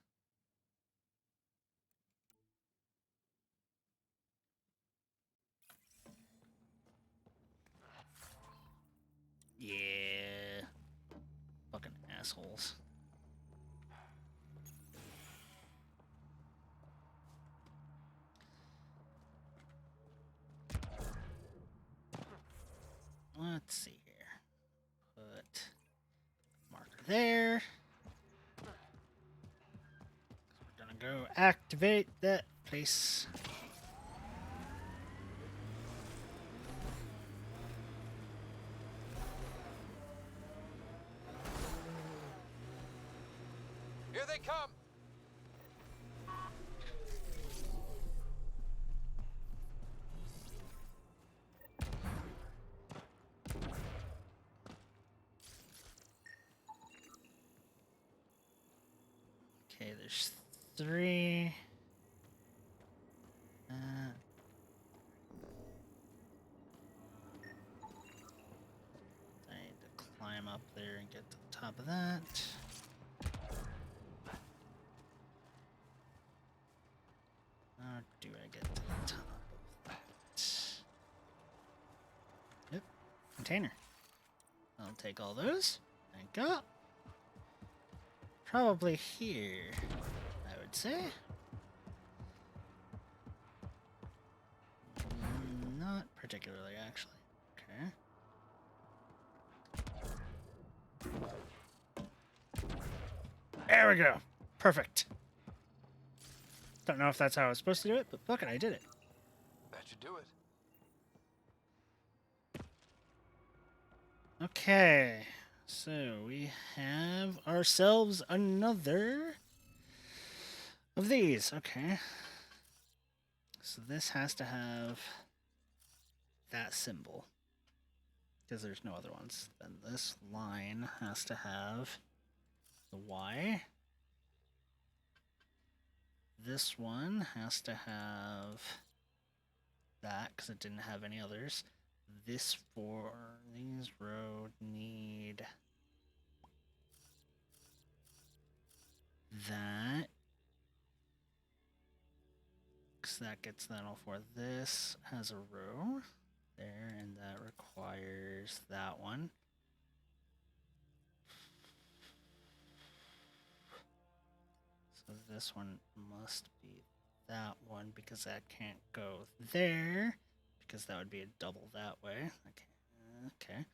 Speaker 1: Yeah. Fucking assholes. Let's see here. Put marker there. We're gonna go activate that place.
Speaker 4: Here they come!
Speaker 1: Okay, there's 3. I need to climb up there and get to the top of that. How do I get to the top of that? Yep, container. I'll take all those and go. Probably here, I would say. Not particularly, actually. Okay. There we go. Perfect. Don't know if that's how I was supposed to do it, but fuck it, I did it.
Speaker 4: That should do it.
Speaker 1: Okay. So we have ourselves another of these. Okay. So this has to have that symbol, because there's no other ones. Then this line has to have the Y. This one has to have that, because it didn't have any others. these road need that. Because that gets that all for this has a row there, and that requires that one. So this one must be that one because that can't go there because that would be a double that way. Okay.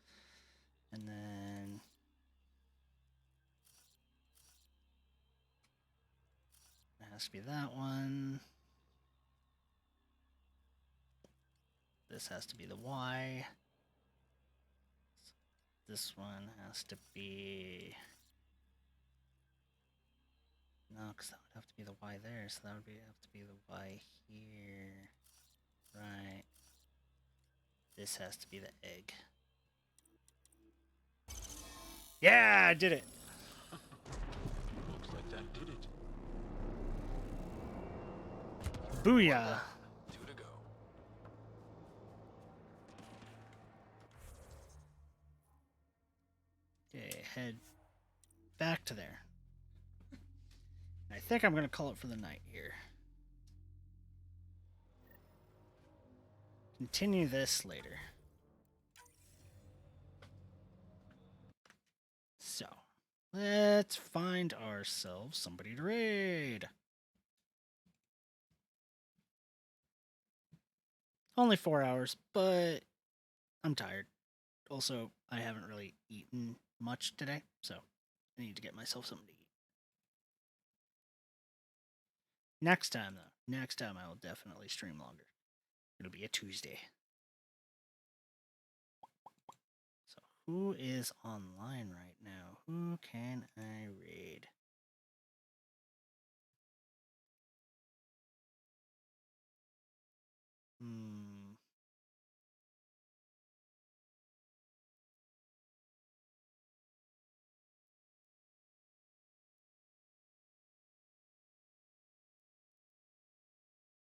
Speaker 1: And then it has to be that one. This has to be the Y. This one has to be... No, because that would have to be the Y there, so that would have to be the Y here. Right. This has to be the egg. Yeah, I did it!
Speaker 18: Looks like that did it.
Speaker 1: Booyah!
Speaker 4: 2 to go.
Speaker 1: Okay, head back to there. I think I'm going to call it for the night here. Continue this later. So, let's find ourselves somebody to raid. Only 4 hours, but I'm tired. Also, I haven't really eaten much today, so I need to get myself something to eat. Next time, though. Next time I will definitely stream longer. It'll be a Tuesday. So, who is online right now? Who can I raid?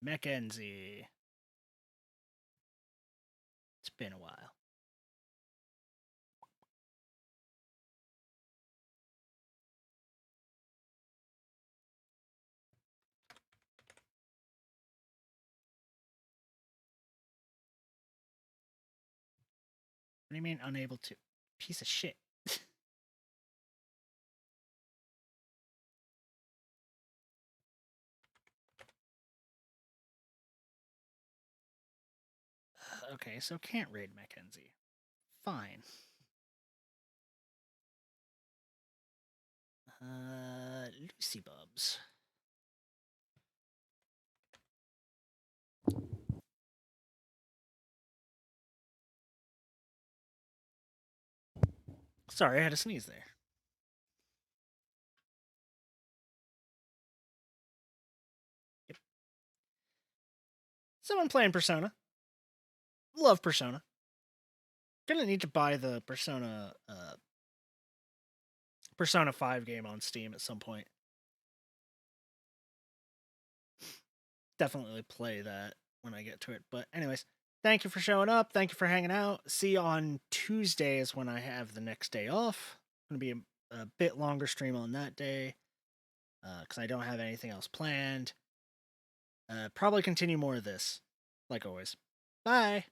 Speaker 1: Mackenzie. It's been a while. What do you mean unable to? Piece of shit. Okay, so can't raid Mackenzie. Fine. Lucy Bubs. Sorry, I had a sneeze there. Yep. Someone playing Persona. Love Persona. Gonna need to buy the Persona 5 game on Steam at some point. Definitely play that when I get to it. But anyways, thank you for showing up. Thank you for hanging out. See you on Tuesdays when I have the next day off. Gonna be a bit longer stream on that day because I don't have anything else planned. Probably continue more of this, like always. Bye.